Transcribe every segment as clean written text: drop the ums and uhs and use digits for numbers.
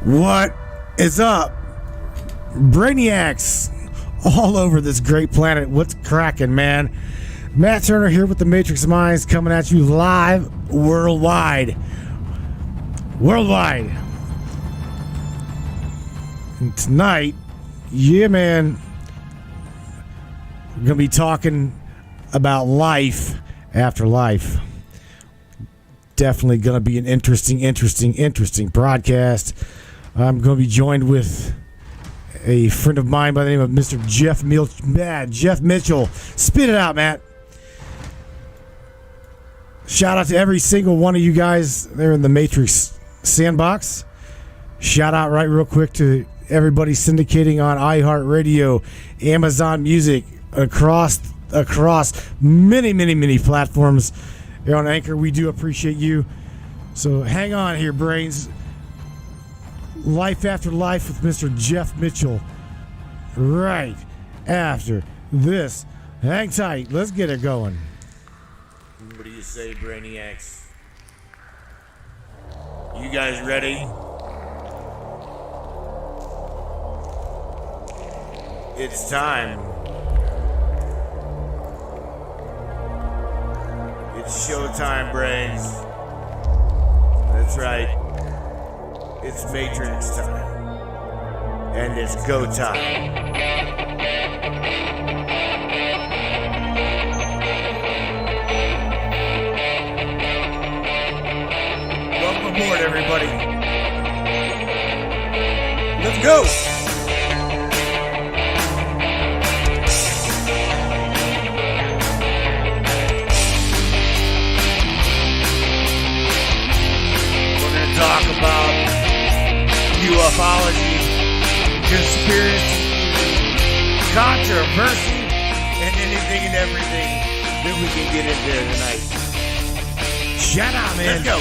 What is up, Brainiacs all over this great planet? What's cracking, man? Matt Turner here with the Matrix Minds, coming at you live worldwide. And tonight, yeah, man, we're gonna be talking about life after life. Definitely gonna be an interesting broadcast. I'm going to be joined with a friend of mine by the name of Mr. Jeff Mitchell. Spit it out, Matt. Shout out to every single one of you guys there in the Matrix Sandbox. Shout out right real quick to everybody syndicating on iHEART Radio, Amazon Music, across many platforms. Here on Anchor, we do appreciate you. So hang on here, brains. Life After Life with Mr. Jeff Mitchell. Right after this. Hang tight. Let's get it going. What do you say, Brainiacs? You guys ready? It's time. It's showtime, brains. That's right. It's Matrix time. And it's go time. Welcome aboard, everybody. Let's go. We're going to talk about ufology, conspiracy, controversy, and anything and everything that we can get into tonight. Shout out, man. Let's go.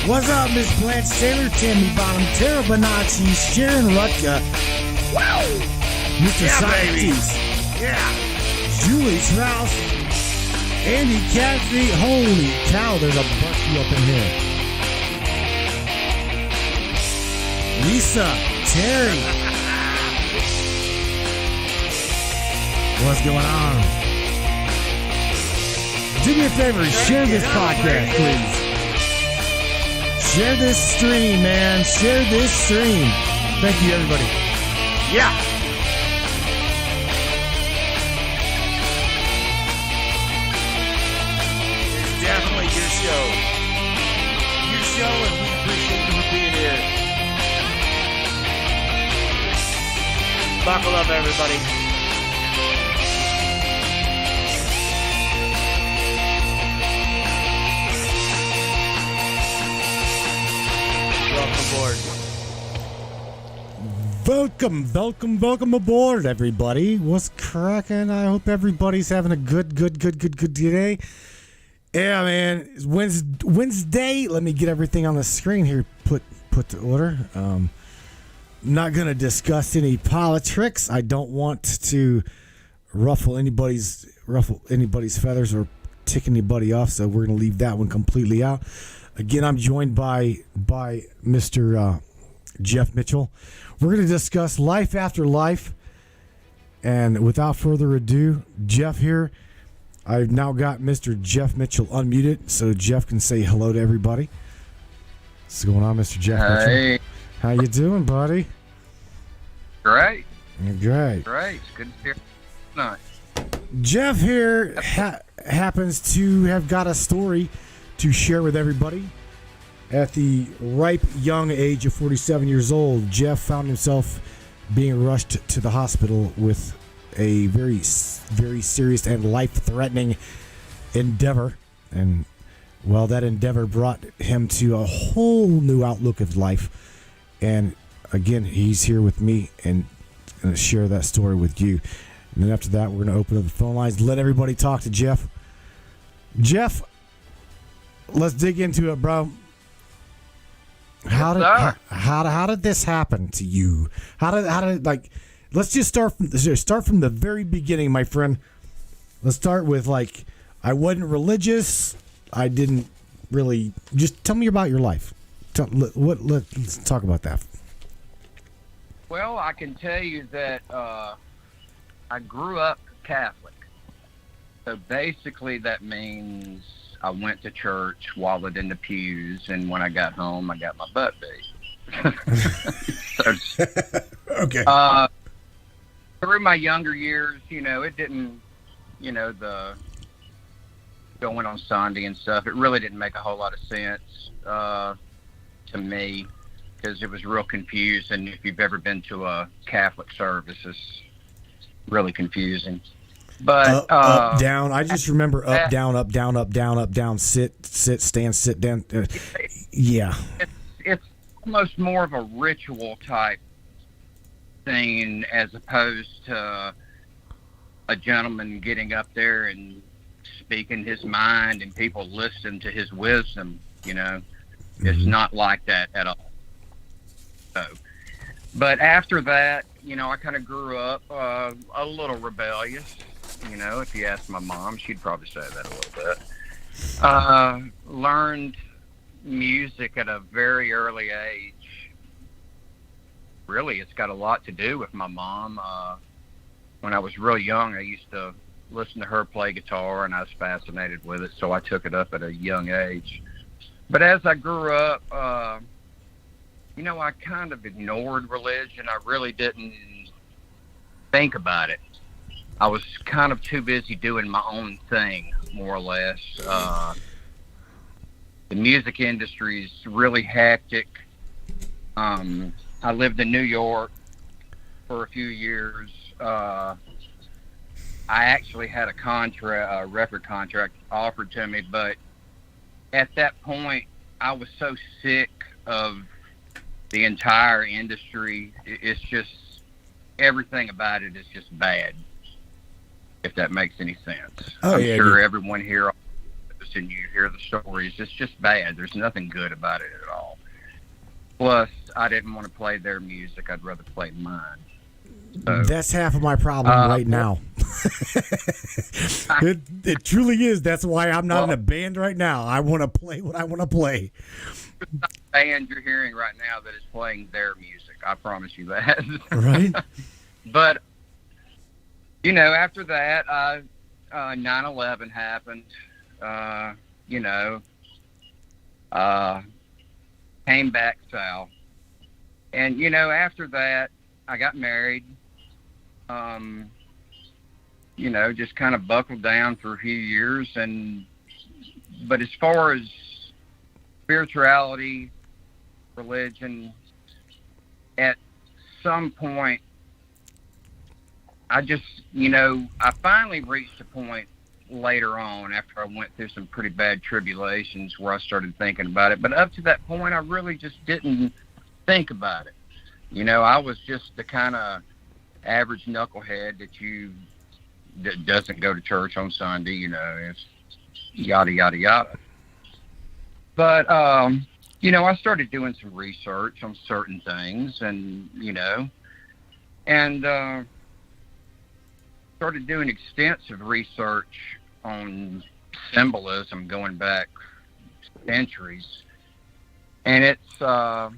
What's up, Miss Blanche Taylor, Tammy Bottom, Tara Bonacci, Sharon Rutka, wow, Mr. Socrates, yeah, Julie Strauss, Andy Cassidy. Holy cow, there's a bunch of you up in here. Lisa, Terry. What's going on? Do me a favor, share this podcast, please. Share this stream, man. Share this stream. Thank you, everybody. Yeah. It's definitely your show. Your show, and we appreciate you for being here. Buckle up, everybody. Welcome aboard, everybody. What's cracking? I hope everybody's having a good day. Yeah, man. It's Wednesday. Let me get everything on the screen here. Put to order. Not going to discuss any politics. I don't want to ruffle anybody's feathers or tick anybody off, so we're going to leave that one completely out. Again, I'm joined by Mr. Jeff Mitchell. We're going to discuss life after life, and without further ado, Jeff here. I've now got Mr. Jeff Mitchell unmuted, so Jeff can say hello to everybody. What's going on, Mr. Jeff Mitchell? How you doing, buddy? Great. Great. It's good to hear you tonight. Jeff here happens to have got a story to share with everybody. At the ripe young age of 47 years old, Jeff found himself being rushed to the hospital with a very serious and life-threatening endeavor. And, well, that endeavor brought him to a whole new outlook of life. And, again, he's here with me and going to share that story with you. And then after that, we're going to open up the phone lines, let everybody talk to Jeff. Jeff, let's dig into it, bro. How did this happen to you? How did let's just start from the very beginning, my friend. Let's start with I wasn't religious. I didn't really. Just tell me about your life. Let's talk about that. Well, I can tell you that I grew up Catholic. So basically, that means I went to church, wallowed in the pews, and when I got home, I got my butt beat. So, Okay. through my younger years, it didn't, the going on Sunday and stuff, it really didn't make a whole lot of sense to me because it was real confusing. If you've ever been to a Catholic service, it's really confusing. But up, down. I just remember up, down, up, down, up, down, up, down, sit, stand, sit down. Yeah. It's almost more of a ritual type thing as opposed to a gentleman getting up there and speaking his mind and people listen to his wisdom. It's not like that at all. So, but after that, I kind of grew up a little rebellious. If you ask my mom, she'd probably say that a little bit. Learned music at a very early age. Really, it's got a lot to do with my mom. When I was real young, I used to listen to her play guitar, and I was fascinated with it, so I took it up at a young age. But as I grew up, I kind of ignored religion. I really didn't think about it. I was kind of too busy doing my own thing, more or less. The music industry is really hectic. I lived in New York for a few years. I actually had a record contract offered to me, but at that point, I was so sick of the entire industry. It's just, everything about it is just bad, if that makes any sense. I'm sure everyone here, and you hear the stories, it's just bad. There's nothing good about it at all. Plus, I didn't want to play their music. I'd rather play mine. So, that's half of my problem right now. It truly is. That's why I'm not in a band right now. I want to play what I want to play. The band you're hearing right now that is playing their music. I promise you that. Right. But, after that, 9/11 happened. Came back south. And, after that, I got married. Just kind of buckled down for a few years. But as far as spirituality, religion, at some point, I just, I finally reached a point later on after I went through some pretty bad tribulations where I started thinking about it. But up to that point, I really just didn't think about it. I was just the kind of average knucklehead that doesn't go to church on Sunday, it's yada, yada, yada. But, I started doing some research on certain things and started doing extensive research on symbolism going back centuries. And it's, I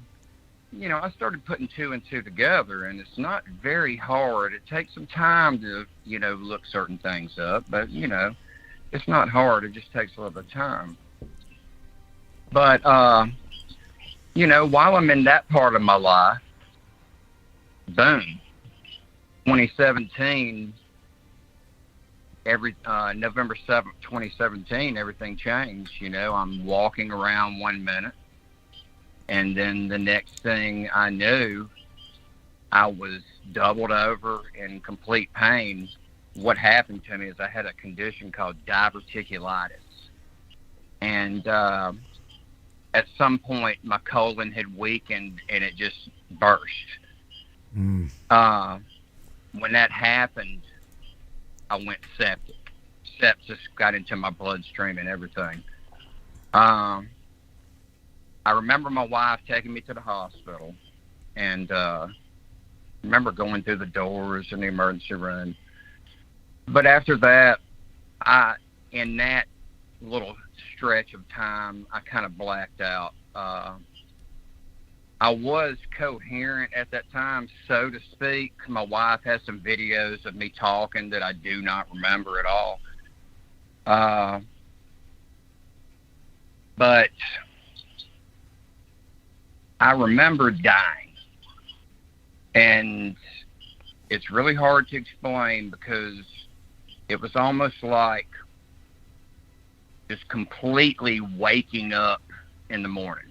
started putting two and two together, and it's not very hard. It takes some time to, look certain things up, but, it's not hard. It just takes a little bit of time. But, while I'm in that part of my life, boom, 2017, November 7th, 2017, everything changed. I'm walking around 1 minute, and then the next thing I knew, I was doubled over in complete pain. What happened to me is I had a condition called diverticulitis. And at some point, my colon had weakened, and it just burst. When that happened, I went septic. Sepsis got into my bloodstream and everything. I remember my wife taking me to the hospital, and remember going through the doors in the emergency room. But after that, in that little stretch of time, I kind of blacked out. I was coherent at that time, so to speak. My wife has some videos of me talking that I do not remember at all. But I remember dying. And it's really hard to explain because it was almost like just completely waking up in the morning.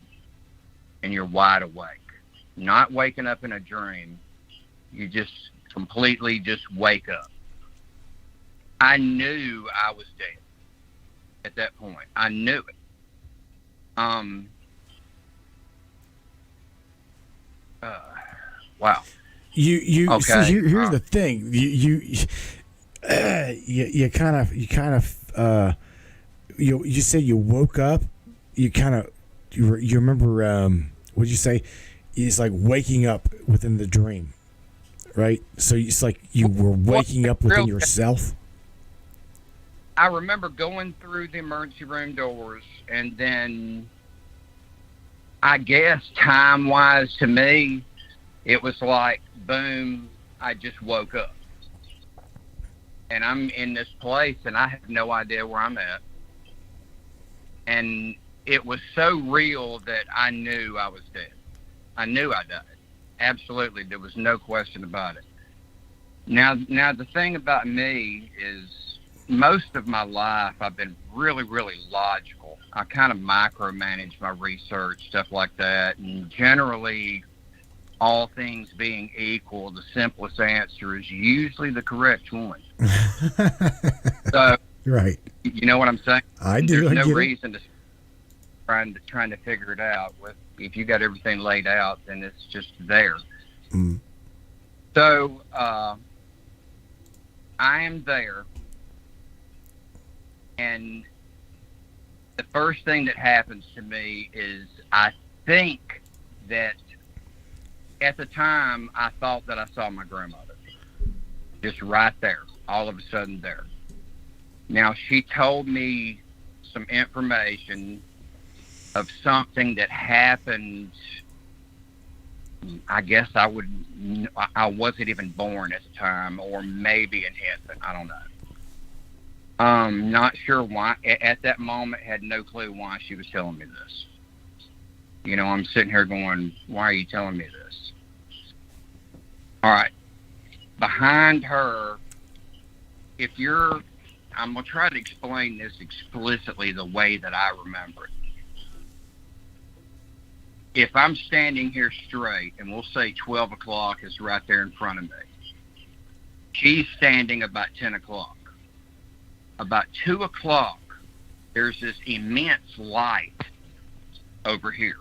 And you're wide awake, not waking up in a dream. You just completely just wake up. I knew I was dead at that point. I knew it. Wow. You okay. See, here's the thing. You said you woke up. You remember what did you say? It's like waking up within the dream, right? So it's like you were waking up within yourself. I remember going through the emergency room doors, and then I guess time-wise to me, it was like, boom, I just woke up. And I'm in this place, and I have no idea where I'm at. And it was so real that I knew I was dead. I knew I died. Absolutely. There was no question about it. Now the thing about me is most of my life I've been really, really logical. I kind of micromanage my research, stuff like that. And generally, all things being equal, the simplest answer is usually the correct one. So, right. You know what I'm saying? I do. There's no reason to trying to figure it out. If you got everything laid out, then it's just there. Mm. So I am there, and the first thing that happens to me is I think that at the time I thought that I saw my grandmother, just right there, all of a sudden there. Now she told me some information of something that happened. I guess I wasn't even born at the time, or maybe an infant. I don't know. Not sure why. At that moment, had no clue why she was telling me this. You know, I'm sitting here going, why are you telling me this? All right. Behind her, I'm going to try to explain this explicitly the way that I remember it. If I'm standing here straight, and we'll say 12 o'clock is right there in front of me, she's standing about 10 o'clock. About 2 o'clock, there's this immense light over here.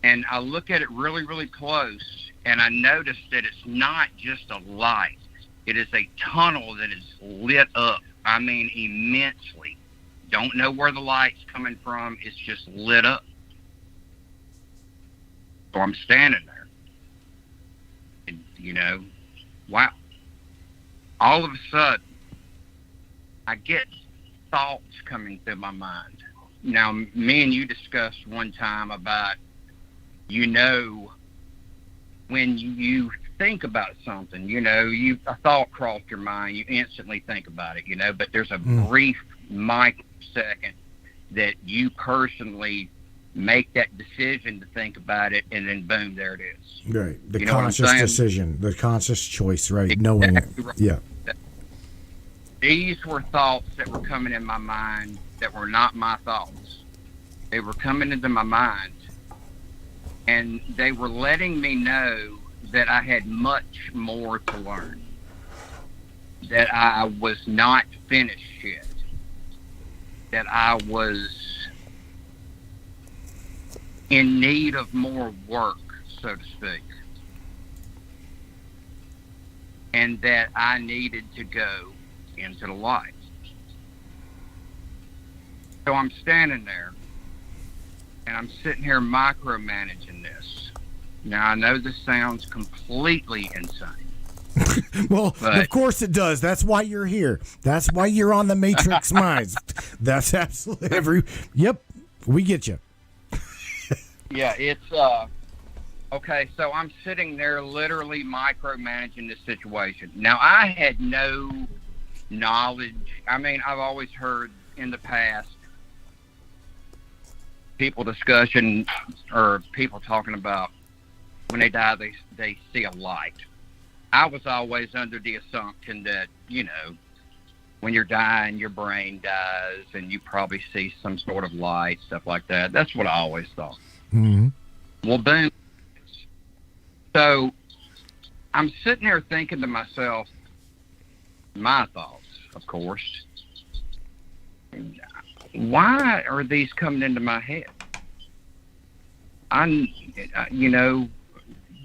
And I look at it really, really close, and I notice that it's not just a light. It is a tunnel that is lit up, I mean immensely. Don't know where the light's coming from. It's just lit up. So I'm standing there. And, you know, wow. All of a sudden, I get thoughts coming through my mind. Now, me and you discussed one time about, you know, when you think about something, you know, a thought crossed your mind, you instantly think about it, you know, but there's a brief microsecond that you personally make that decision to think about it, and then boom, there it is. Right. The conscious decision, the conscious choice, right? Exactly. Knowing it. Right. Yeah. These were thoughts that were coming in my mind that were not my thoughts. They were coming into my mind, and they were letting me know that I had much more to learn, that I was not finished yet, that I was in need of more work, so to speak, and that I needed to go into the light. So I'm standing there, and I'm sitting here micromanaging this. Now, I know this sounds completely insane. Well, of course it does. That's why you're here. That's why you're on the Matrix Minds. That's absolutely Yep, we get you. Yeah, it's okay. So I'm sitting there literally micromanaging this situation. Now I had no knowledge. I mean, I've always heard in the past people discussion or people talking about when they die, they see a light. I was always under the assumption that, when you're dying, your brain dies and you probably see some sort of light, stuff like that. That's what I always thought. Mm-hmm. Well, boom. So I'm sitting there thinking to myself, my thoughts, of course, why are these coming into my head?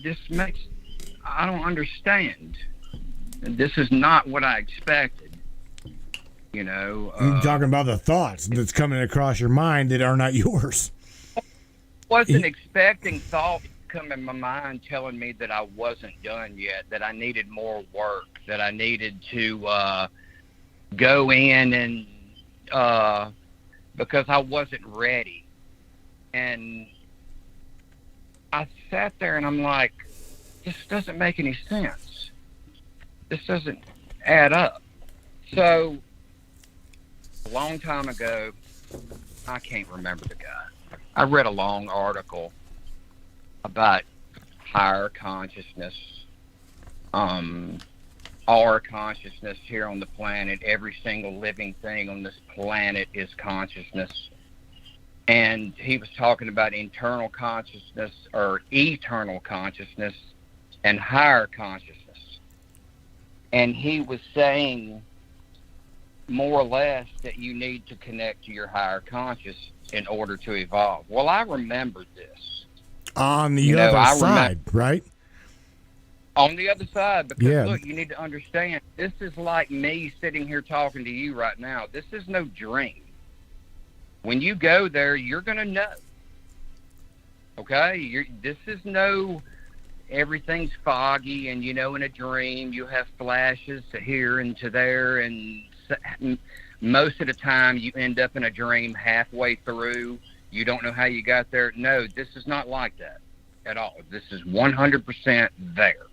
This makes, I don't understand. This is not what I expected. You're talking about the thoughts that's coming across your mind that are not yours. Wasn't expecting thoughts to come in my mind telling me that I wasn't done yet, that I needed more work, that I needed to go in and because I wasn't ready. And I sat there and I'm like, this doesn't make any sense. This doesn't add up. So a long time ago, I can't remember the guy. I read a long article about higher consciousness, our consciousness here on the planet. Every single living thing on this planet is consciousness. And he was talking about internal consciousness or eternal consciousness and higher consciousness. And he was saying more or less that you need to connect to your higher conscious in order to evolve. Well, I remembered this. On the other side, right? On the other side, because look, you need to understand, this is like me sitting here talking to you right now. This is no dream. When you go there, you're going to know. Okay? This is no, everything's foggy, and in a dream, you have flashes to here and to there, and most of the time, you end up in a dream halfway through. You don't know how you got there. No, this is not like that at all. This is 100% there.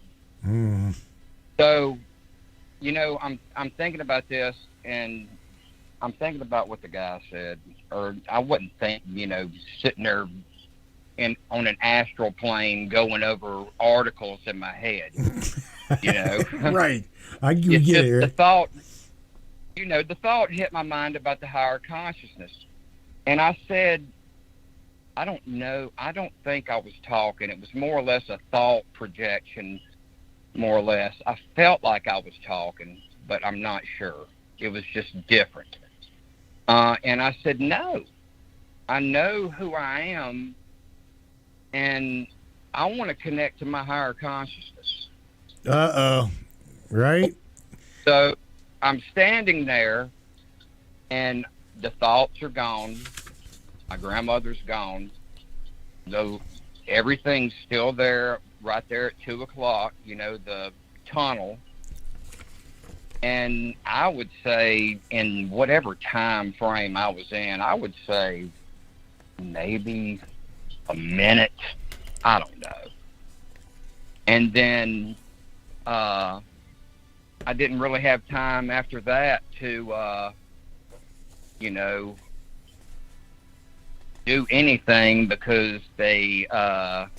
Mm. So, I'm thinking about this, and I'm thinking about what the guy said, or I wouldn't think, sitting there on an astral plane going over articles in my head, Right. I get it. The thought, the thought hit my mind about the higher consciousness. And I said, I don't know. I don't think I was talking. It was more or less a thought projection, more or less. I felt like I was talking, but I'm not sure. It was just different. And I said, no, I know who I am, and I want to connect to my higher consciousness. Uh-oh. Right? So I'm standing there, and the thoughts are gone. My grandmother's gone. Though everything's still there, right there at 2 o'clock, the tunnel. And I would say, in whatever time frame I was in, I would say maybe a minute. I don't know. And then I didn't really have time after that to, do anything because they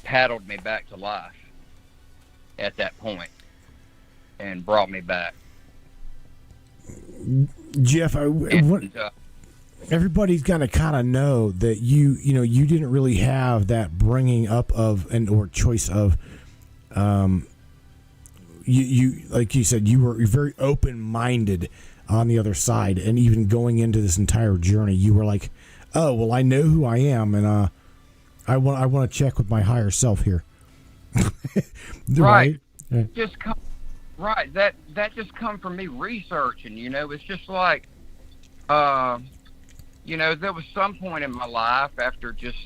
paddled me back to life at that point and brought me back. Jeff, everybody's got to kind of know that you didn't really have that bringing up of or choice of, you like you said, you were very open-minded on the other side, and even going into this entire journey, you were like, oh, well, I know who I am, and I want to check with my higher self here. Right. Yeah. Right. That just come from me researching, it's just like, there was some point in my life after just,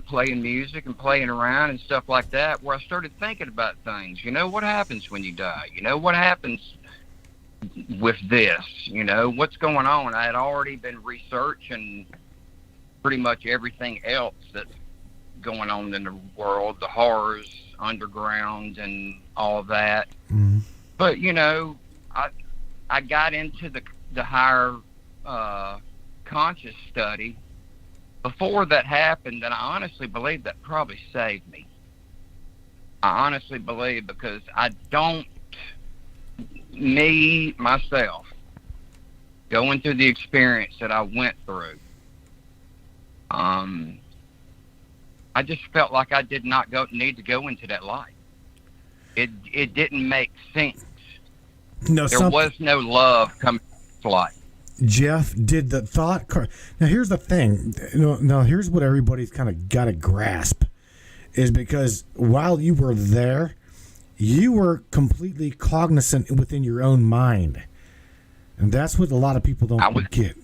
playing music and playing around and stuff like that, where I started thinking about things. What happens when you die? What happens with this? What's going on? I had already been researching pretty much everything else that going on in the world, the horrors underground and all of that. Mm-hmm. But I got into the higher conscious study before that happened, and I honestly believe that probably saved me. I honestly believe, because myself, going through the experience that I went through, I just felt like I did not need to go into that life. It didn't make sense. No, there was no love coming to life. Jeff, did the thought... Now, here's the thing. Now, here's what everybody's kind of got to grasp, is because while you were there, you were completely cognizant within your own mind. And that's what a lot of people don't get.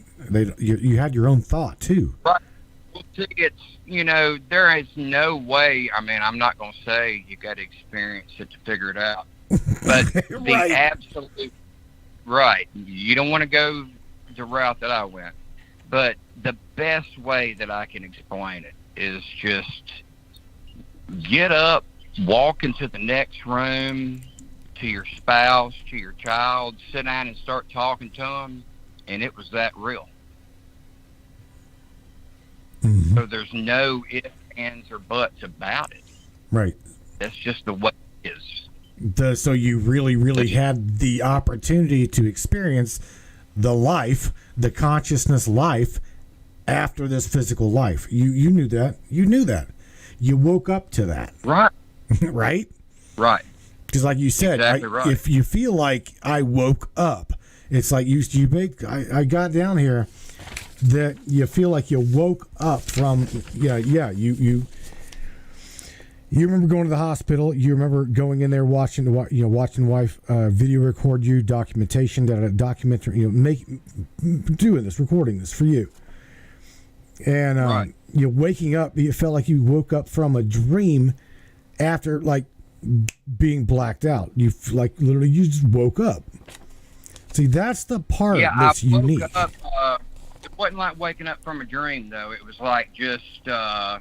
You had your own thought, too. Right. Well, see, there is no way. I mean, I'm not going to say you got to experience it to figure it out. But right. The absolute... Right. You don't want to go the route that I went. But the best way that I can explain it is just get up, walk into the next room, to your spouse, to your child, sit down and start talking to them, and it was that real. Mm-hmm. So there's no ifs, ands, or buts about it. Right. That's just the way it is. So you really, really had the opportunity to experience the life, the consciousness life, after this physical life. You knew that. You knew that. You woke up to that. Right. Right? Right. Because like you said, exactly right. If you feel like I woke up, it's like I got down here, that you feel like you woke up from, you remember going to the hospital. You remember going in there, watching wife video record you, documentation, documentary, doing this, recording this for you. And right. Waking up, you felt like you woke up from a dream after like being blacked out. You literally you just woke up. See, that's the part that's unique. Up, it wasn't like waking up from a dream, though. It was like just, I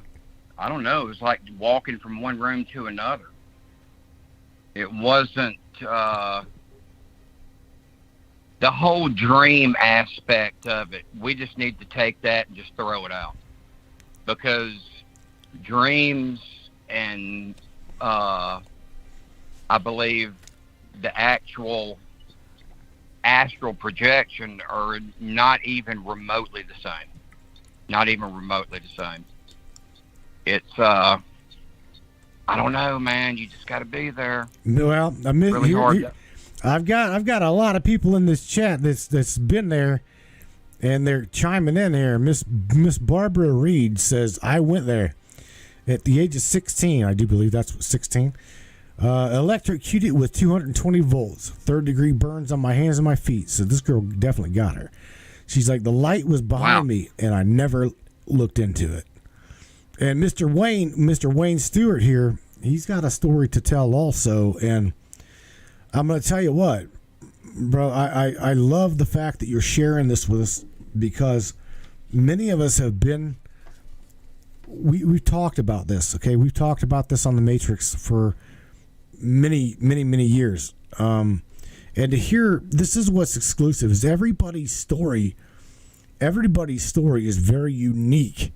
don't know, it was like walking from one room to another. It wasn't the whole dream aspect of it. We just need to take that and just throw it out. Because dreams and I believe the actual astral projection are not even remotely the same. Not even remotely the same. It's I don't know, man. You just got to be there. Well, really hard. I've got a lot of people in this chat that's been there, and they're chiming in here. Miss Barbara Reed says, I went there at the age of 16. I do believe that's 16. Electrocuted with 220 volts. Third-degree burns on my hands and my feet. So this girl definitely got her. She's like, the light was behind me, and I never looked into it. And Mr. Wayne Stewart here, he's got a story to tell also. And I'm going to tell you what, bro, I love the fact that you're sharing this with us, because many of us have been, we've talked about this, okay? We've talked about this on The Matrix for many, many, many years. And to hear, this is what's exclusive, is everybody's story is very unique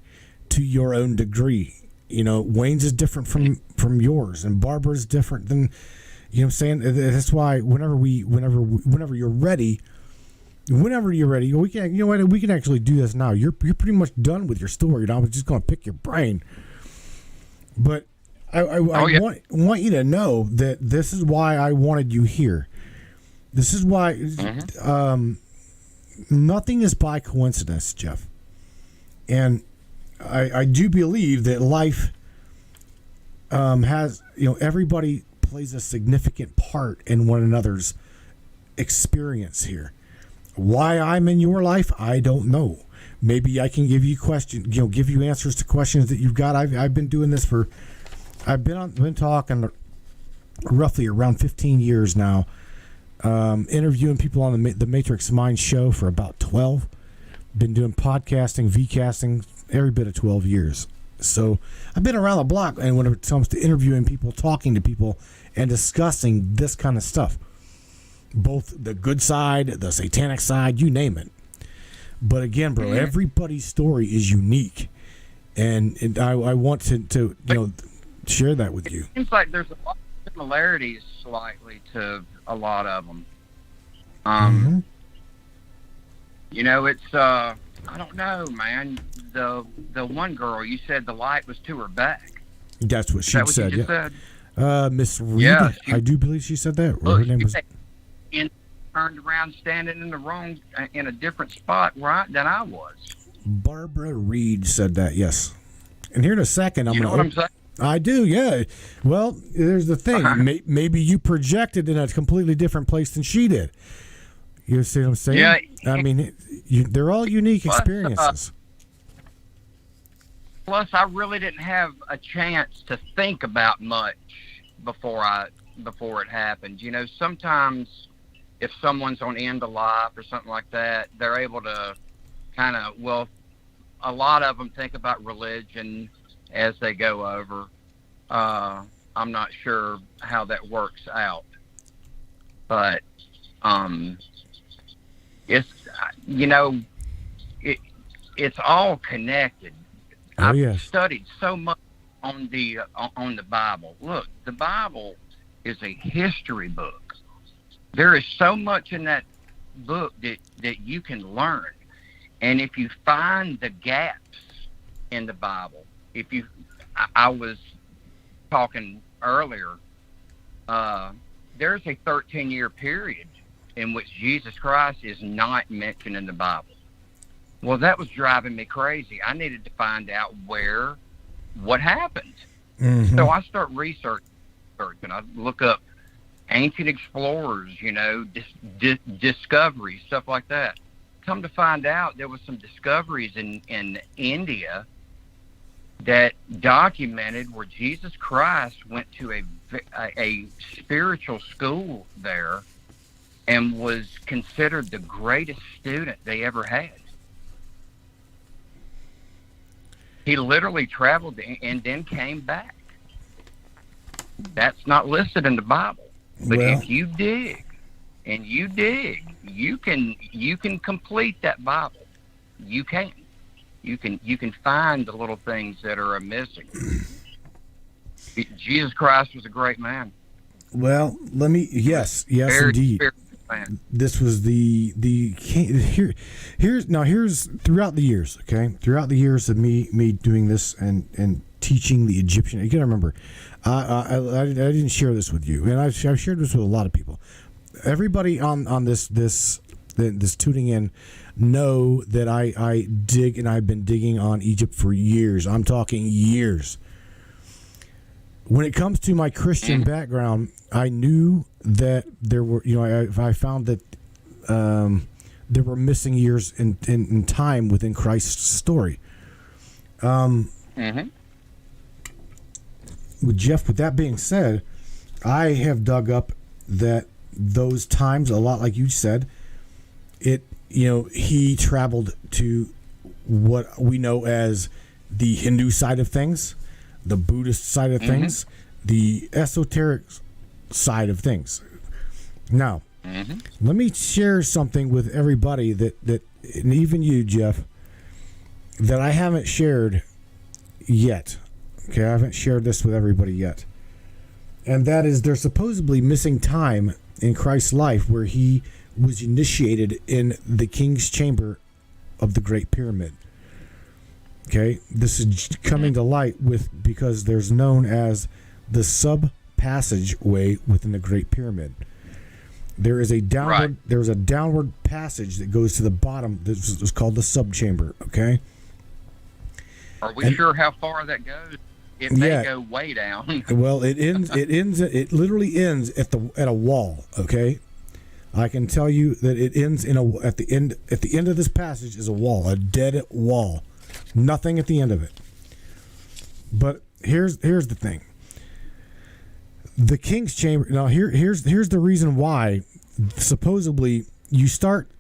to your own degree. Wayne's is different from yours, and Barbara's different than, you know what I'm saying? That's why whenever you're ready, we can actually do this now. You're pretty much done with your story. I was just going to pick your brain. But I want you to know that this is why I wanted you here. This is why nothing is by coincidence, Jeff. And I do believe that life has, everybody plays a significant part in one another's experience here. Why I'm in your life, I don't know. Maybe I can give you give you answers to questions that you've got. I've been doing this I've been talking roughly around 15 years now, interviewing people on the Matrix Mind show for about 12. Been doing podcasting, vcasting, every bit of 12 years. So I've been around the block, and when it comes to interviewing people, talking to people, and discussing this kind of stuff, both the good side, the satanic side, you name it. But again, bro, everybody's story is unique, and I want to share that with you. It seems like there's a lot of similarities slightly to a lot of them. It's I don't know, man. The one girl, you said the light was to her back. That's what she said. You yeah. said? Miss Reed, Yeah, I do believe she said that. Look, her name was. Turned around, standing in a different spot than I was. Barbara Reed said that. Yes. And here in a second, You know what I'm saying? I do, yeah. Well, there's the thing. Maybe you projected in a completely different place than she did. You see what I'm saying? Yeah. I mean, they're all unique experiences. Plus, I really didn't have a chance to think about much before it happened. Sometimes if someone's on end of life or something like that, they're able to kind of, a lot of them think about religion as they go over. I'm not sure how that works out, but it's all connected. Oh, I've yes. studied so much on the Bible. Look, the Bible is a history book. There is so much in that book that you can learn, and if you find the gaps in the Bible, I was talking earlier, there's a 13-year period in which Jesus Christ is not mentioned in the Bible. Well, that was driving me crazy. I needed to find out what happened. Mm-hmm. So I start researching, and I look up ancient explorers, discoveries, stuff like that. Come to find out, there was some discoveries in India that documented where Jesus Christ went to a spiritual school there and was considered the greatest student they ever had. He literally traveled and then came back. That's not listed in the Bible. But if you dig, you can complete that Bible. You can. You can find the little things that are missing. Jesus Christ was a great man. Well, yes, Very indeed. spiritual man. This was here's throughout the years, okay? Throughout the years of me doing this and teaching the Egyptian. You got to remember, I didn't share this with you, and I've shared this with a lot of people. Everybody on this tuning in know that I dig, and I've been digging on Egypt for years. I'm talking years. When it comes to my Christian background, I knew that there were, I found that there were missing years in time within Christ's story. With Jeff, with that being said, I have dug up that those times, a lot like you said, he traveled to what we know as the Hindu side of things, the Buddhist side of things, the esoteric side of things. Now, let me share something with everybody that and even you, Jeff, that I haven't shared yet. Okay, I haven't shared this with everybody yet. And that is, there's supposedly missing time in Christ's life where he was initiated in the king's chamber of the Great Pyramid. Okay, this is coming to light because there's known as the sub-passageway within the Great Pyramid. There is a downward. There's a downward passage that goes to the bottom. This is called the subchamber. Okay. Are we sure how far that goes? It may go way down. Well, it ends. It literally ends at a wall. Okay. I can tell you that it ends at the end. At the end of this passage is a wall, a dead wall. Nothing at the end of it. But here's the thing. The king's chamber. Now here's the reason why. Supposedly you start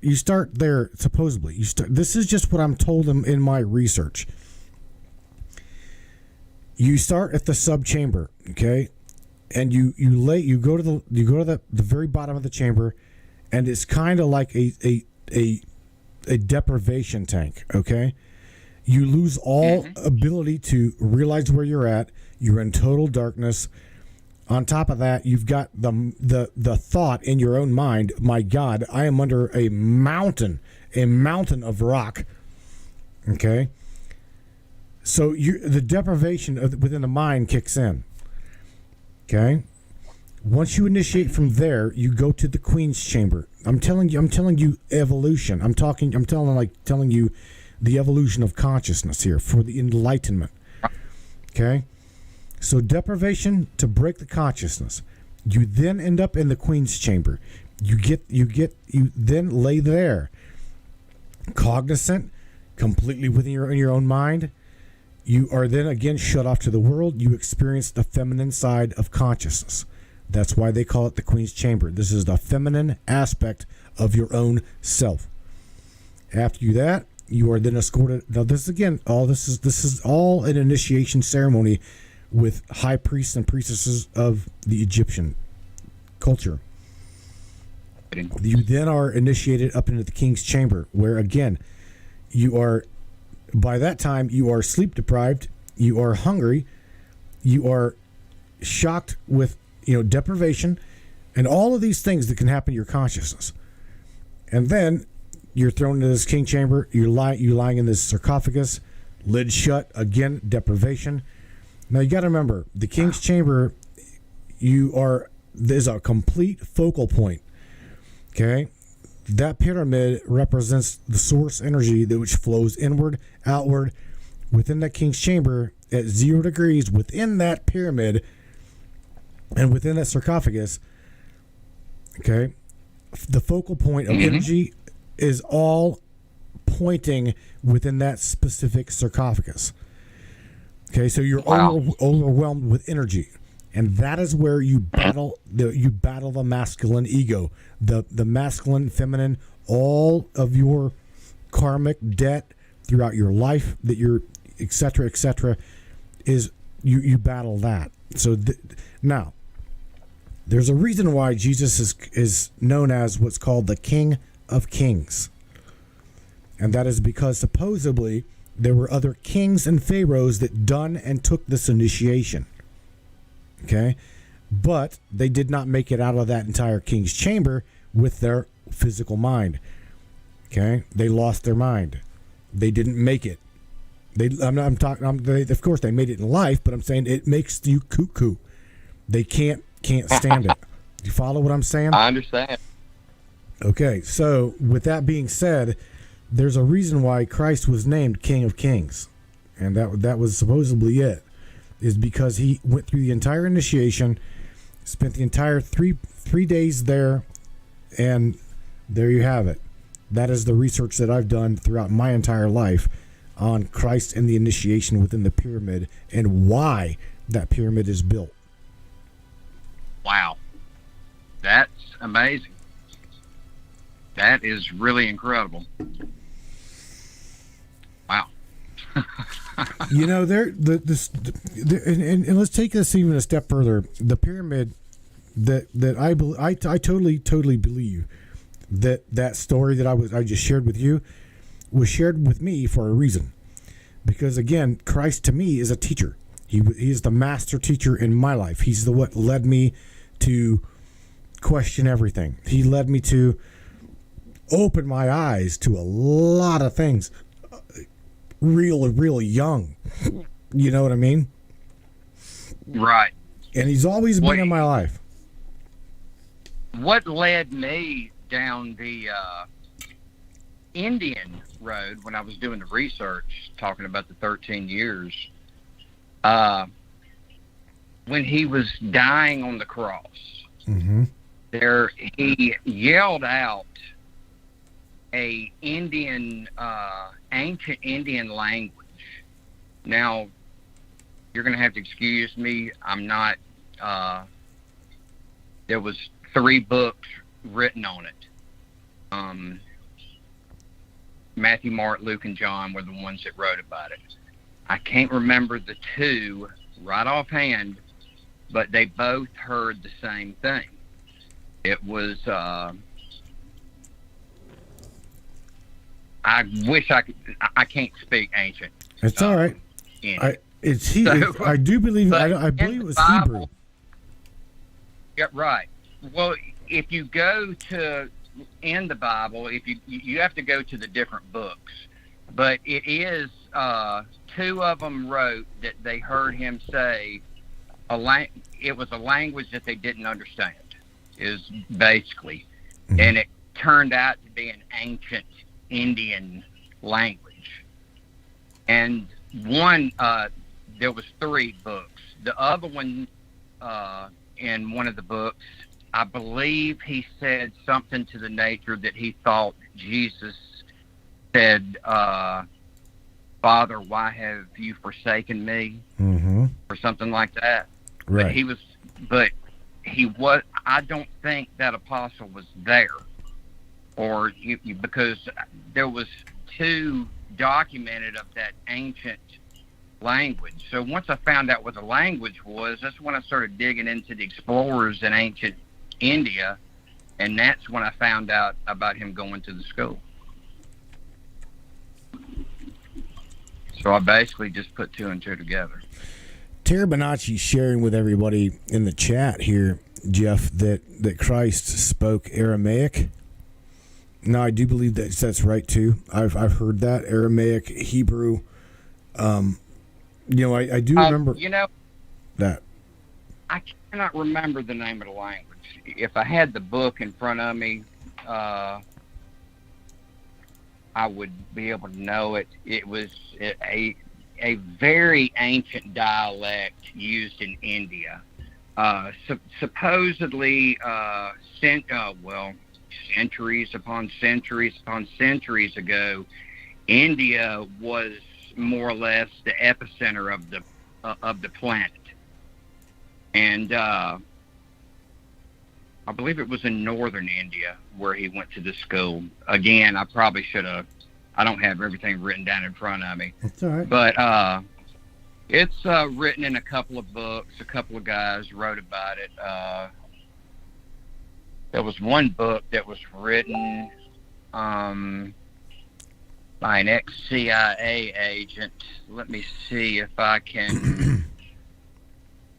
there. Supposedly you start. This is just what I'm told in my research. You start at the subchamber, okay, and you go to the very bottom of the chamber, and it's kind of like a deprivation tank, okay. You lose all ability to realize where you're at. You're in total darkness. On top of that, you've got the thought in your own mind, my God, I am under a mountain of rock. Okay? So the deprivation within the mind kicks in. Okay? Once you initiate from there, you go to the Queen's Chamber. I'm telling you evolution. I'm telling you the evolution of consciousness here for the enlightenment. Okay? So deprivation to break the consciousness. You then end up in the Queen's Chamber. You then lay there, cognizant, completely within your own mind. You are then again shut off to the world. You experience the feminine side of consciousness. That's why they call it the Queen's Chamber. This is the feminine aspect of your own self. After that, you are then escorted. Now this is all an initiation ceremony with high priests and priestesses of the Egyptian culture. You then are initiated up into the King's Chamber, where again, by that time you are sleep deprived, you are hungry, you are shocked with deprivation, and all of these things that can happen to your consciousness. And then you're thrown into this King Chamber. You're lying in this sarcophagus, lid shut. Again, deprivation. Now you got to remember, the King's Chamber, there's a complete focal point. Okay, that pyramid represents the source energy which flows inward, outward, within that King's Chamber at 0 degrees within that pyramid and within that sarcophagus. Okay, the focal point of energy is all pointing within that specific sarcophagus. Okay, so you're overwhelmed with energy, and that is where you battle the masculine ego, the masculine, feminine, all of your karmic debt throughout your life that you're etc. is you battle that. So now there's a reason why Jesus is known as what's called the King of Kings, and that is because supposedly there were other kings and pharaohs that done and took this initiation. Okay, but they did not make it out of that entire King's Chamber with their physical mind. Okay, they lost their mind. They didn't make it. Of course, they made it in life, but I'm saying it makes you cuckoo. They can't stand it. You follow what I'm saying? I understand. Okay, so with that being said, there's a reason why Christ was named King of Kings, and that was supposedly it, is because he went through the entire initiation, spent the entire three days there, and there you have it. That is the research that I've done throughout my entire life on Christ and the initiation within the pyramid and why that pyramid is built. Wow. That's amazing. That is really incredible. Wow. And let's take this even a step further. The pyramid that I totally believe that story that I just shared with you was shared with me for a reason, because again, Christ to me is a teacher. He is the master teacher in my life. He's what led me to question everything. He led me to open my eyes to a lot of things really young. You know what I mean? Right. And he's always been in my life. What led me down the Indian road when I was doing the research, talking about the 13 years, when he was dying on the cross, there he yelled out a Indian, ancient Indian language. Now, you're going to have to excuse me. I'm not, there was 3 books written on it. Matthew, Mark, Luke, and John were the ones that wrote about it. I can't remember the 2 right offhand, but they both heard the same thing. It was, I wish I could, I can't speak ancient. It's all right. I do believe, I believe it was Bible, Hebrew. Yeah, right. Well, if you go to, in the Bible, if you have to go to the different books, but it is, two of them wrote that they heard him say it was a language that they didn't understand, is basically, and it turned out to be an ancient Indian language. And one, there was 3 books. The other one, in one of the books, I believe he said something to the nature that he thought Jesus said, Father, why have you forsaken me? Or something like that. Right. I don't think that apostle was there, or because there was 2 documented of that ancient language. So once I found out what the language was, that's when I started digging into the explorers in ancient India, and that's when I found out about him going to the school. So I basically just put 2 and 2 together. Tara Bonacci sharing with everybody in the chat here, Jeff, that Christ spoke Aramaic. Now, I do believe that's right too. I've heard that Aramaic, Hebrew. I do remember. That. I cannot remember the name of the language. If I had the book in front of me, I would be able to know it. It was a very ancient dialect used in India. Supposedly, centuries upon centuries ago, India was more or less the epicenter of the planet, and I believe it was in northern India where he went to the school. Again, I probably should have. I don't have everything written down in front of me. That's all right. But it's written in a couple of books. A couple of guys wrote about it. There was one book that was written by an ex-CIA agent. Let me see if I can.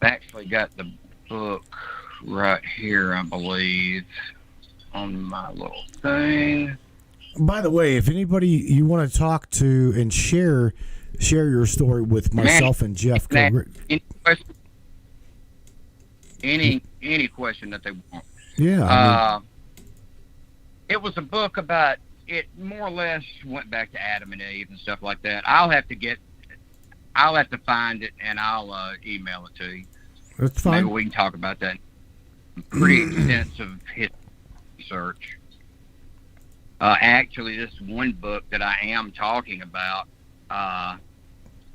I've actually got the book right here, I believe, on my little thing. By the way, if anybody you want to talk to and share your story with myself and Jeff, any question that they want. Yeah. It was a book about it. More or less went back to Adam and Eve and stuff like that. I'll have to find it and I'll email it to you. That's fine. Maybe we can talk about that. Pretty extensive research. Actually, this one book that I am talking about,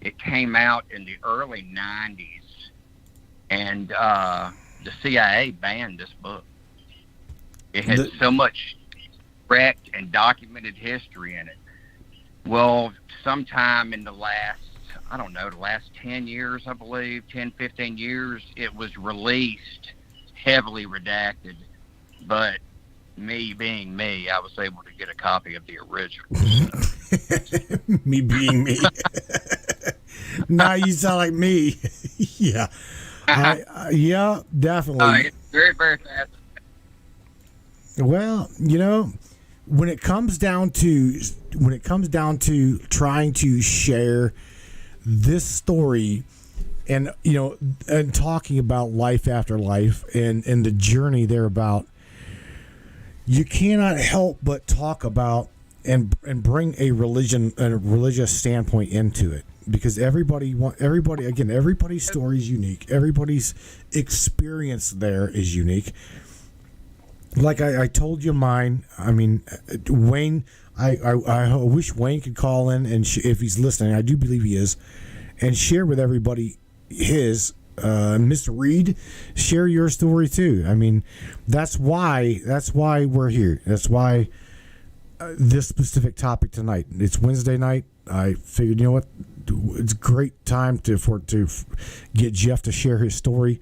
it came out in the early 90s, and the CIA banned this book. It had so much correct and documented history in it. Well, sometime in the last 10 years, I believe, 10, 15 years, it was released, heavily redacted, but me being me, I was able to get a copy of the original. Me being me. Now you sound like me. Yeah. Yeah, definitely. It's very, very fast. Well, when it comes down to trying to share this story and and talking about life after life and the journey thereabout, you cannot help but talk about and bring a religious standpoint into it, because everybody's story is unique. Everybody's experience there is unique. Like I told you mine. I mean, Wayne, I wish Wayne could call in and if he's listening, I do believe he is, and share with everybody his. Mr. Reed, share your story too. I mean, that's why we're here. That's why this specific topic tonight. It's Wednesday night. I figured, you know what, it's a great time to get Jeff to share his story.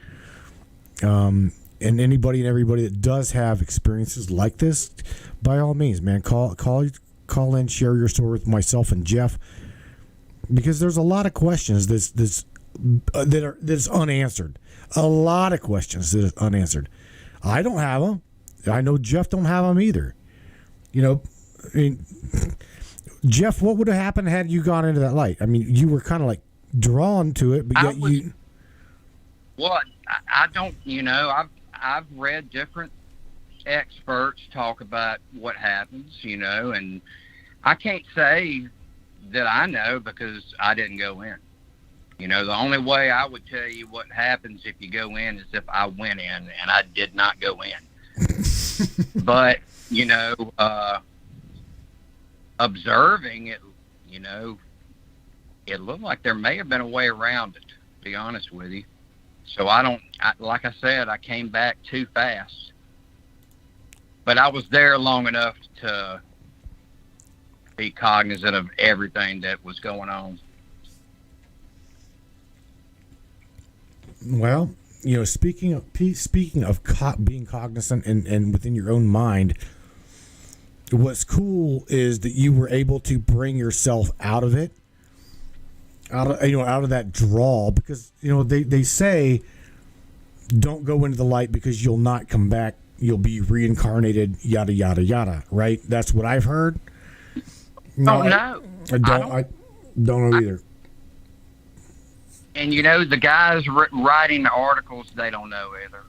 And anybody and everybody that does have experiences like this, by all means, man, call in, share your story with myself and Jeff, because there's a lot of questions that's unanswered. A lot of questions that are unanswered. I don't have them. I know Jeff don't have them either. You know, I mean, Jeff, what would have happened had you gone into that light? I mean, you were kind of like drawn to it, but yet you. Well, I don't. You know, I've read different experts talk about what happens. You know, and I can't say that I know because I didn't go in. You know, the only way I would tell you what happens if you go in is if I went in, and I did not go in. But, you know, observing it, you know, it looked like there may have been a way around it, to be honest with you. So like I said, I came back too fast. But I was there long enough to be cognizant of everything that was going on. Well, you know, speaking of being cognizant and within your own mind, what's cool is that you were able to bring yourself out of it, out of that draw, because, you know, they say don't go into the light because you'll not come back, you'll be reincarnated, yada yada yada, right? That's what I've heard. No, I don't know either. And, you know, the guys writing the articles, they don't know either.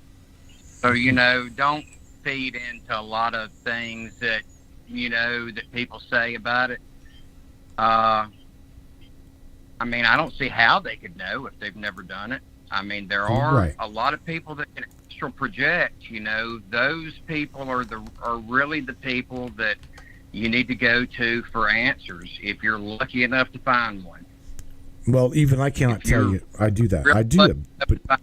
So, you know, don't feed into a lot of things that, you know, that people say about it. I mean, I don't see how they could know if they've never done it. I mean, there are a lot of people that can astral project, you know. Those people are really the people that you need to go to for answers if you're lucky enough to find one. Well, even I cannot tell you I do that. I do it, but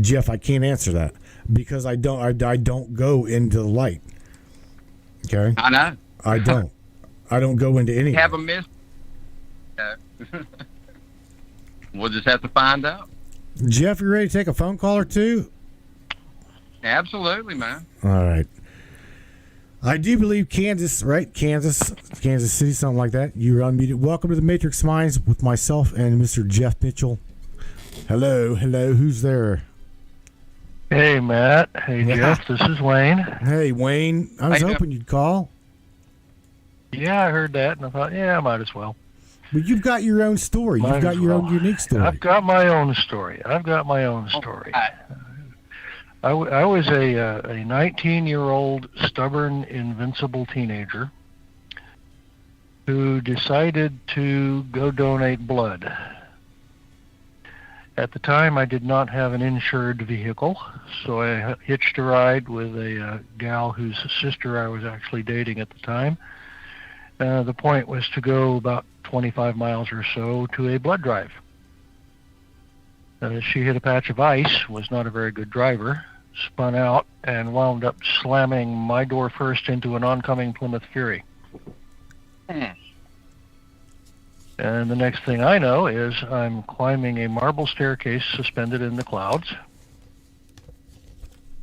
Jeff, I can't answer that because I don't go into the light. Okay, I know. I don't go into any. Have a miss. We'll just have to find out. Jeff, you ready to take a phone call or two? Absolutely, man. All right. I do believe Kansas, right? Kansas City, something like that. You're unmuted. Welcome to the Matrix Minds with myself and Mr. Jeff Mitchell. Hello. Who's there? Hey, Matt. Hey, Jeff. This is Wayne. Hey, Wayne. I was hoping you'd call. Yeah, I heard that, and I thought, I might as well. But you've got your own story. You've got your own unique story. I've got my own story. I was a 19-year-old stubborn, invincible teenager who decided to go donate blood. At the time, I did not have an insured vehicle, so I hitched a ride with a gal whose sister I was actually dating at the time. The point was to go about 25 miles or so to a blood drive. She hit a patch of ice, was not a very good driver, spun out, and wound up slamming my door first into an oncoming Plymouth Fury. And the next thing I know is I'm climbing a marble staircase suspended in the clouds.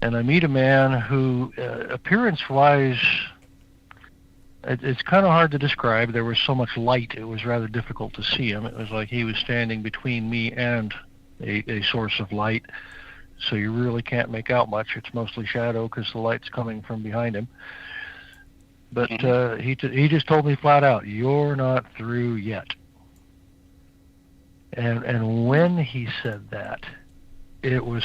And I meet a man who, appearance-wise, it's kind of hard to describe. There was so much light, it was rather difficult to see him. It was like he was standing between me and a source of light, so you really can't make out much. It's mostly shadow because the light's coming from behind him. But he just told me flat out, "You're not through yet." And when he said that, it was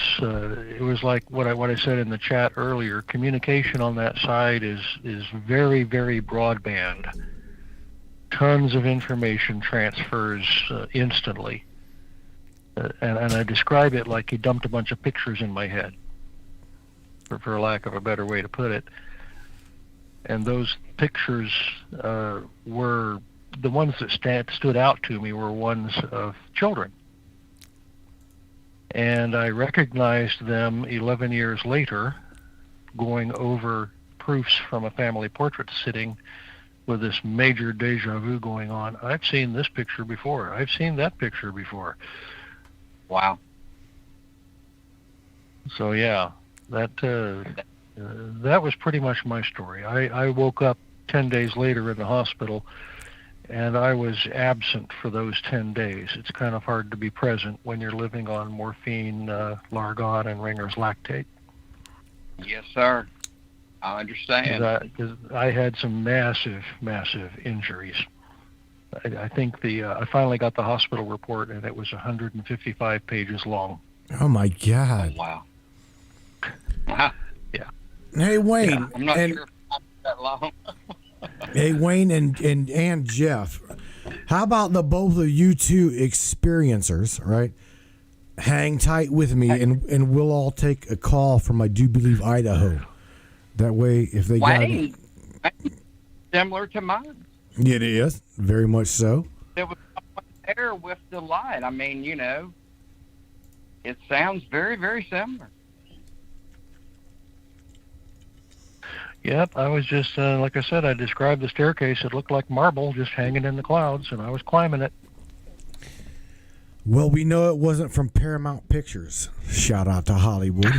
like what I said in the chat earlier. Communication on that side is very, very broadband. Tons of information transfers instantly. And I describe it like he dumped a bunch of pictures in my head, for lack of a better way to put it. And those pictures were the ones that stood out to me were ones of children. And I recognized them 11 years later, going over proofs from a family portrait sitting with this major deja vu going on. I've seen this picture before. I've seen that picture before. Wow. So yeah, that was pretty much my story. I woke up 10 days later in the hospital, and I was absent for those 10 days. It's kind of hard to be present when you're living on morphine, Largon, and Ringer's lactate. Yes, sir. I understand. Because I had some massive, massive injuries. I think I finally got the hospital report, and it was 155 pages long. Oh my God! Oh, wow. Yeah. Hey Wayne, Yeah, I'm not sure if it's that long. Hey Wayne and Jeff, how about the both of you two experiencers, right? Hang tight with me, and we'll all take a call from, I do believe, Idaho. That way, if they Wayne, similar to mine. it is very much so. There was someone there with the light. I mean, it sounds very, very similar. Yep, I was just, like I said, I described the staircase. It looked like marble just hanging in the clouds, and I was climbing it. Well, we know it wasn't from Paramount Pictures. Shout out to Hollywood.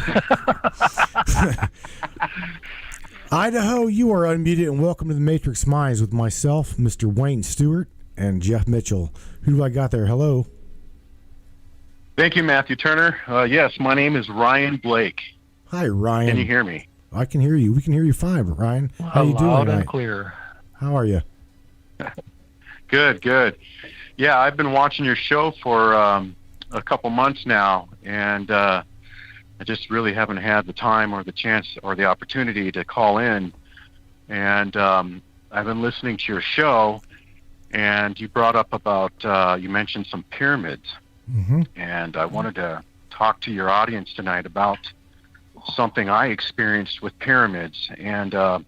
Idaho, you are unmuted, and welcome to the Matrix Minds with myself, Mr. Wayne Stewart, and Jeff Mitchell. Who do I got there? Hello. Thank you, Matthew Turner. Yes, my name is Ryan Blake. Hi, Ryan. Can you hear me? I can hear you. We can hear you fine, Ryan. How you doing Loud tonight? and clear. How are you? Good. Yeah, I've been watching your show for a couple months now, and I just really haven't had the time or the chance or the opportunity to call in. And I've been listening to your show, and you brought up about, you mentioned some pyramids. Mm-hmm. And I wanted to talk to your audience tonight about something I experienced with pyramids. And how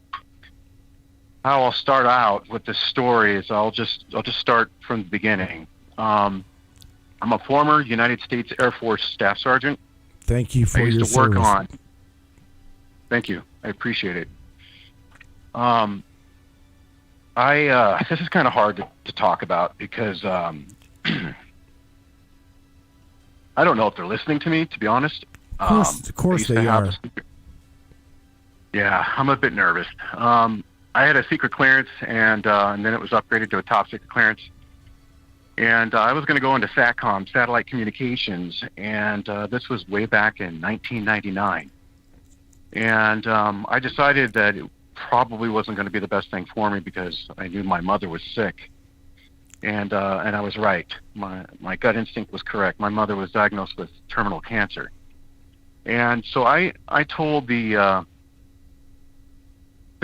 I'll start out with this story is I'll just start from the beginning. I'm a former United States Air Force Staff Sergeant. Thank you for I your used to work service. on. Thank you. I appreciate it. This is kind of hard to talk about because I don't know if they're listening to me, to be honest. Of course they are. Yeah, I'm a bit nervous. I had a secret clearance, and then it was upgraded to a top secret clearance. And I was going to go into SATCOM, satellite communications, and this was way back in 1999. And I decided that it probably wasn't going to be the best thing for me because I knew my mother was sick. And I was right. My gut instinct was correct. My mother was diagnosed with terminal cancer. And so I told the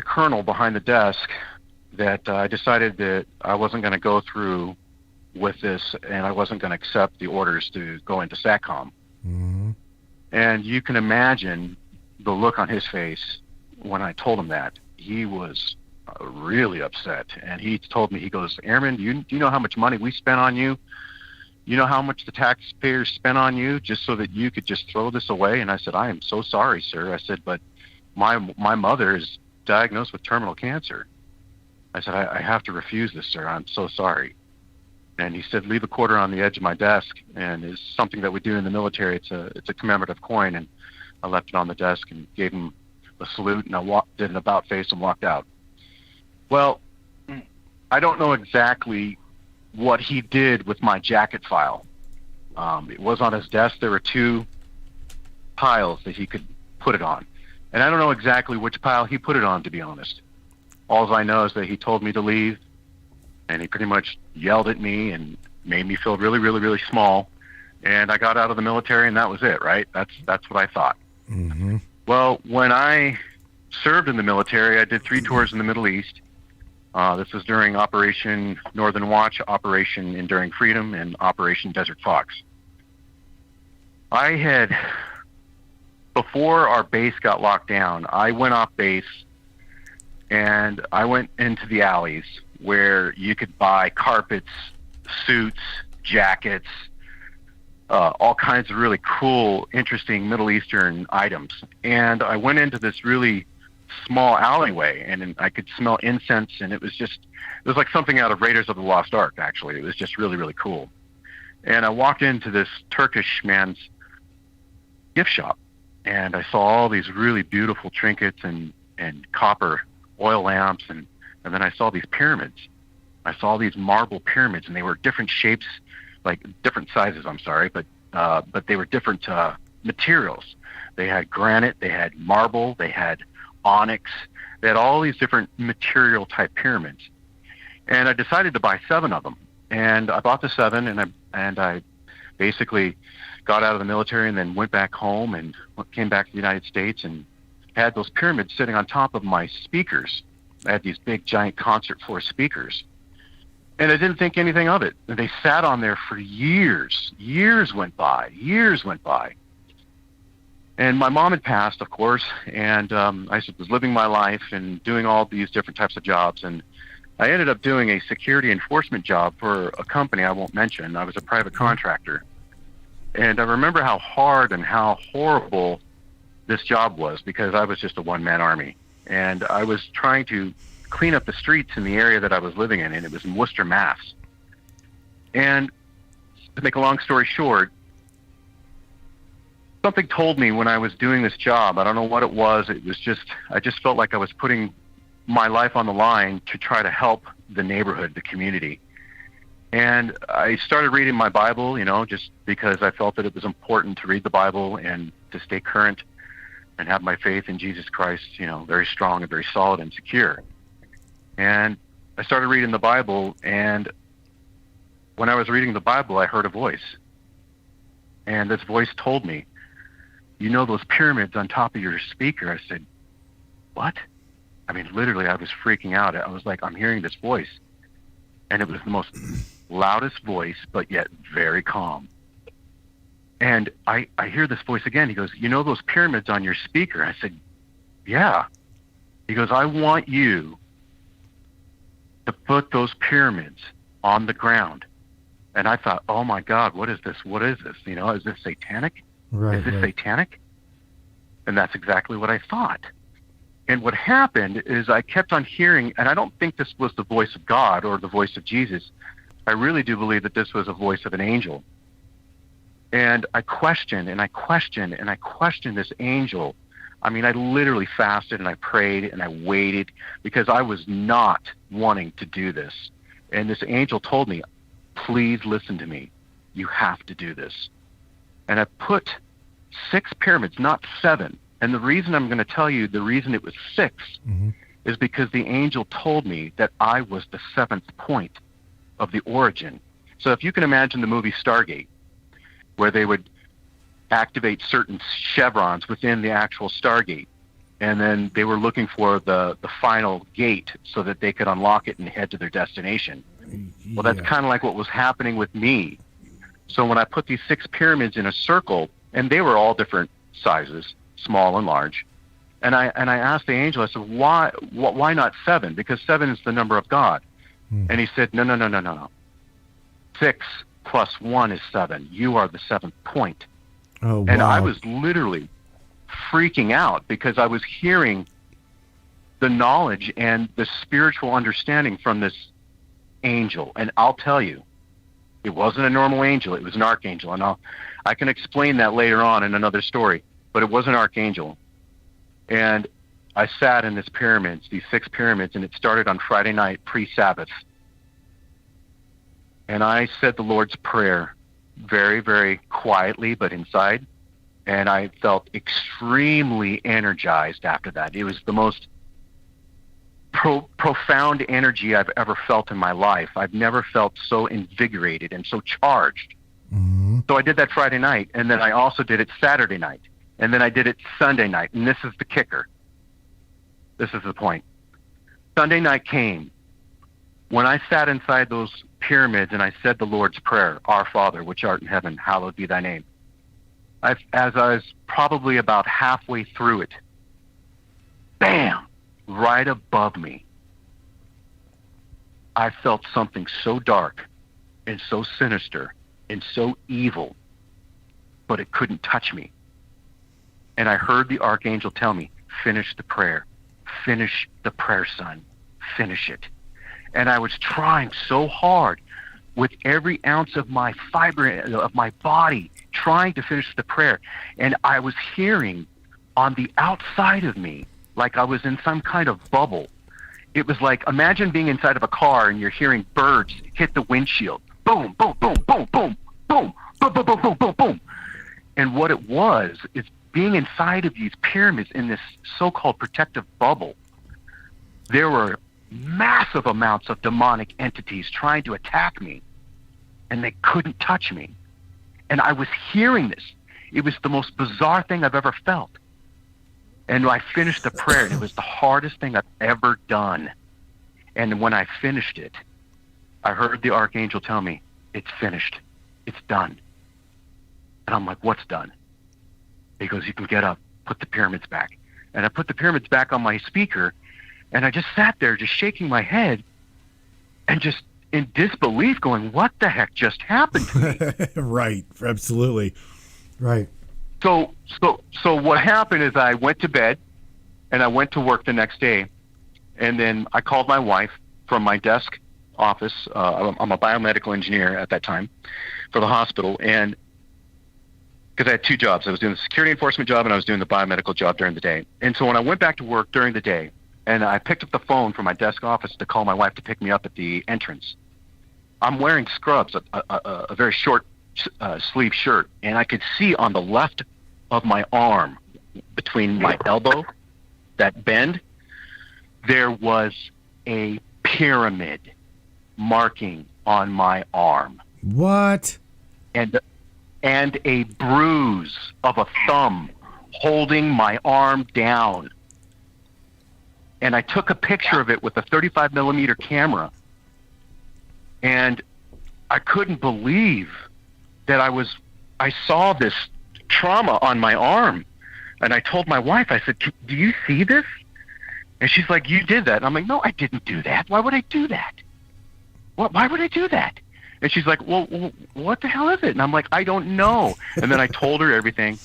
colonel behind the desk that I decided that I wasn't going to go through with this, and I wasn't going to accept the orders to go into SATCOM. Mm-hmm. And you can imagine the look on his face when I told him that. He was really upset, and he told me, he goes, "Airman, do you know how much money we spent on you? You know how much the taxpayers spent on you just so that you could just throw this away?" And I said, "I am so sorry, sir." I said, "But my mother is diagnosed with terminal cancer." I said, I have to refuse this, sir. I'm so sorry." And he said, "Leave a quarter on the edge of my desk." And it's something that we do in the military. It's a commemorative coin. And I left it on the desk and gave him a salute, and I did an about face and walked out. Well, I don't know exactly what he did with my jacket file. It was on his desk. There were two piles that he could put it on. And I don't know exactly which pile he put it on, to be honest. All I know is that he told me to leave, and he pretty much yelled at me and made me feel really, really, really small. And I got out of the military, and that was it, right? That's what I thought. Mm-hmm. Well, when I served in the military, I did 3 tours in the Middle East. This was during Operation Northern Watch, Operation Enduring Freedom, and Operation Desert Fox. Before our base got locked down, I went off base and I went into the alleys where you could buy carpets, suits, jackets, all kinds of really cool, interesting Middle Eastern items. And I went into this really small alleyway, and I could smell incense, and it was like something out of Raiders of the Lost Ark, actually. It was just really, really cool. And I walked into this Turkish man's gift shop, and I saw all these really beautiful trinkets and copper oil lamps, and then I saw these pyramids. I saw these marble pyramids, and they were different shapes, like different sizes, I'm sorry, but they were different materials. They had granite, they had marble, they had onyx, they had all these different material type pyramids. And I decided to buy 7 of them. And I bought the 7, and I basically got out of the military and then went back home and came back to the United States and had those pyramids sitting on top of my speakers. I had these big giant concert floor speakers. And I didn't think anything of it. And they sat on there for years. Years went by. And my mom had passed, of course, and I was living my life and doing all these different types of jobs. And I ended up doing a security enforcement job for a company I won't mention. I was a private contractor. And I remember how hard and how horrible this job was, because I was just a one-man army. And I was trying to clean up the streets in the area that I was living in, and it was in Worcester, Mass. And to make a long story short, something told me when I was doing this job, I don't know what it was, I just felt like I was putting my life on the line to try to help the neighborhood, the community. And I started reading my Bible, just because I felt that it was important to read the Bible and to stay current and have my faith in Jesus Christ, very strong and very solid and secure. And I started reading the Bible, and when I was reading the Bible, I heard a voice. And this voice told me, those pyramids on top of your speaker? I said, what? I mean, literally, I was freaking out. I was like, I'm hearing this voice. And it was the most loudest voice, but yet very calm. And I hear this voice again. He goes, those pyramids on your speaker? I said, yeah. He goes, I want you to put those pyramids on the ground. And I thought, oh my God, what is this? Is this satanic? Right, is this satanic? And that's exactly what I thought. And what happened is I kept on hearing, and I don't think this was the voice of God or the voice of Jesus. I really do believe that this was a voice of an angel. And I questioned and I questioned and I questioned this angel. I mean, I literally fasted and I prayed and I waited, because I was not wanting to do this. And this angel told me, please listen to me. You have to do this. And I put 6 pyramids, not 7. And the reason I'm going to tell you, the reason it was 6 is because the angel told me that I was the 7th point of the origin. So if you can imagine the movie Stargate, where they would activate certain chevrons within the actual Stargate, and then they were looking for the final gate so that they could unlock it and head to their destination. Yeah. Well, that's kind of like what was happening with me. So when I put these 6 pyramids in a circle, and they were all different sizes, small and large, and I asked the angel, I said, why not 7? Because 7 is the number of God. And he said, no. 6 plus 1 is 7. You are the 7th point. Oh, wow. And I was literally freaking out, because I was hearing the knowledge and the spiritual understanding from this angel. And I'll tell you, it wasn't a normal angel. It was an archangel. And I can explain that later on in another story. But it was an archangel. And I sat in these 6 pyramids, and it started on Friday night, pre-Sabbath. And I said the Lord's Prayer very, very quietly, but inside. And I felt extremely energized after that. It was the most profound energy I've ever felt in my life. I've never felt so invigorated and so charged. So I did that Friday night, and then I also did it Saturday night. And then I did it Sunday night, and this is the kicker. This is the point. Sunday night came. When I sat inside those pyramids and I said the Lord's Prayer, Our Father, which art in heaven, hallowed be thy name. As I was probably about halfway through it, bam, right above me, I felt something so dark and so sinister and so evil, but it couldn't touch me. And I heard the archangel tell me, finish the prayer, finish the prayer, son. Finish it. And I was trying so hard with every ounce of my fiber of my body, trying to finish the prayer. And I was hearing on the outside of me, like I was in some kind of bubble. It was like, imagine being inside of a car and you're hearing birds hit the windshield. Boom, boom, boom, boom, boom, boom, boom, boom, boom, boom, boom, boom. And what it was is being inside of these pyramids in this so-called protective bubble. There were massive amounts of demonic entities trying to attack me, and they couldn't touch me. And I was hearing this. It was the most bizarre thing I've ever felt. And I finished the prayer, and it was the hardest thing I've ever done. And when I finished it, I heard the archangel tell me, it's finished. It's done. And I'm like, what's done? He goes, you can get up, put the pyramids back. And I put the pyramids back on my speaker, and I just sat there just shaking my head and just in disbelief going, what the heck just happened to me? Right. Absolutely. Right. So what happened is I went to bed and I went to work the next day. And then I called my wife from my desk office. I'm a biomedical engineer at that time for the hospital. And because I had two jobs, I was doing the security enforcement job and I was doing the biomedical job during the day. And so when I went back to work during the day, and I picked up the phone from my desk office to call my wife to pick me up at the entrance, I'm wearing scrubs, a very short sleeve shirt, and I could see on the left of my arm, between my elbow, that bend, there was a pyramid marking on my arm. What? And a bruise of a thumb holding my arm down. And I took a picture of it with a 35 millimeter camera. And I couldn't believe that I saw this trauma on my arm. And I told my wife, I said, do you see this? And she's like, you did that. And I'm like, no, I didn't do that. Why would I do that? Why would I do that? And she's like, well, what the hell is it? And I'm like, I don't know. And then I told her everything.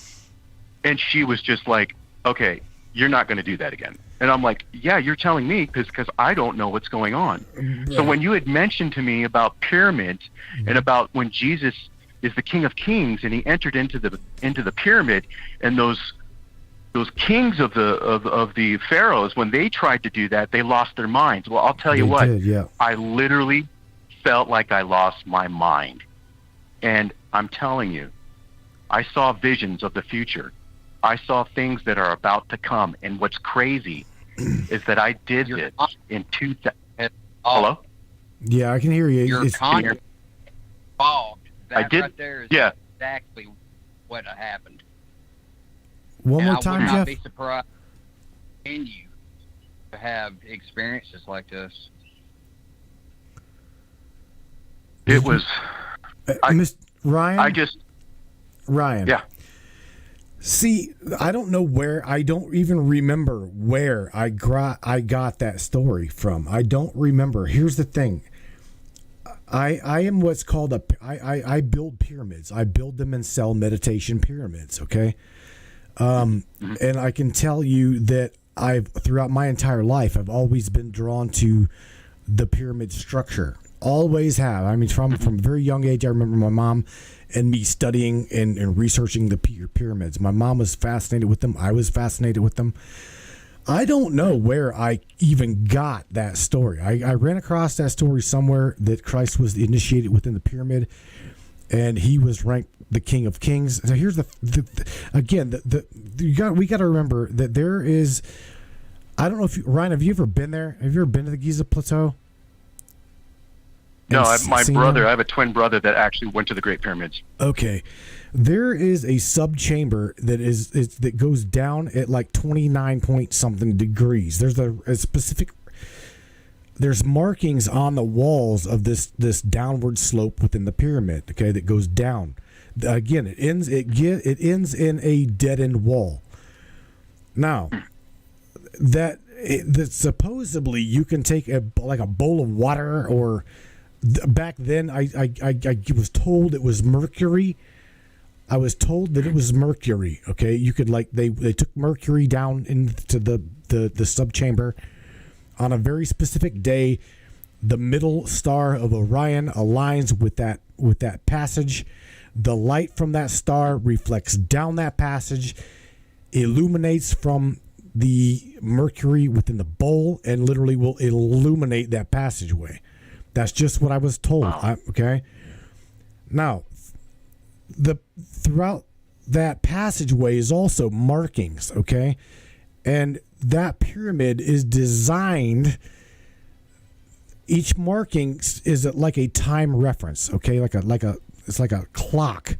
And she was just like, okay, you're not going to do that again. And I'm like, yeah, you're telling me because I don't know what's going on. Yeah. So when you had mentioned to me about pyramids and about when Jesus is the King of Kings and he entered into the pyramid, and those kings of the pharaohs, when they tried to do that, they lost their minds. Well, I'll tell you what, yeah. I literally felt like I lost my mind. And I'm telling you, I saw visions of the future. I saw things that are about to come. And what's crazy is that I did this in 2000. Hello? Yeah, I can hear you. Your conscience fogged. That I did. Right there is exactly what happened. One more time, Jeff. I would not Jeff. be surprised in you to have experiences like this. It was. Ryan? Ryan. Yeah. See, I don't know where. I don't even remember where I got that story from. I don't remember. Here's the thing. I am what's called I build pyramids. I build them and sell meditation pyramids, okay? And I can tell you that throughout my entire life, I've always been drawn to the pyramid structure. Always have. I mean, from a very young age, I remember my mom and me studying and researching the pyramids. My mom was fascinated with them. I was fascinated with them. I don't know where I even got that story. I ran across that story somewhere that Christ was initiated within the pyramid, and he was ranked the King of Kings. So here's we got to remember that there is. I don't know if Ryan, have you ever been there? Have you ever been to the Giza Plateau? No, I have a twin brother that actually went to the Great Pyramids. Okay. There is a sub-chamber that goes down at like 29 point something degrees. There's a specific, there's markings on the walls of this downward slope within the pyramid, okay, that goes down. Again, it ends in a dead-end wall. Now, that supposedly you can take a bowl of water, or back then I was told it was mercury, I was told that it was Mercury. Okay, you could they took Mercury down into the subchamber on a very specific day. The middle star of Orion aligns with that passage. The light from that star reflects down that passage, illuminates from the Mercury within the bowl, and literally will illuminate that passageway. That's just what I was told. Wow. Okay. Now, throughout that passageway is also markings. Okay, and that pyramid is designed. Each marking is like a time reference. Okay, it's like a clock.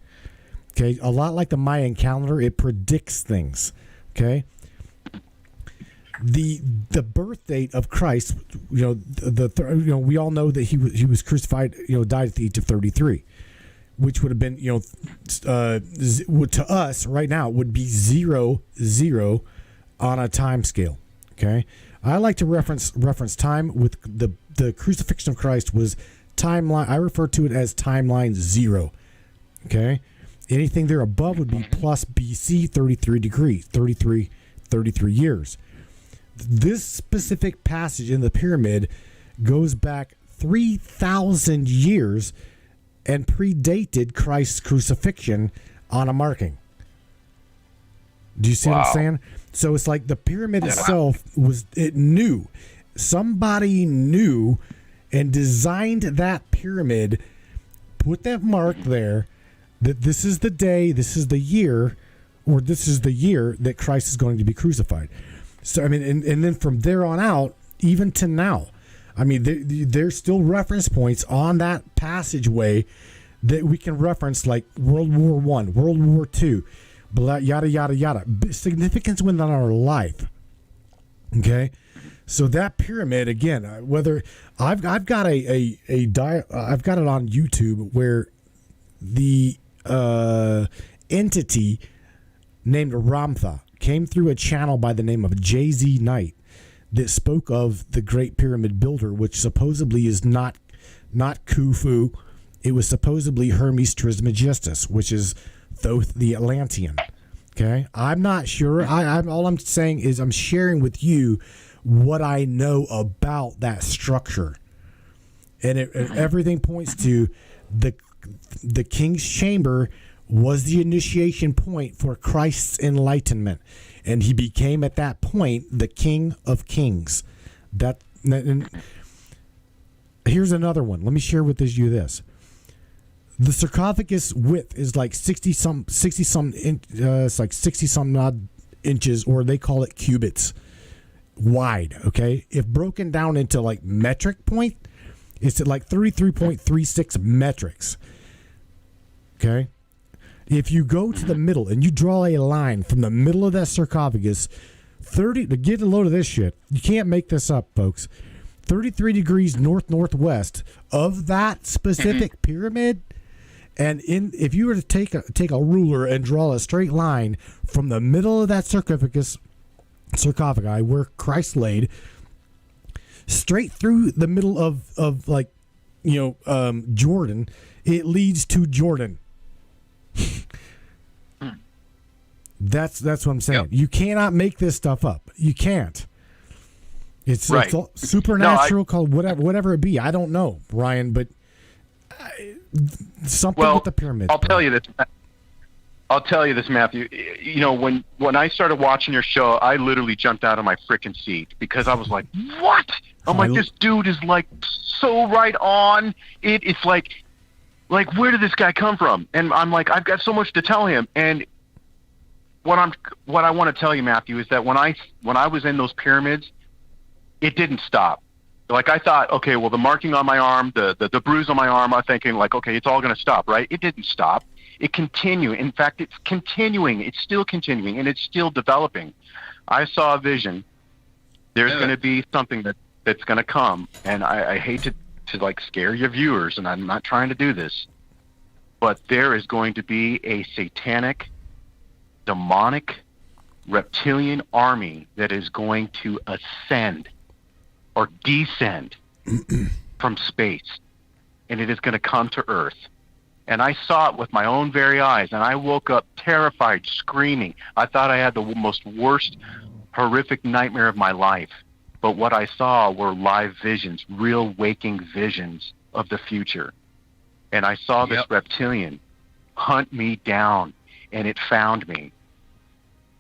Okay, a lot like the Mayan calendar, it predicts things. Okay, the birth date of Christ, we all know that he was crucified, died at the age of 33, which would have been, to us right now would be 0, 0 on a time scale. Okay, I like to reference time with the crucifixion of Christ was timeline. I refer to it as timeline 0. Okay, anything there above would be plus BC 33 degrees, 33 years. This specific passage in the pyramid goes back 3,000 years and predated Christ's crucifixion on a marking. Do you see what I'm saying? So it's like the pyramid itself somebody knew and designed that pyramid, put that mark there, that this is the day, this is the year, or this is the year that Christ is going to be crucified. So, I mean, and then from there on out, even to now, I mean, there's still reference points on that passageway that we can reference, like World War I, World War II, yada, yada, yada. Significance within our life. Okay? So that pyramid, again, whether I've got I've got it on YouTube where the entity named Ramtha came through a channel by the name of Jay-Z Knight that spoke of the Great Pyramid Builder, which supposedly is not Khufu. It was supposedly Hermes Trismegistus, which is Thoth the Atlantean. Okay, I'm not sure. I'm all I'm saying is I'm sharing with you what I know about that structure, and everything points to the King's Chamber was the initiation point for Christ's enlightenment, and he became at that point the King of Kings. And here's another one. Let me share with you this. The sarcophagus width is like 60 some odd inches, or they call it cubits wide. Okay, if broken down into like metric point, it's at like 33.36 metrics. Okay, if you go to the middle and you draw a line from the middle of that sarcophagus, to get a load of this shit, you can't make this up, folks. 33 degrees northwest of that specific pyramid. And if you were to take a ruler and draw a straight line from the middle of that sarcophagus where Christ laid, straight through the middle of Jordan, it leads to Jordan. That's what I'm saying. Yep. You cannot make this stuff up. You can't. It's all supernatural, called whatever it be. I don't know, Ryan, but something with the pyramid. I'll tell you this, Matthew. You know, when I started watching your show, I literally jumped out of my freaking seat because I was like, "What?" I'm like, "This dude is like so right on." It's like where did this guy come from? And I'm like, I've got so much to tell him. And what I want to tell you, Matthew, is that when I was in those pyramids, it didn't stop. Like I thought, okay, well, the marking on my arm, the bruise on my arm, I'm thinking like, okay, it's all going to stop, right? It didn't stop. It continued. In fact, it's continuing. It's still continuing, and it's still developing. I saw a vision. There's going to be something that's going to come, and I hate to like scare your viewers, and I'm not trying to do this, but there is going to be a satanic, demonic, reptilian army that is going to ascend or descend from space, and it is going to come to Earth. And I saw it with my own very eyes, and I woke up terrified, screaming. I thought I had the most worst, horrific nightmare of my life. But what I saw were live visions, real waking visions of the future. And I saw this reptilian hunt me down, and it found me.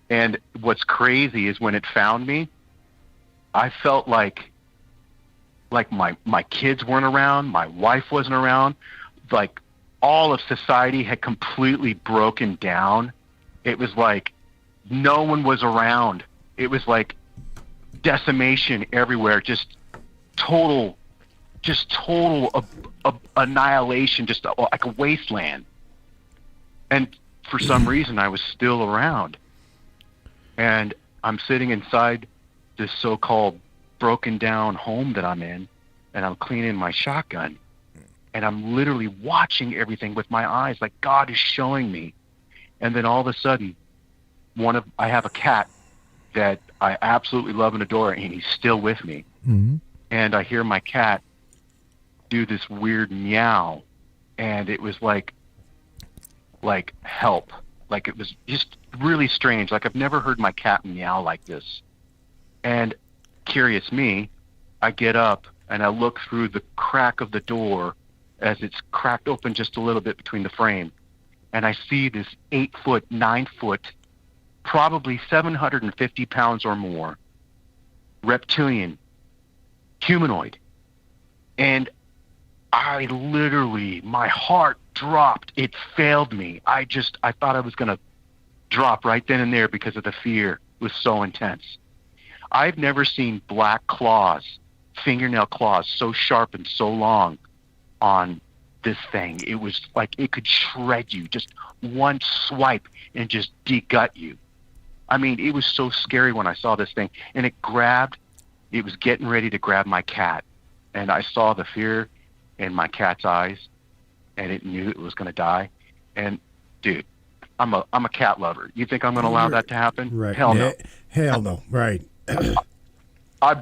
And what's crazy is when it found me, I felt like my kids weren't around, my wife wasn't around, like all of society had completely broken down. It was like no one was around. It was like decimation everywhere, just total annihilation, just like a wasteland. And for some reason, I was still around. And I'm sitting inside this so-called broken down home that I'm in, and I'm cleaning my shotgun. And I'm literally watching everything with my eyes, like God is showing me. And then all of a sudden, I have a cat that I absolutely love and adore, and he's still with me. Mm-hmm. And I hear my cat do this weird meow, and it was like help. Like it was just really strange. Like I've never heard my cat meow like this. And curious me, I get up and I look through the crack of the door as it's cracked open just a little bit between the frame. And I see this 8 foot, 9 foot, probably 750 pounds or more, reptilian, humanoid. And I literally, my heart dropped. It failed me. I thought I was going to drop right then and there because of the fear. It was so intense. I've never seen black claws, fingernail claws, so sharp and so long on this thing. It was like it could shred you, just one swipe and just de-gut you. I mean, it was so scary when I saw this thing. And it was getting ready to grab my cat. And I saw the fear in my cat's eyes, and it knew it was going to die. And dude, I'm a cat lover. You think I'm going to allow that to happen? Right. Hell no. Hell no. Right. I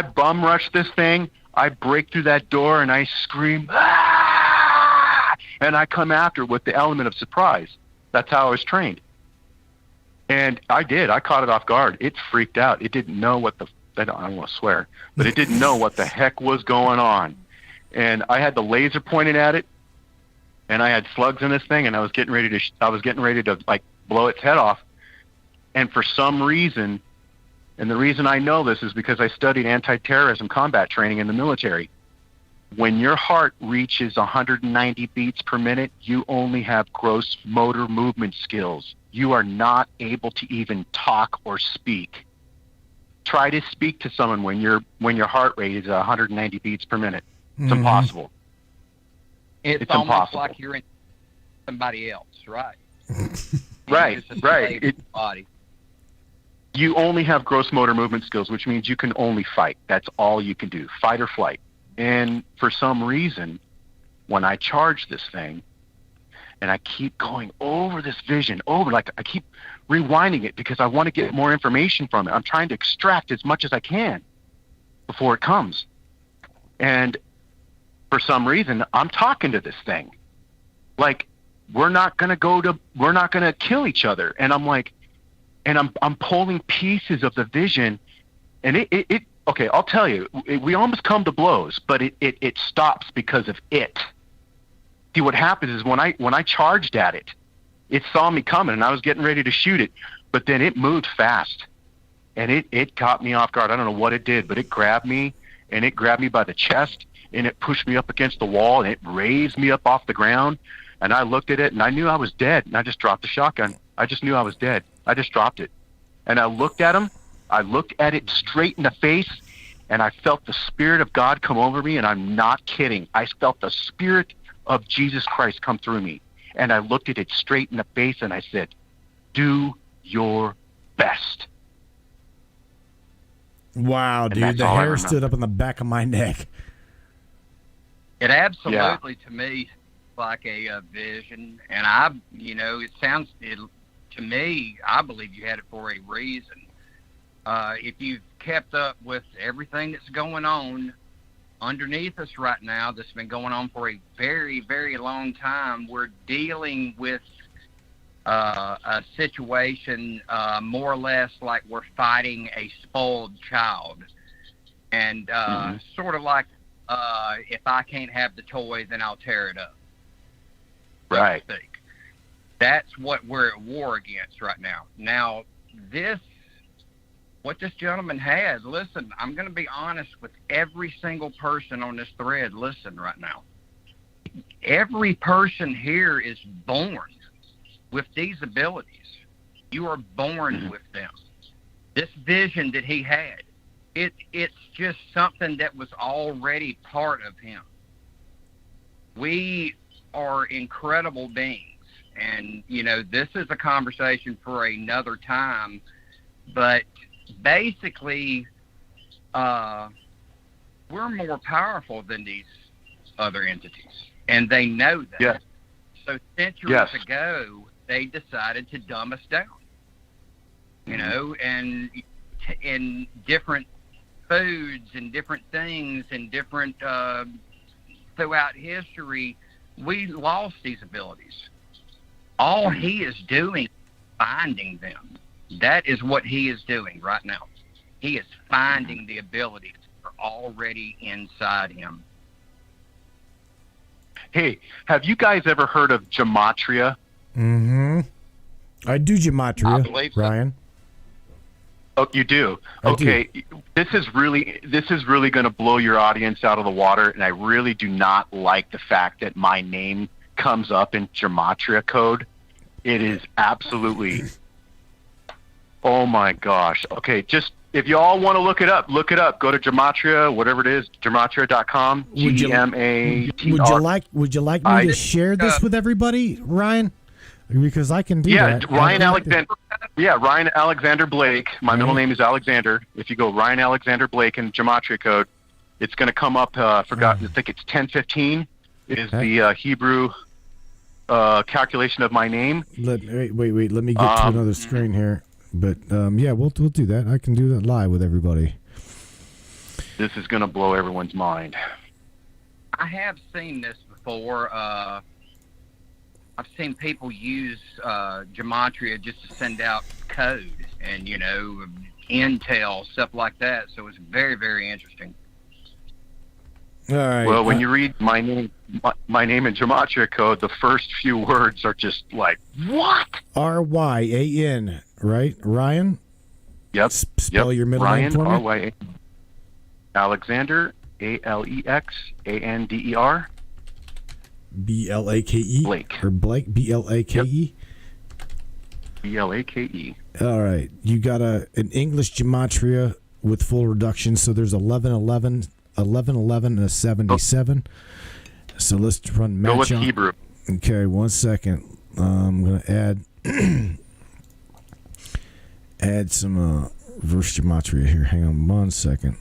bum rush this thing. I break through that door and I scream, "Ah!" And I come after with the element of surprise. That's how I was trained. And I did. I caught it off guard. It freaked out. It didn't know I don't want to swear, but it didn't know what the heck was going on. And I had the laser pointed at it, and I had slugs in this thing, and I was getting ready to like blow its head off. And for some reason, and the reason I know this is because I studied anti-terrorism combat training in the military. When your heart reaches 190 beats per minute, you only have gross motor movement skills. You are not able to even talk or speak. Try to speak to someone when your heart rate is 190 beats per minute. It's impossible. It's almost impossible. Like you're in somebody else, right? Right. Body. You only have gross motor movement skills, which means you can only fight. That's all you can do, fight or flight. And for some reason, when I charge this thing, and I keep going over this vision, like I keep rewinding it because I want to get more information from it. I'm trying to extract as much as I can before it comes. And for some reason, I'm talking to this thing. Like, we're not going to kill each other. And I'm like, and I'm pulling pieces of the vision, and it okay, I'll tell you, we almost come to blows, but it stops because of it. See, what happens is when I charged at it, it saw me coming, and I was getting ready to shoot it, but then it moved fast, and it caught me off guard. I don't know what it did, but it grabbed me, and it grabbed me by the chest, and it pushed me up against the wall, and it raised me up off the ground, and I looked at it, and I knew I was dead, and I just dropped the shotgun. I just knew I was dead. I just dropped it. And I looked at him. I looked at it straight in the face, and I felt the Spirit of God come over me, and I'm not kidding. I felt the Spirit of Jesus Christ come through me. And I looked at it straight in the face, and I said, "Do your best." Wow, dude. The hair stood up on the back of my neck. It absolutely, to me, like a vision. And to me, I believe you had it for a reason. If you've kept up with everything that's going on underneath us right now that's been going on for a very, very long time. We're dealing with a situation more or less like we're fighting a spoiled child. And sort of like, if I can't have the toy, then I'll tear it up. Right. So to speak. That's what we're at war against right now. Now, what this gentleman has, listen, I'm going to be honest with every single person on this thread. Listen right now. Every person here is born with these abilities. You are born with them. This vision that he had, it's just something that was already part of him. We are incredible beings. And, this is a conversation for another time. But basically, we're more powerful than these other entities. And they know that. Yes. So centuries ago, they decided to dumb us down. And in different foods and different things and different throughout history, we lost these abilities. All he is doing is finding them. That is what he is doing right now. He is finding the abilities that are already inside him. Hey, have you guys ever heard of gematria? Mm-hmm. I do gematria, I believe so. Ryan. Oh, you do? I Okay. do. This is really going to blow your audience out of the water, and I really do not like the fact that my name comes up in gematria code. It is absolutely, oh my gosh. Okay, just if you all want to look it up. Go to gematria, whatever it is, gematria.com. GEMATR. Would you like me to share this with everybody, Ryan? Because I can do that. Ryan Alexander. Yeah, Ryan Alexander Blake. My middle name is Alexander. If you go Ryan Alexander Blake in gematria code, it's going to come up. I think it's 1015 is the Hebrew calculation of my name. Wait. Let me get to another screen here. But yeah, we'll do that. I can do that live with everybody. This is going to blow everyone's mind. I have seen this before. I've seen people use gematria just to send out code and, intel, stuff like that. So it's very, very interesting. All right. Well, when you read my name in gematria code, the first few words are just like, what? RYAN, right? Ryan? Yep. Spell your middle Ryan, name for me. R-Y-A. Alexander, ALEXANDER. BLAKE? Blake. Or Blake? BLAKE? BLAKE. All right. You got an English gematria with full reduction. So there's 1111, and a 77. So let's run match. Go with on. Hebrew. Okay, 1 second. I'm going to add some reverse gematria here. Hang on 1 second.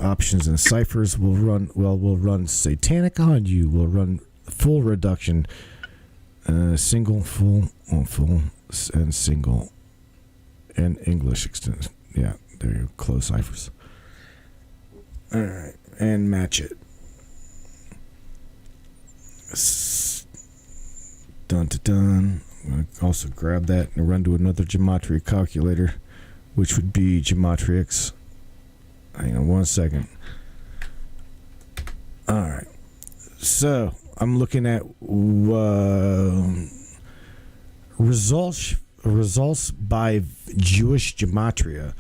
Options and ciphers will run. We'll run satanic on you. We'll run full reduction, single, full, and single, and English extension. Yeah, there you go. Close ciphers. All right, and match it. Dun. I'm going to also grab that and run to another gematria calculator, which would be Gematrix. Hang on 1 second. All right. So I'm looking at results by Jewish gematria.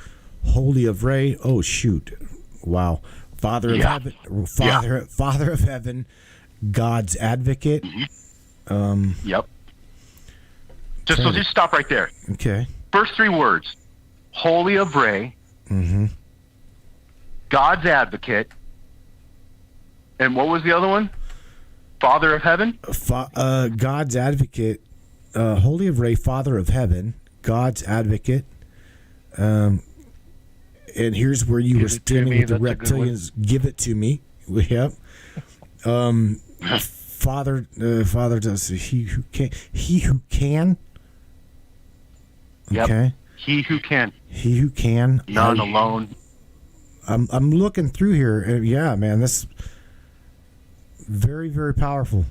Holy of Ray. Oh shoot! Wow. Father of heaven. Father of heaven. God's advocate. Yep. Just stop right there. Okay. First three words: Holy of Ray. Mm-hmm. God's advocate. And what was the other one? Father of heaven? God's advocate. Holy of Ray, Father of heaven. God's advocate. And here's where you were standing with the reptilians. Give it to me. Yep. Father does he who can. He who can. Okay. Yep. He who can. He who can. None alone. I'm looking through here, and yeah, man, this very, very powerful.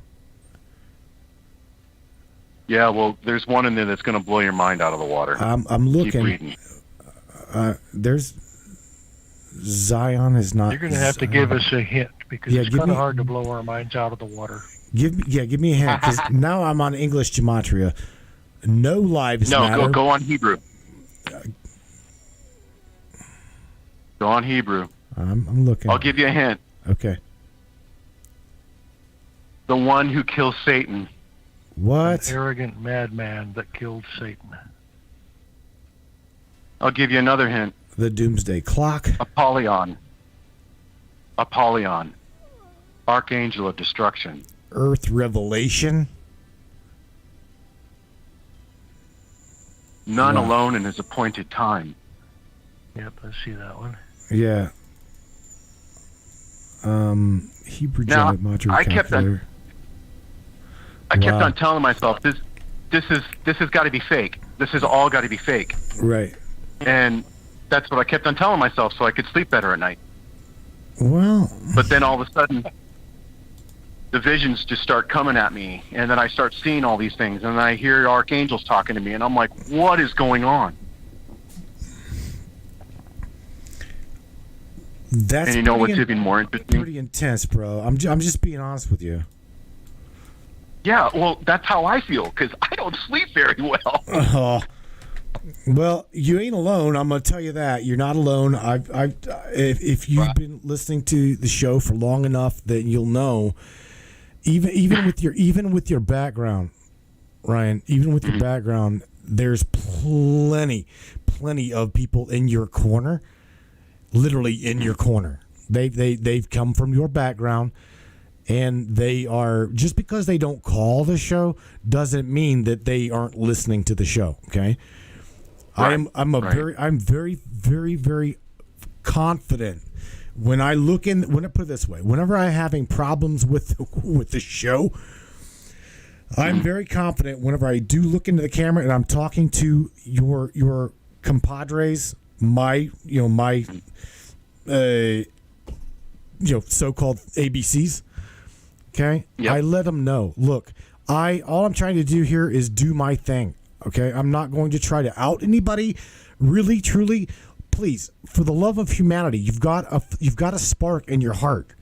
Yeah, well, there's one in there that's going to blow your mind out of the water. I'm looking. Keep reading. There's Zion is not. You're going to have to give us a hint because Yeah, it's give kind me- of hard to blow our minds out of the water. Give me a hint, because now I'm on English gematria. No lives No, matter. go on Hebrew. Go on Hebrew. I'm looking. I'll give you a hint. Okay. The one who kills Satan. What? An arrogant madman that killed Satan. I'll give you another hint. The Doomsday Clock. Apollyon. Apollyon. Archangel of destruction. Earth Revelation. None Wow. alone in his appointed time. Yep, I see that one. Yeah. Hebrew Now, gematria I kept on- calculator. I kept Wow. on telling myself this has got to be fake. This has all got to be fake. Right. And that's what I kept on telling myself so I could sleep better at night. Well, But then all of a sudden, the visions just start coming at me, and then I start seeing all these things, and I hear archangels talking to me, and I'm like, what is going on? that's And you know pretty what's even more interesting? pretty intense, bro. I'm just being honest with you. Yeah, well, that's how I feel, because I don't sleep very well. Oh. Well, you ain't alone. I'm gonna tell you that you're not alone. If you've been listening to the show for long enough, that you'll know. Even with your background, Ryan. Even with your background, there's plenty of people in your corner, literally in your corner. They've come from your background. And they are, just because they don't call the show doesn't mean that they aren't listening to the show. Okay, Right. I'm very, very, very confident when I look in. When I put it this way, whenever I'm having problems with the show, I'm very confident whenever I do look into the camera and I'm talking to your compadres, my so-called ABCs. Okay, Yep. I let them know. Look, all I'm trying to do here is do my thing. Okay, I'm not going to try to out anybody. Really, truly, please, for the love of humanity, you've got a spark in your heart.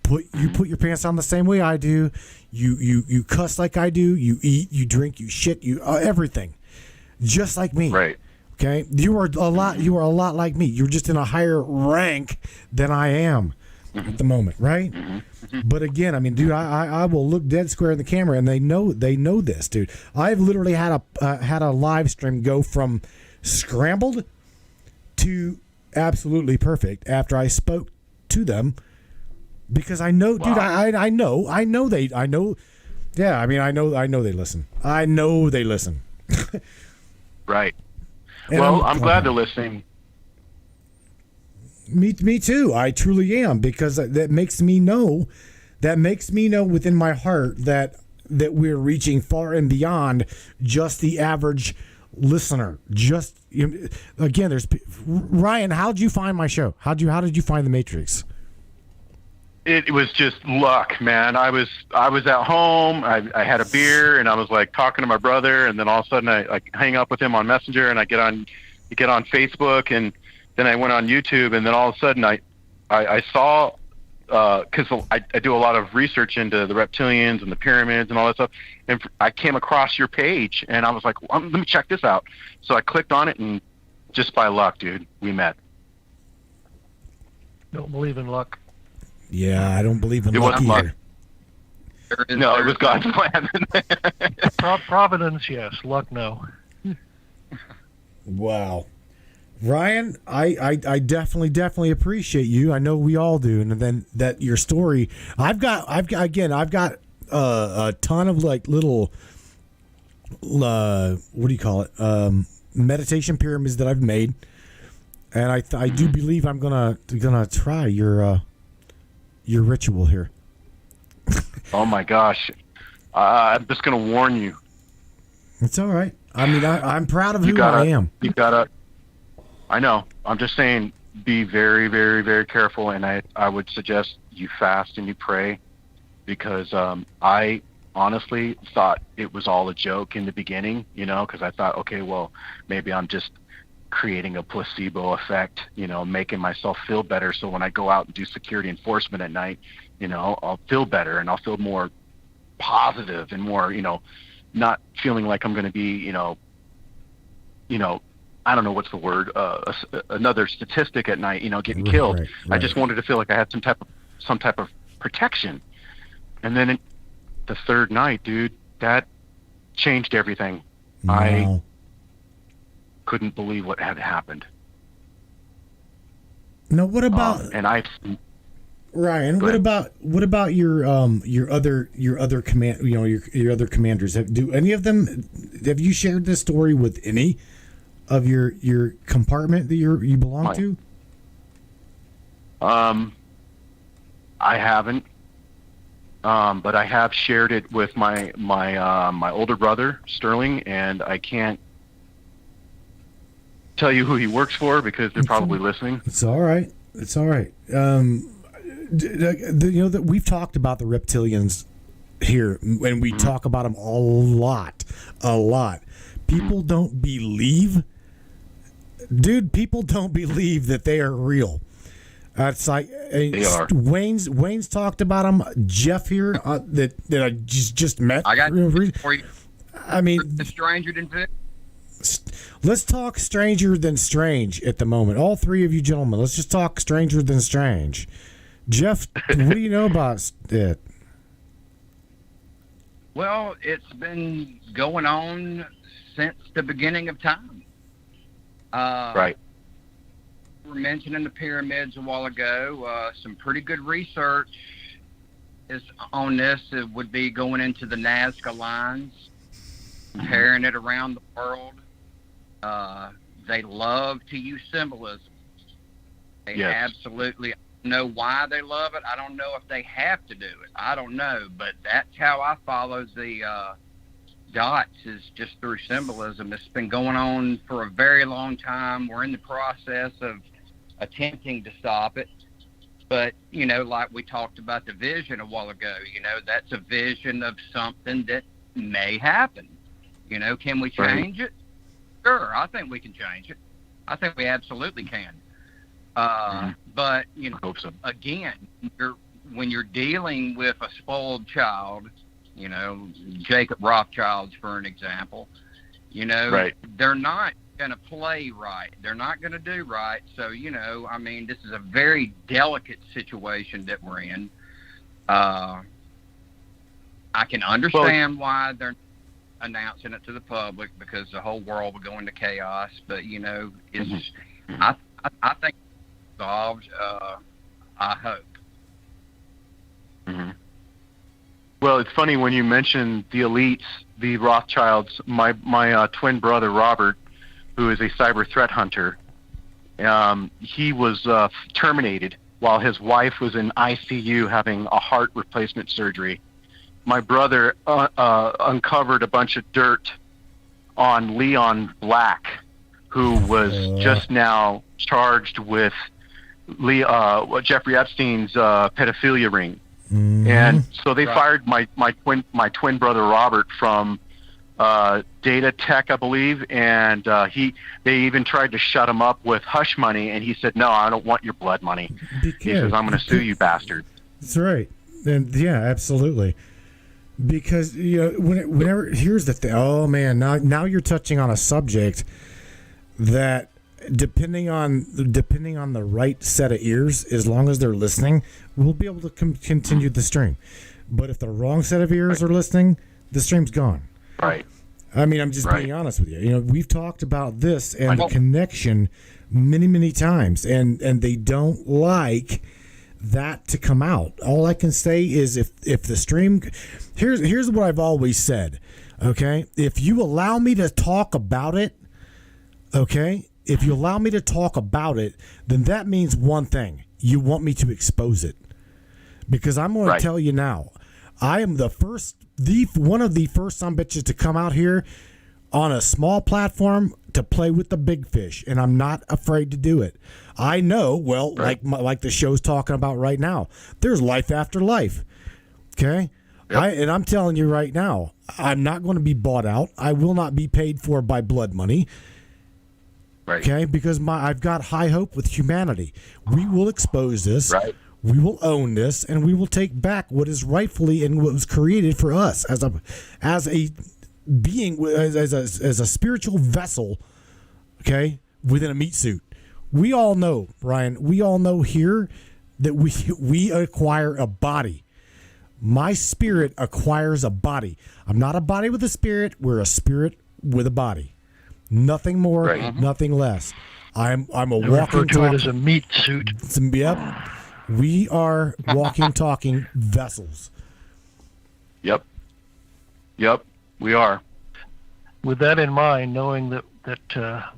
Put your pants on the same way I do. You cuss like I do. You eat, you drink, you shit, you everything, just like me. Right. Okay, you are a lot like me. You're just in a higher rank than I am at the moment, right? But again, I mean, dude, I will look dead square in the camera, and they know this, dude. I've literally had a live stream go from scrambled to absolutely perfect after I spoke to them, because I know, dude, I know they listen. I know they listen. Right. And Well, I'm glad they're listening. Me too. I truly am, because that makes me know within my heart that we're reaching far and beyond just the average listener. Just again, there's Ryan. How did you find my show? How did you find The Matrix? It was just luck, man. I was at home. I had a beer, and I was like talking to my brother, and then all of a sudden I hang up with him on Messenger, and I get on Facebook, and then I went on YouTube, and then all of a sudden I saw, because I do a lot of research into the reptilians and the pyramids and all that stuff, and I came across your page, and I was like, well, let me check this out. So I clicked on it, and just by luck, dude, we met. Don't believe in luck. Yeah, I don't believe in It luck wasn't luck. either. No, it was God's plan. Providence, yes. Luck, no. Wow. Ryan, I definitely appreciate you. I know we all do, and then that your story. I've got a ton of like little, what do you call it? Meditation pyramids that I've made, and I do believe I'm gonna try your ritual here. Oh my gosh, I'm just gonna warn you. It's all right. I mean, I'm proud of who I am. You gotta. I know. I'm just saying, be very, very, very careful, and I would suggest you fast and you pray, because I honestly thought it was all a joke in the beginning, because I thought, okay, well, maybe I'm just creating a placebo effect, making myself feel better, so when I go out and do security enforcement at night, I'll feel better and I'll feel more positive and more, not feeling like I'm going to be, I don't know what's the word, another statistic at night, getting killed. Right. I just wanted to feel like I had some type of protection. And then the third night, dude, that changed everything. No. I couldn't believe what had happened. Now, what about Ryan? What about your other command? Your other commanders. Do any of them? Have you shared this story with any of your compartment that you belong to? I haven't, but I have shared it with my older brother Sterling, and I can't tell you who he works for because they're probably listening. It's all right. It's all right. That we've talked about the reptilians here, and we talk about them a lot. People don't believe, dude. People don't believe that they are real. It's like they are. Wayne's talked about them. Jeff here that I just met. I got for you. I mean, the stranger than fit. Let's talk stranger than strange at the moment. All three of you gentlemen, let's just talk stranger than strange. Jeff, what do you know about it? Well, it's been going on since the beginning of time. Right. We were mentioning the pyramids a while ago. Some pretty good research is on this. It would be going into the Nazca lines, comparing it around the world. They love to use symbolism. They absolutely know why they love it. I don't know if they have to do it. I don't know, but that's how I follow the dots, is just through symbolism. It's been going on for a very long time. We're in the process of attempting to stop it. But, like we talked about the vision a while ago, that's a vision of something that may happen. Can we change it? Sure, I think we can change it. I think we absolutely can. But, I hope so. Again, when you're dealing with a spoiled child, Jacob Rothschild's for an example, right. They're not going to play right. They're not going to do right. So, this is a very delicate situation that we're in. I can understand why they're announcing it to the public, because the whole world will go into chaos. But, it's, I think it's solved. I hope. Mm-hmm. Well, it's funny when you mention the elites, the Rothschilds. My twin brother Robert, who is a cyber threat hunter, he was terminated while his wife was in ICU having a heart replacement surgery. My brother uncovered a bunch of dirt on Leon Black, who was just now charged with Jeffrey Epstein's pedophilia ring. Mm-hmm. And so they fired my twin brother Robert from Data Tech, I believe, and they even tried to shut him up with hush money, and he said, "No, I don't want your blood money." He says, "I'm going to sue you, bastard." That's right, and yeah, absolutely. Because whenever here's the thing. Oh man, now you're touching on a subject that, depending on the right set of ears, as long as they're listening, we'll be able to continue the stream. But if the wrong set of ears are listening, the stream's gone. Right. I mean, I'm just being honest with you. We've talked about this and the connection many, many times, and they don't like that to come out. All I can say is if the stream, here's what I've always said. Okay, if you allow me to talk about it, okay. If you allow me to talk about it, then that means one thing. You want me to expose it. Because I'm going to tell you now, I am one of the first sumbitches to come out here on a small platform to play with the big fish, and I'm not afraid to do it. I know, well, Right. like the show's talking about right now, there's life after life. Okay? Yep. I'm telling you right now, I'm not going to be bought out. I will not be paid for by blood money. Right. Okay? Because I've got high hope with humanity. We will expose this. Right. We will own this, and we will take back what is rightfully and what was created for us as a being, as a spiritual vessel. Okay, within a meat suit. We all know, Ryan. We all know here that we acquire a body. My spirit acquires a body. I'm not a body with a spirit. We're a spirit with a body. Nothing more, Right. nothing less. I'm a They walking. refer to it as a meat suit. Yep. We are walking, talking vessels. Yep. We are. With that in mind, knowing that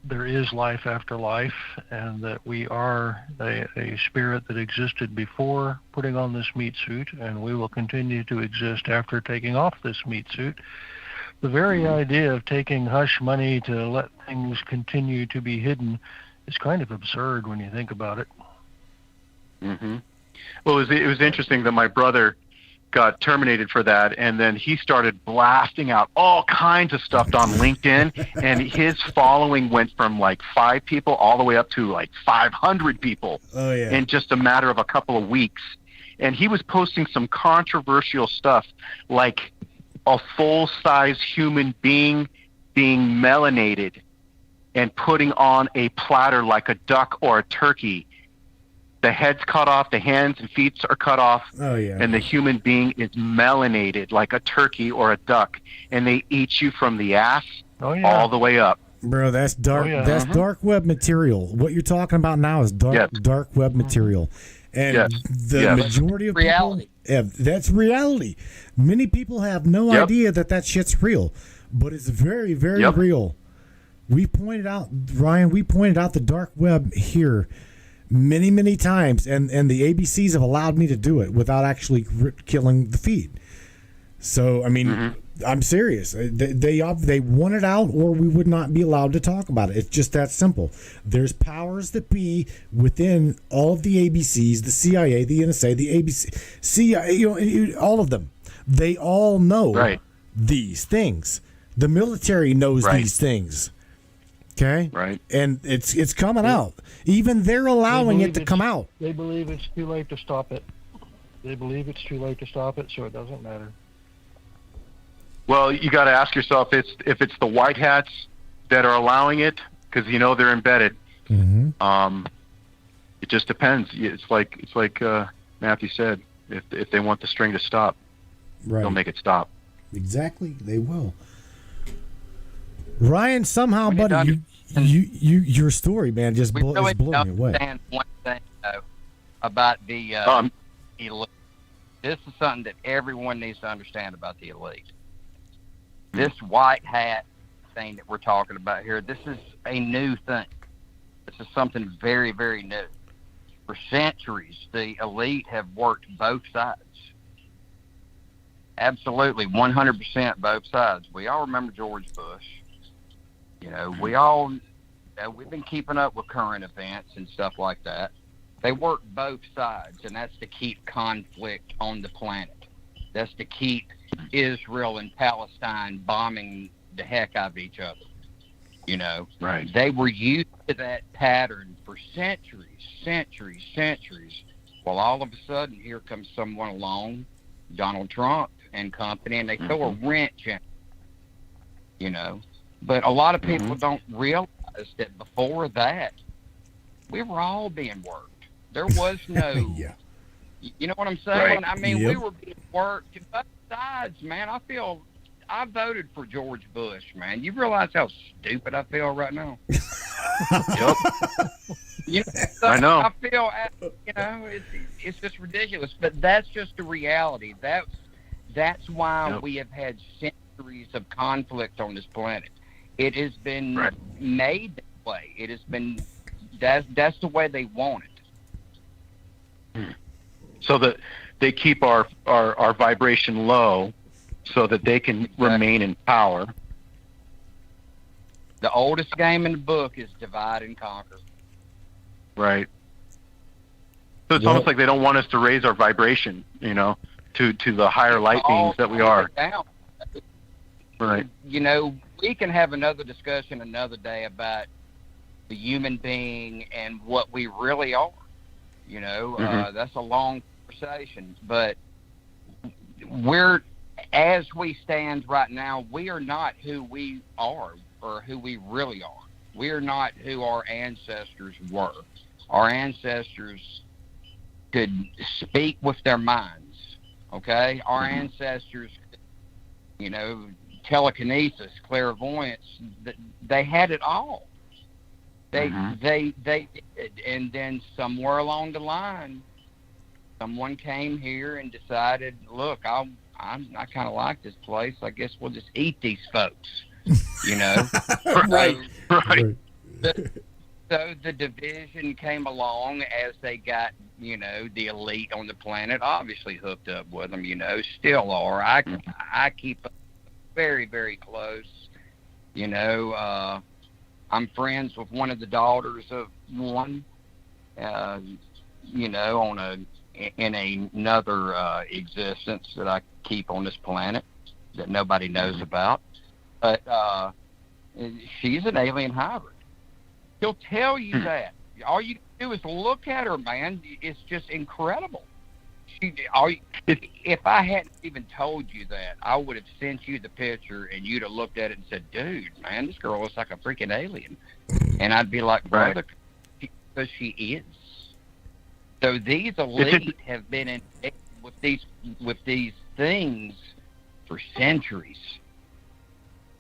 there is life after life, and that we are a spirit that existed before putting on this meat suit, and we will continue to exist after taking off this meat suit, the very idea of taking hush money to let things continue to be hidden is kind of absurd when you think about it. Mm-hmm. Well, it was interesting that my brother got terminated for that, and then he started blasting out all kinds of stuff on LinkedIn, and his following went from like 5 people all the way up to like 500 people in just a matter of a couple of weeks. And he was posting some controversial stuff, like a full-size human being being melanated and putting on a platter like a duck or a turkey. The head's cut off, the hands and feet are cut off, and the human being is melanated like a turkey or a duck, and they eat you from the ass all the way up. Bro, that's dark. That's dark web material. What you're talking about now is dark web material, and the majority of reality. people, that's reality. Many people have no idea that shit's real, but it's very, very real. We pointed out, Ryan. We pointed out the dark web here many, many times, and the ABCs have allowed me to do it without actually killing the feed. So, I mean, I'm serious. They want it out, or we would not be allowed to talk about it. It's just that simple. There's powers that be within all of the ABCs, the CIA, the NSA, the ABC, CIA, all of them. They all know these things. The military knows these things. Okay? Right. And it's coming out. Even they're allowing it to come out. They believe it's too late to stop it. So it doesn't matter. Well, you got to ask yourself if it's the white hats that are allowing it, because they're embedded. Mm-hmm. It just depends. It's like Matthew said. If they want the string to stop, they'll make it stop. Exactly, they will. Ryan, somehow, buddy, your story, man, just is blowing me away. Understand one thing though about the elite. This is something that everyone needs to understand about the elite. This white hat thing that we're talking about here, this is a new thing. This is something very, very new. For centuries, the elite have worked both sides. Absolutely, 100% both sides. We all remember George Bush. We've been keeping up with current events and stuff like that. They work both sides, and that's to keep conflict on the planet. That's to keep Israel and Palestine bombing the heck out of each other. Right. They were used to that pattern for centuries. Well, all of a sudden, here comes someone along, Donald Trump and company, and they throw a wrench in it, But a lot of people don't realize that before that, we were all being worked. There was no, you know what I'm saying? Right. I mean, we were being worked both sides, man. I voted for George Bush, man. You realize how stupid I feel right now? Yep. I know. I feel, it's just ridiculous. But that's just the reality. That's why we have had centuries of conflict on this planet. It has been made that way. It has been that's the way they want it. So that they keep our vibration low, so that they can remain in power. The oldest game in the book is divide and conquer. Right. So it's Well- almost like they don't want us to raise our vibration, to the higher light beings that we are. Down. Right. We can have another discussion another day about the human being and what we really are. That's a long conversation, but as we stand right now, we are not who we are or who we really are. We are not who our ancestors were. Our ancestors could speak with their minds, okay? Our ancestors, telekinesis, clairvoyance, they had it all. They did. And then somewhere along the line, someone came here and decided, look, I kind of like this place. I guess we'll just eat these folks, Right. Right. So the division came along as they got, the elite on the planet, obviously hooked up with them, still are. I keep very, very close. I'm friends with one of the daughters of one, in another existence that I keep on this planet that nobody knows about. But she's an alien hybrid. She'll tell you that. All you do is look at her, man. It's just incredible. If I hadn't even told you that, I would have sent you the picture and you'd have looked at it and said, dude, man, this girl looks like a freaking alien. And I'd be like, brother, because she is. So these elite have been in with these things for centuries.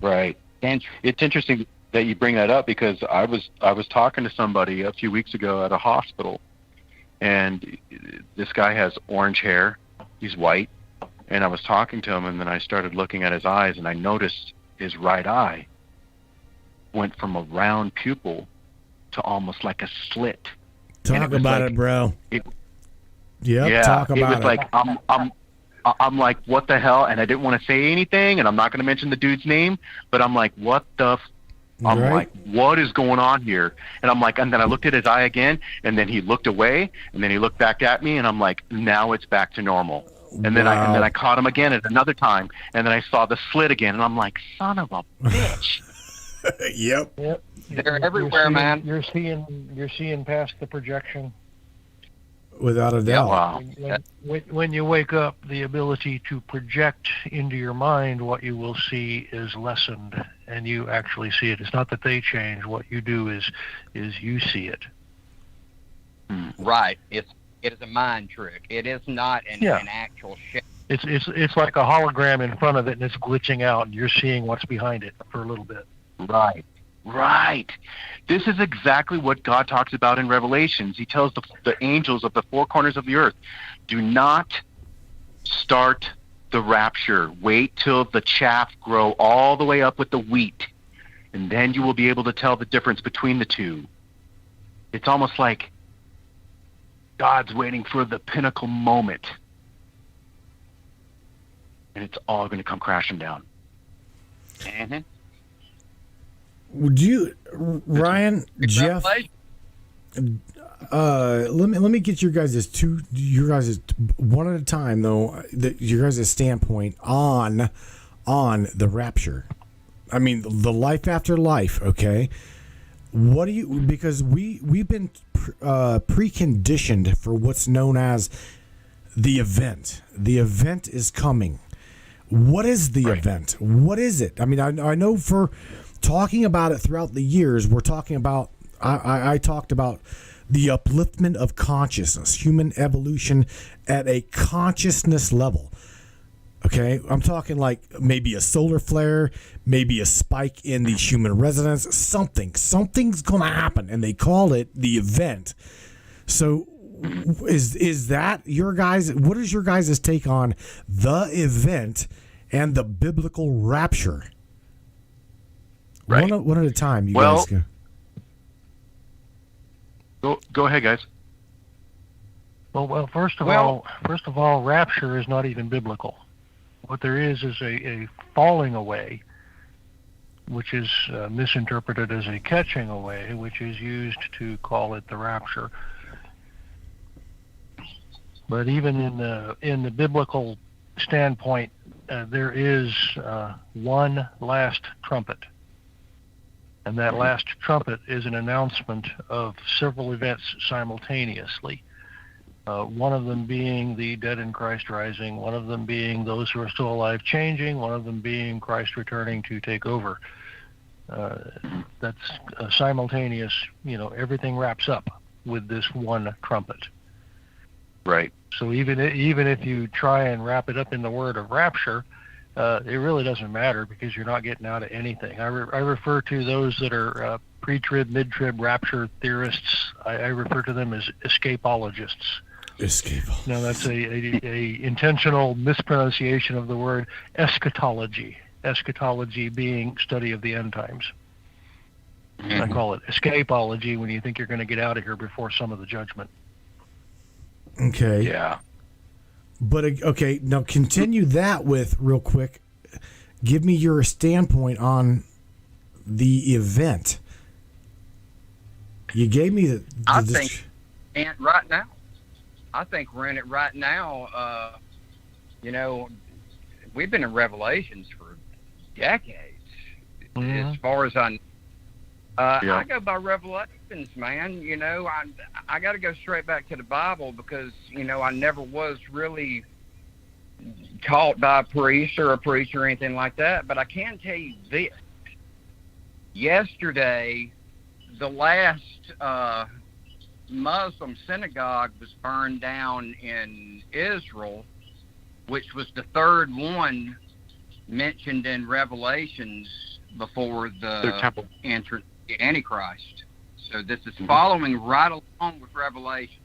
Right. It's interesting that you bring that up because I was talking to somebody a few weeks ago at a hospital, and this guy has orange hair. He's white, and I was talking to him, and then I started looking at his eyes, and I noticed his right eye went from a round pupil to almost like a slit. Talk about it, bro. Talk about it. It was like I'm like, what the hell? And I didn't want to say anything, and I'm not going to mention the dude's name, but I'm like, what the? I'm like, what is going on here? And I'm like, and then I looked at his eye again, and then he looked away, and then he looked back at me, and I'm like, now it's back to normal. And then I caught him again at another time, and then I saw the slit again, and I'm like, son of a bitch. Yep. They're everywhere, man. You're seeing past the projection. Without a doubt. Wow. When you wake up, the ability to project into your mind what you will see is lessened, and you actually see it. It's not that they change. What you do is you see it. Right. It is a mind trick. It is not an actual shit. It's like a hologram in front of it, and it's glitching out, and you're seeing what's behind it for a little bit. Right. This is exactly what God talks about in Revelations. He tells the angels of the four corners of the earth, do not start the rapture. Wait till the chaff grow all the way up with the wheat, and then you will be able to tell the difference between the two. It's almost like God's waiting for the pinnacle moment, and it's all going to come crashing down. Mm-hmm. Would you, Ryan, Jeff? Let me get your guys' one at a time though. Your guys' standpoint on the rapture. I mean, the life after life. Okay, what do you? Because we've been preconditioned for what's known as the event. The event is coming. What is the event? What is it? I mean, I know for talking about it throughout the years, we're talking about, I talked about the upliftment of consciousness, human evolution at a consciousness level. Okay, I'm talking like maybe a solar flare, maybe a spike in the human resonance, something's going to happen, and they call it the event. So is that your guys, what is your guys' take on the event and the biblical rapture? Right. One at a time, you guys go. Go ahead, guys. Well, first of all, rapture is not even biblical. What there is a falling away which is misinterpreted as a catching away, which is used to call it the rapture. But even in the biblical standpoint, there is one last trumpet. And that last trumpet is an announcement of several events simultaneously. One of them being the dead in Christ rising, one of them being those who are still alive changing, one of them being Christ returning to take over. That's simultaneous, everything wraps up with this one trumpet. Right. So even if you try and wrap it up in the word of rapture, it really doesn't matter because you're not getting out of anything. I refer to those that are pre-trib, mid-trib rapture theorists. I refer to them as escapologists. Escapologists. Now that's a intentional mispronunciation of the word eschatology. Eschatology being study of the end times. Mm-hmm. I call it escapology when you think you're going to get out of here before some of the judgment. Okay. Yeah. But, okay, now continue that with, real quick, give me your standpoint on the event. You gave me I think right now. I think we're in it right now. We've been in Revelations for decades. Mm-hmm. As far as I know. I go by Revelations, man. I got to go straight back to the Bible because, I never was really taught by a priest or anything like that. But I can tell you this. Yesterday, the last Muslim synagogue was burned down in Israel, which was the third one mentioned in Revelations before the temple entrance. The Antichrist. So this is following right along with Revelations.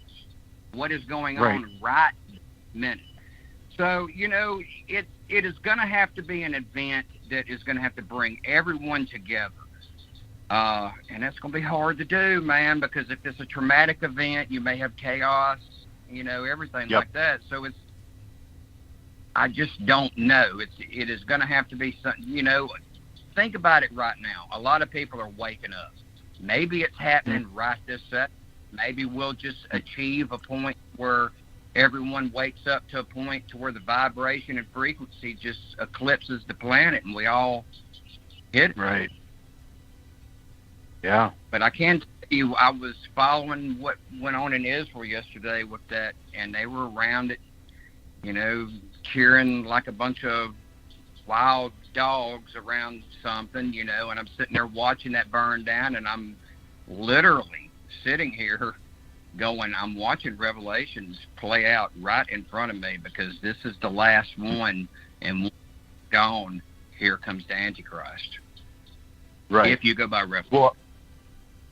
What is going on right this minute? So, it is going to have to be an event that is going to have to bring everyone together. And that's going to be hard to do, man, because if it's a traumatic event, you may have chaos, everything like that. So I just don't know. It is going to have to be something, think about it right now. A lot of people are waking up. Maybe it's happening right this second. Maybe we'll just achieve a point where everyone wakes up to a point to where the vibration and frequency just eclipses the planet and we all hit it. Right. Yeah. But I can tell you, I was following what went on in Israel yesterday with that, and they were around it, cheering like a bunch of wild dogs around something, and I'm sitting there watching that burn down, and I'm literally sitting here going, I'm watching Revelations play out right in front of me because this is the last one, and when it's gone, here comes the Antichrist. Right. If you go by Revelation. Well,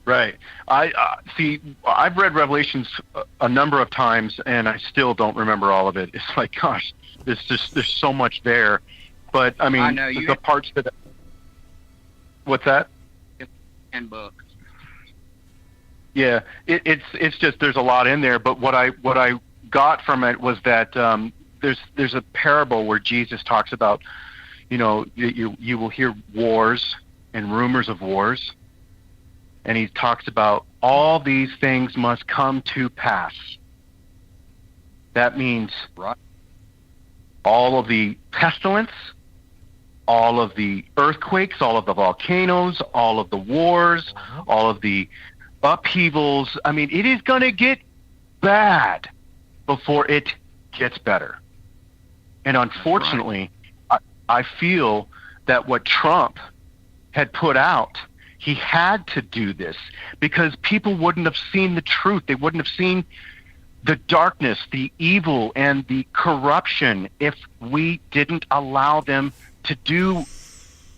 right. I've read Revelations a number of times, and I still don't remember all of it. It's like, gosh, there's so much there. But I mean, the parts that. What's that? Handbook. Yeah, it's just there's a lot in there. But what I got from it was that there's a parable where Jesus talks about, you will hear wars and rumors of wars, and he talks about all these things must come to pass. That means all of the pestilence, all of the earthquakes, all of the volcanoes, all of the wars, all of the upheavals. I mean, it is going to get bad before it gets better. And unfortunately, I feel that what Trump had put out, he had to do this because people wouldn't have seen the truth. They wouldn't have seen the darkness, the evil, and the corruption if we didn't allow them to do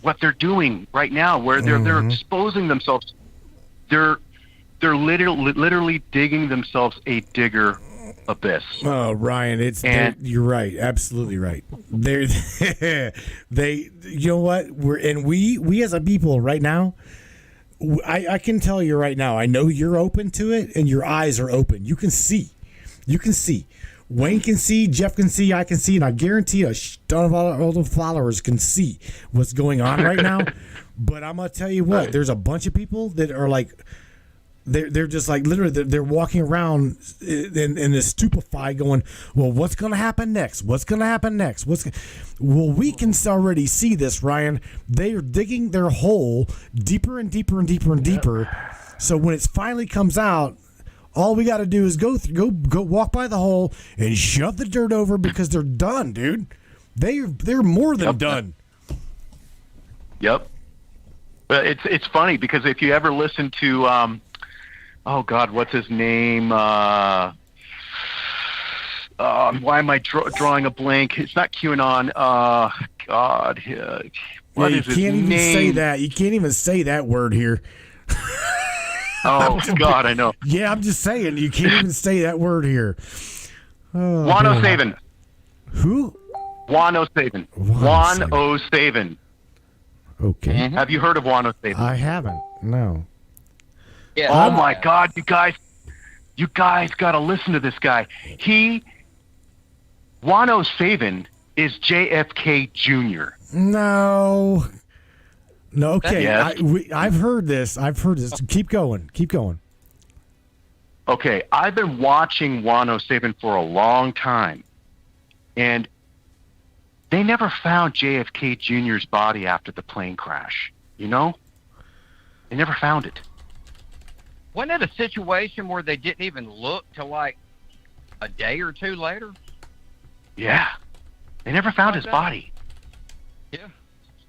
what they're doing right now, where they're exposing themselves. They're literally digging themselves a digger abyss. Oh, Ryan, you're right, absolutely right. They you know what? We as a people right now, I can tell you right now, I know you're open to it and your eyes are open. You can see. Wayne can see, Jeff can see, I can see, and I guarantee a ton of all the followers can see what's going on right now. But I'm gonna tell you what, there's a bunch of people that are like, they're just like literally they're walking around in this stupefied, going, well, what's gonna happen next? What's gonna happen next? Well, we can already see this, Ryan. They are digging their hole deeper and deeper and deeper and deeper. So when it finally comes out, all we got to do is go walk by the hole and shove the dirt over, because they're done, dude. They're more than done. Yep. But it's funny because if you ever listen to oh God, what's his name? Why am I drawing a blank? It's not QAnon. God, what is his name? You can't even say that. You can't even say that word here. Oh God, I know. Yeah, I'm just saying you can't even say that word here. Oh, Juan O'Savin. Who? Juan O'Savin. Juan O'Savin. Okay. Mm-hmm. Have you heard of Juan O'Savin? I haven't. No. Yeah. Oh my God, you guys got to listen to this guy. Juan O'Savin is JFK Jr. No. Okay. Yes. I've heard this. Keep going. Okay, I've been watching Juan O'Savin for a long time, and they never found JFK Jr.'s body after the plane crash. You know? They never found it. Wasn't it a situation where they didn't even look till like a day or two later? Yeah. They never found his body. Yeah.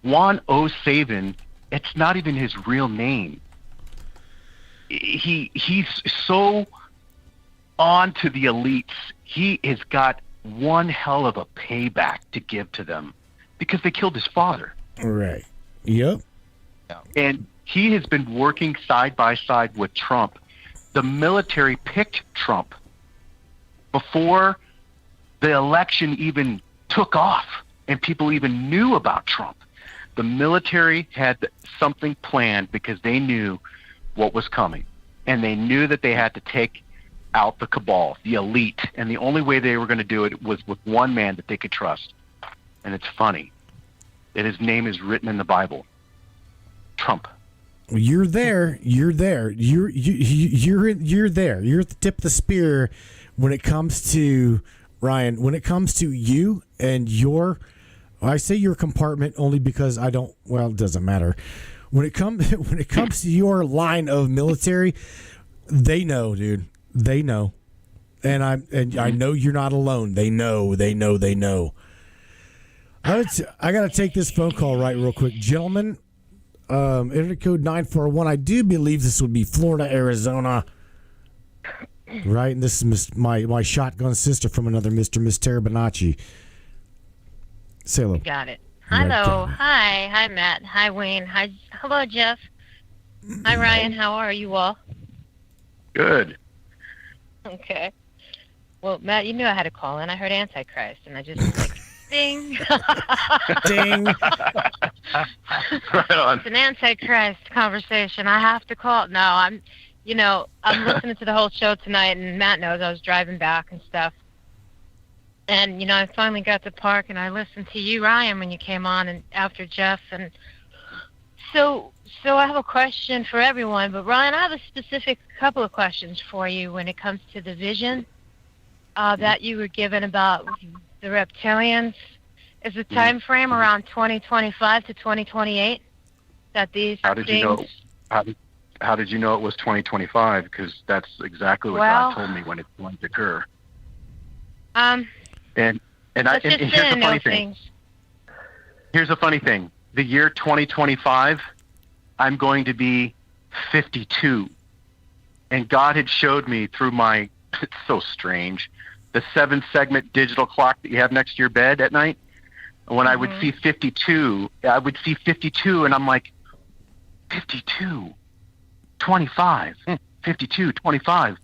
Juan O'Savin, it's not even his real name. He's so on to the elites. He has got one hell of a payback to give to them because they killed his father. Right. Yep. And he has been working side by side with Trump. The military picked Trump before the election even took off and people even knew about Trump. The military had something planned because they knew what was coming. And they knew that they had to take out the cabal, the elite. And the only way they were going to do it was with one man that they could trust. And it's funny that his name is written in the Bible. Trump. You're there. You're there. You're there. You're at the tip of the spear when it comes to, Ryan, when it comes to you and your, I say your compartment only because I don't, well, it doesn't matter. When it comes to your line of military, they know, dude. They know. And I know you're not alone. They know. I got to take this phone call right real quick. Gentlemen, area code 941. I do believe this would be Florida, Arizona. Right? And this is my shotgun sister from another Mr. Miss Terabonacci. Say hello. Got it. Hello. Hi, Matt. Hi, Wayne. Hello, Jeff. Hi, Ryan. How are you all? Good. Okay. Well, Matt, you knew I had to call in. I heard Antichrist, and I just like, ding. Ding. Right on. It's an Antichrist conversation. I have to call. No, I'm listening to the whole show tonight, and Matt knows I was driving back and stuff. And, I finally got to park, and I listened to you, Ryan, when you came on, and after Jeff. And so I have a question for everyone. But, Ryan, I have a specific couple of questions for you when it comes to the vision that you were given about the reptilians. Is the time frame around 2025 to 2028 that these How did things... you know? How did you know it was 2025? Because that's exactly what God told me when it's going to occur. And here's the funny thing. Here's the funny thing. The year 2025, I'm going to be 52. And God had showed me through my, it's so strange, the 7-segment digital clock that you have next to your bed at night. And when I would see 52, and I'm like, 52, 25, 52, 25.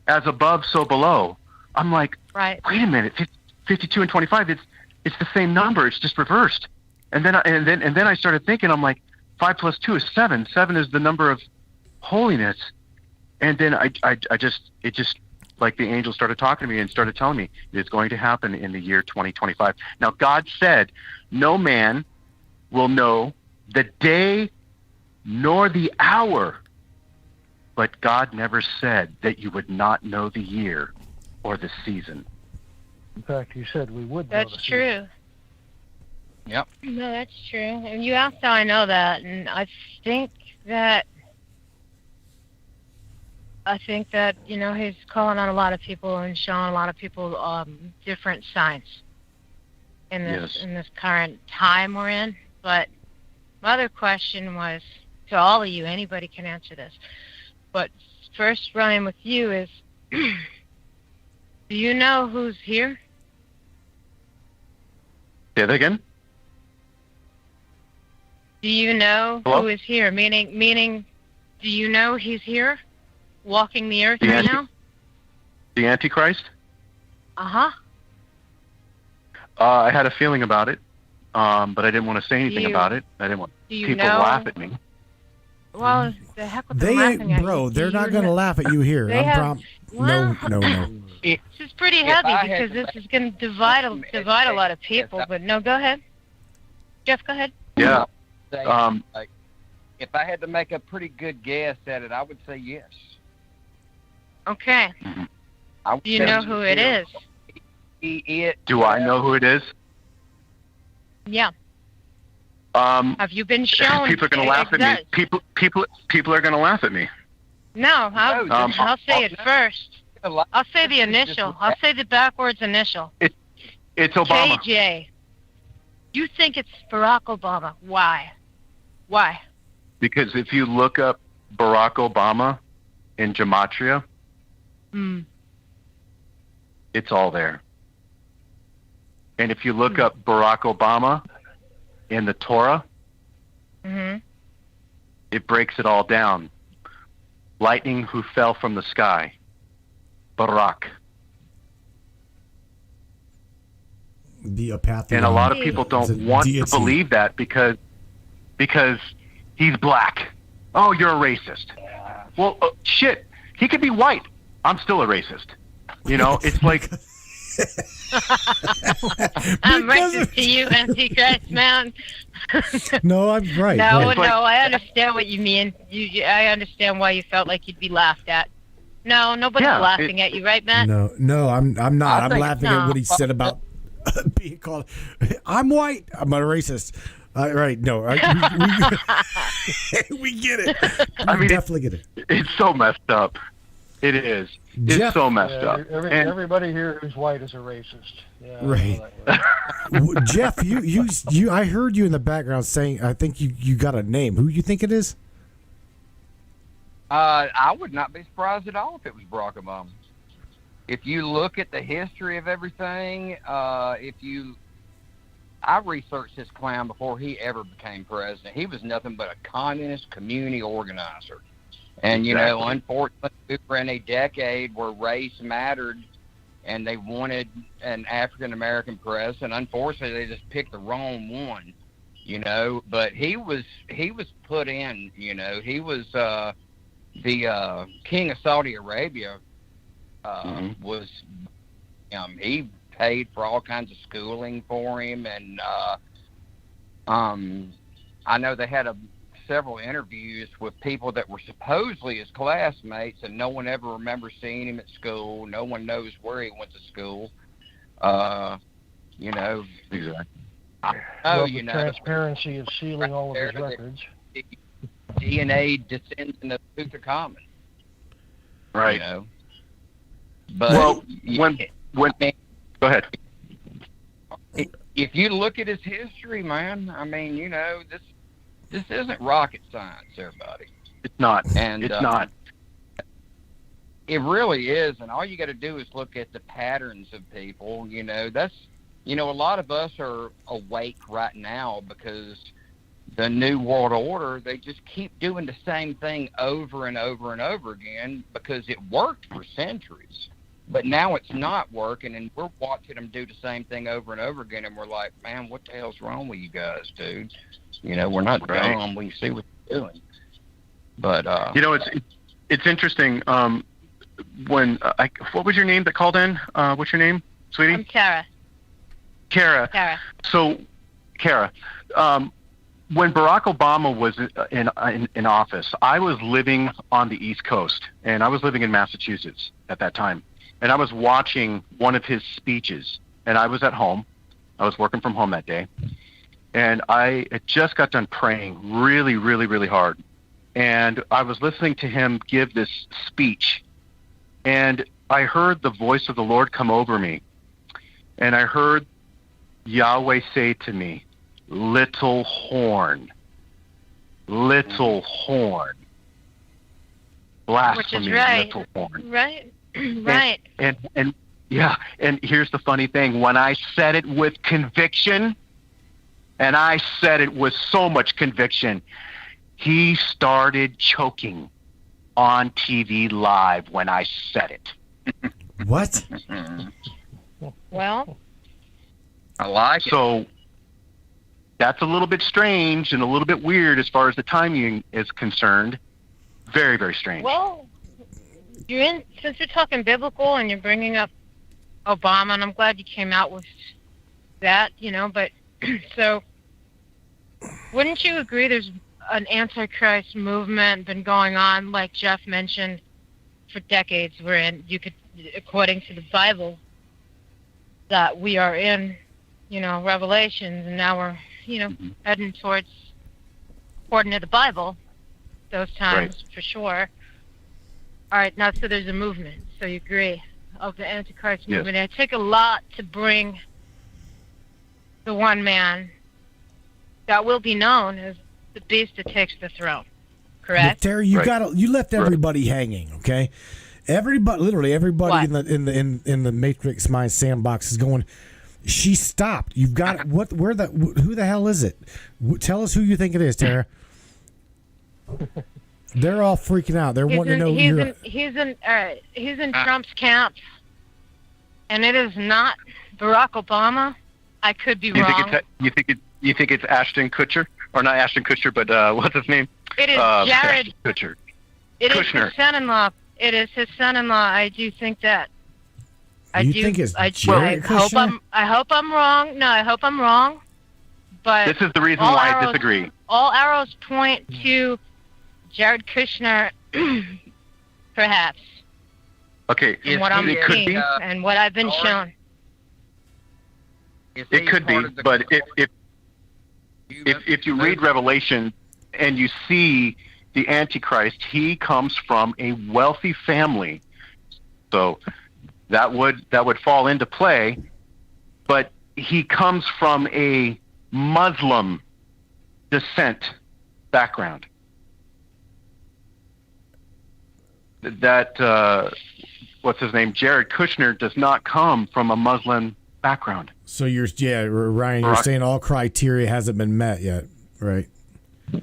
As above, so below. I'm like, Right. Wait a minute, 52 and 25, it's the same number, it's just reversed. And then I started thinking, I'm like, 5 plus 2 is 7. 7 is the number of holiness. And then it just like the angel started talking to me and started telling me it's going to happen in the year 2025. Now God said, no man will know the day nor the hour. But God never said that you would not know the year or the season. In fact, he said we would know That's the true. Yep. No, that's true. And you asked how I know that, and I think that he's calling on a lot of people and showing a lot of people different signs in this current time we're in. But my other question was to all of you. Anybody can answer this. But first, Ryan, with you is, do you know who's here? Say that again? Do you know Hello? who is here? Meaning, do you know he's here, walking the earth The right now? The Antichrist? Uh-huh. I had a feeling about it, but I didn't want to say anything about it. I didn't want people to laugh at me. Well, the heck with them laughing at you. They're not going to laugh at you here. No. This is pretty heavy because this is going to divide a lot of people. But no, go ahead. Jeff, go ahead. Yeah. If I had to make a pretty good guess at it, I would say yes. Okay. Do you know who it is? Do I know who it is? Yeah. Have you been shown? People are going to laugh at me. People are going to laugh at me. No, I'll say it first. I'll say the initial. I'll say the backwards initial. It's Obama. KJ. You think it's Barack Obama. Why? Why? Because if you look up Barack Obama in Gematria, it's all there. And if you look up Barack Obama in the Torah, it breaks it all down. Lightning who fell from the sky. Barak. And a lot of people don't want to believe that because he's black. Oh, you're a racist. Well, shit. He could be white. I'm still a racist. You know, it's like... I'm racist to you, Antichrist, man. No, I'm right. No, right. I understand what you mean. I understand why you felt like you'd be laughed at. No, nobody's laughing at you, right, Matt? No, I'm not. I'm laughing at what he said about being called. I'm white. I'm a racist. Right? No, we get it. We definitely get it. It's so messed up. It is. It's Jeff, so messed up. Everybody here who's white is a racist. Yeah, right. Jeff, you. I heard you in the background saying. I think you got a name. Who you think it is? I would not be surprised at all if it was Barack Obama. If you look at the history of everything, I researched this clown before he ever became president. He was nothing but a communist community organizer. And, you know, unfortunately, we were in a decade where race mattered and they wanted an African-American president. Unfortunately, they just picked the wrong one, you know. But he was put in, you know. He was the king of Saudi Arabia. Was he paid for all kinds of schooling for him. And I know they had several interviews with people that were supposedly his classmates, and no one ever remembers seeing him at school. No one knows where he went to school. You know, exactly. The transparency of sealing all of his records. DNA descends in the Tutankhamun. Right. You know? But when go ahead. If you look at his history, man, I mean, you know, this isn't rocket science, everybody. It's not. And it's not. It really is, and all you got to do is look at the patterns of people. You know, a lot of us are awake right now because the New World Order, they just keep doing the same thing over and over and over again because it worked for centuries. But now it's not working, and we're watching them do the same thing over and over again, and we're like, man, what the hell's wrong with you guys, dude? You know, we're not dumb. We see what you're doing. But you know, it's interesting. When what was your name that called in? What's your name, sweetie? I'm Kara. Kara. So, Kara, when Barack Obama was in office, I was living on the East Coast, and I was living in Massachusetts at that time. And I was watching one of his speeches, and I was at home. I was working from home that day. And I had just got done praying really, really, really hard. And I was listening to him give this speech. And I heard the voice of the Lord come over me. And I heard Yahweh say to me, little horn, little horn. Blasphemy, which is right. Little horn. Right, right. And yeah, and here's the funny thing. When I said it with conviction, and I said it with so much conviction, he started choking on TV live when I said it. What? Well, I like it. So that's a little bit strange and a little bit weird as far as the timing is concerned. Very, very strange. well, since you're talking biblical and you're bringing up Obama, and I'm glad you came out with that, but so wouldn't you agree there's an Antichrist movement been going on, like Jeff mentioned, for decades, wherein you could, according to the Bible, that we are in, Revelations, and now we're, heading towards, according to the Bible, those times, Right. for sure. All right, now, so there's a movement, so you agree, of the Antichrist Yes. movement. It take a lot to bring the one man that will be known as the beast that takes the throne, correct? Terry, you Right. you left everybody hanging, okay? Literally everybody What? in the Matrix Mind sandbox is going. She stopped. You've got what? Who the hell is it? Tell us who you think it is, Tara. They're all freaking out. They're wanting to know. He's in Trump's camp, and it is not Barack Obama. I could be wrong. You think it's Ashton Kutcher, or not Ashton Kutcher, but what's his name? It is Jared. Ashton Kutcher. It is Kushner. his son-in-law. It is his son-in-law. I do think that. Think it's Jared Kushner? I hope I'm wrong. No, I hope I'm wrong. But This is the reason why I disagree. All arrows point to Jared Kushner, perhaps. Okay, From what I'm it could seeing be. and what I've been shown. It could be, but if you read Revelation and you see the Antichrist, he comes from a wealthy family, so that would fall into play. But he comes from a Muslim descent background. That what's his name? Jared Kushner does not come from a Muslim background. So Ryan, you're saying all criteria hasn't been met yet, right?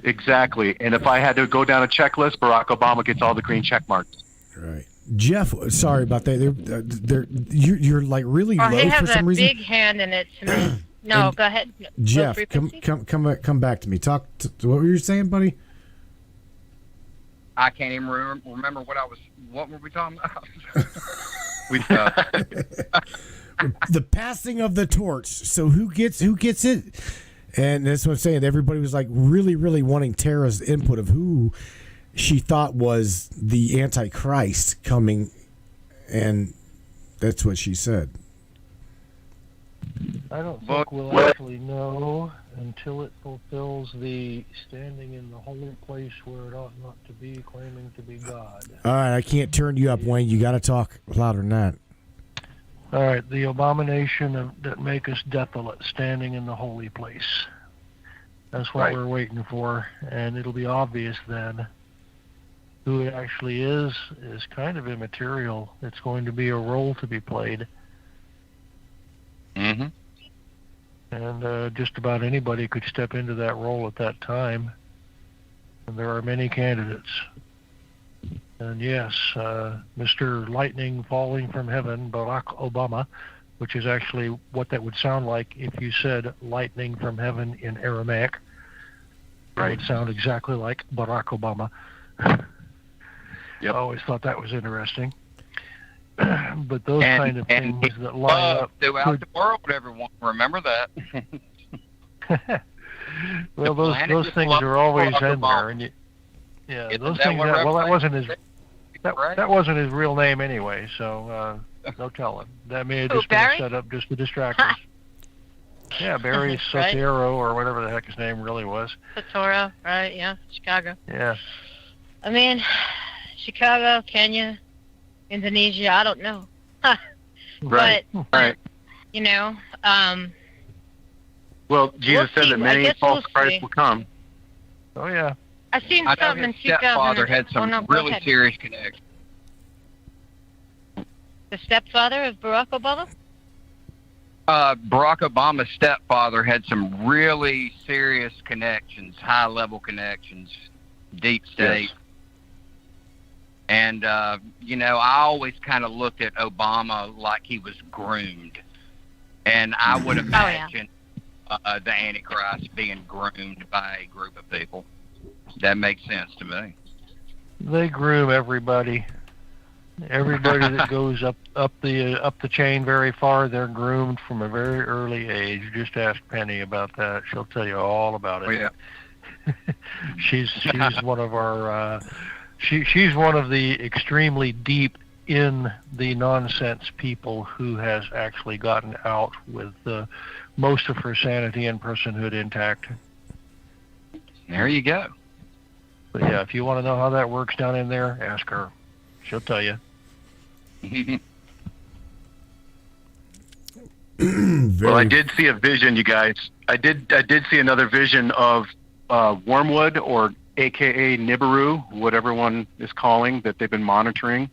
Exactly. And if I had to go down a checklist, Barack Obama gets all the green check marks. Right. Jeff, sorry about that. You're like really Oh, low he for has some a reason. big hand in it to me. No, go ahead. Jeff, Low frequency? come back to me. What were you saying, buddy? I can't even remember what were we talking about? The passing of the torch. So who gets it? And that's what I'm saying. Everybody was like really, really wanting Tara's input of who she thought was the Antichrist coming, and that's what she said. I don't think we'll actually know until it fulfills the standing in the holy place where it ought not to be, claiming to be God. All right, I can't turn you up, Wayne. You got to talk louder than that. All right, the abomination that make us desolate, standing in the holy place. That's what we're waiting for, and it'll be obvious then. Who it actually is kind of immaterial. It's going to be a role to be played. Mm-hmm. And just about anybody could step into that role at that time. And there are many candidates. And yes, Mr. Lightning falling from heaven, Barack Obama, which is actually what that would sound like if you said lightning from heaven in Aramaic. It would sound exactly like Barack Obama. Yep. I always thought that was interesting. But those kind of things that line up throughout the world, everyone. Remember that. Well, The those planet those just things loves are always Barack in Obama. there, and yeah, Isn't those that things. what That wasn't his. Revelation That, right? that wasn't his real name anyway, so no telling. That may have Who, just been a Barry? setup just to distract us. Yeah, Barry Right. Soetoro or whatever the heck his name really was. Satora, right? Yeah, Chicago. Yeah. I mean, Chicago, Kenya, Indonesia. I don't know. Right. But Right. you know, Well, Jesus We'll said see. that I many guess false we'll Christs see. will come. Oh yeah. I seen I know something in his 2000. stepfather had Oh some no, go really ahead. serious connections. The stepfather of Barack Obama. Barack Obama's stepfather had some really serious connections, high-level connections, deep state. Yes. And, I always kind of looked at Obama like he was groomed. And I would imagine the Antichrist being groomed by a group of people. That makes sense to me. They groom everybody. Everybody that goes up the chain very far, they're groomed from a very early age. Just ask Penny about that; she'll tell you all about it. Oh, yeah. she's one of our she's one of the extremely deep in the nonsense people who has actually gotten out with most of her sanity and personhood intact. There you go. But yeah, if you want to know how that works down in there, ask her. She'll tell you. Well, I did see a vision, you guys. I did see another vision of Wormwood, or AKA Nibiru, whatever one is calling that they've been monitoring,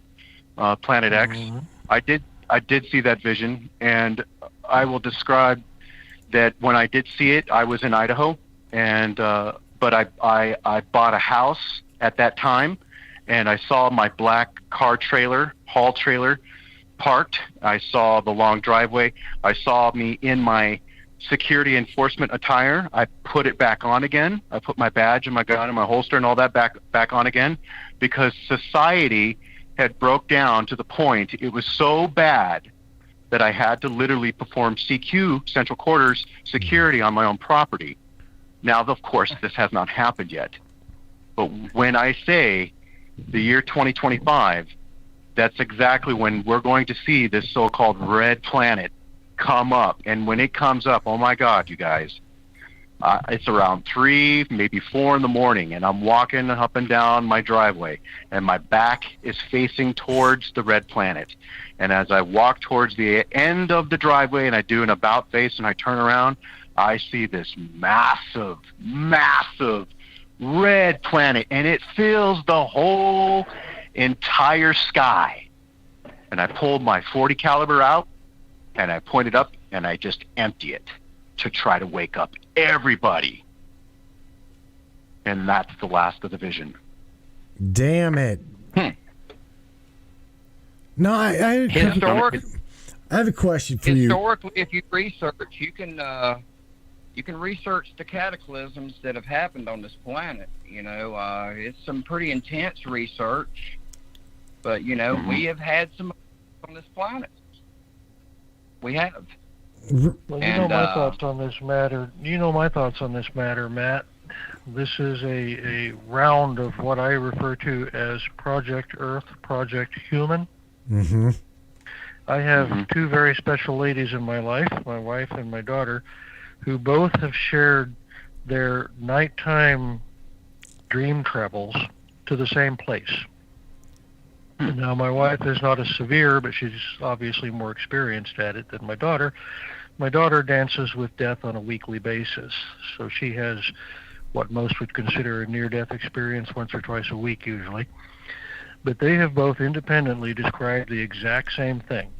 Planet X. Mhm. I did see that vision, and I will describe that when I did see it, I was in Idaho, and but I bought a house at that time, and I saw my black car trailer, haul trailer, parked. I saw the long driveway. I saw me in my security enforcement attire. I put it back on again. I put my badge and my gun and my holster and all that back on again, because society had broke down to the point it was so bad that I had to literally perform CQ, Central Quarters security, on my own property. Now, of course, this has not happened yet. But when I say the year 2025, that's exactly when we're going to see this so-called red planet come up. And when it comes up, oh my God, you guys, it's around 3, maybe 4 in the morning, and I'm walking up and down my driveway, and my back is facing towards the red planet. And as I walk towards the end of the driveway and I do an about face and I turn around, I see this massive, massive red planet, and it fills the whole entire sky. And I pulled my .40 caliber out, and I point it up, and I just empty it to try to wake up everybody. And that's the last of the vision. Damn it. No, I have a question for you. Historically, if you research, you can research the cataclysms that have happened on this planet. It's some pretty intense research, but we have had some on this planet. We have. Well, my thoughts on this matter. You know my thoughts on this matter, Matt. This is a round of what I refer to as Project Earth, Project Human. Mm-hmm. I have two very special ladies in my life, my wife and my daughter, who both have shared their nighttime dream travels to the same place. Now, my wife is not as severe, but she's obviously more experienced at it than my daughter. My daughter dances with death on a weekly basis, so she has what most would consider a near-death experience once or twice a week usually. But they have both independently described the exact same thing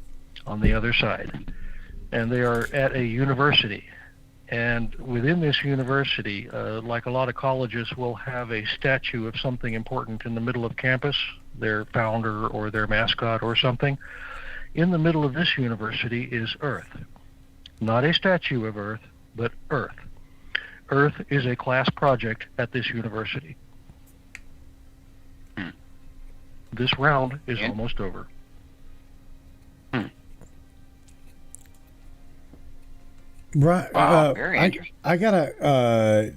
on the other side. And they are at a university. And within this university, like a lot of colleges, will have a statue of something important in the middle of campus, their founder or their mascot or something. In the middle of this university is Earth. Not a statue of Earth, but Earth. Earth is a class project at this university. This round is almost over. Right. Wow, very interesting. I got a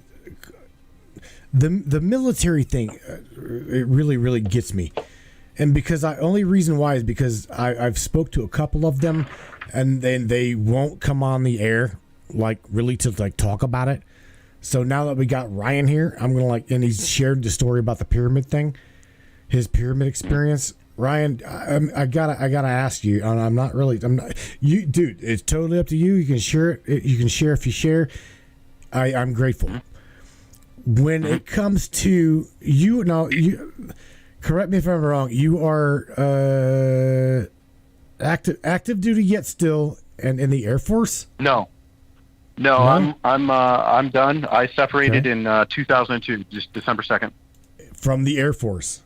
the military thing, it really gets me, and because only reason why is because I've spoke to a couple of them, and then they won't come on the air like really to like talk about it. So now that we got Ryan here, I'm gonna and he's shared the story about the pyramid thing, his pyramid experience. Ryan, I gotta ask you, and I'm not you, dude. It's totally up to you. You can share it. You can share if you share. I'm grateful. When it comes to you, now you correct me if I'm wrong. You are active duty yet still, and in the Air Force? No, I'm done. I separated in 2002, just December 2nd. From the Air Force.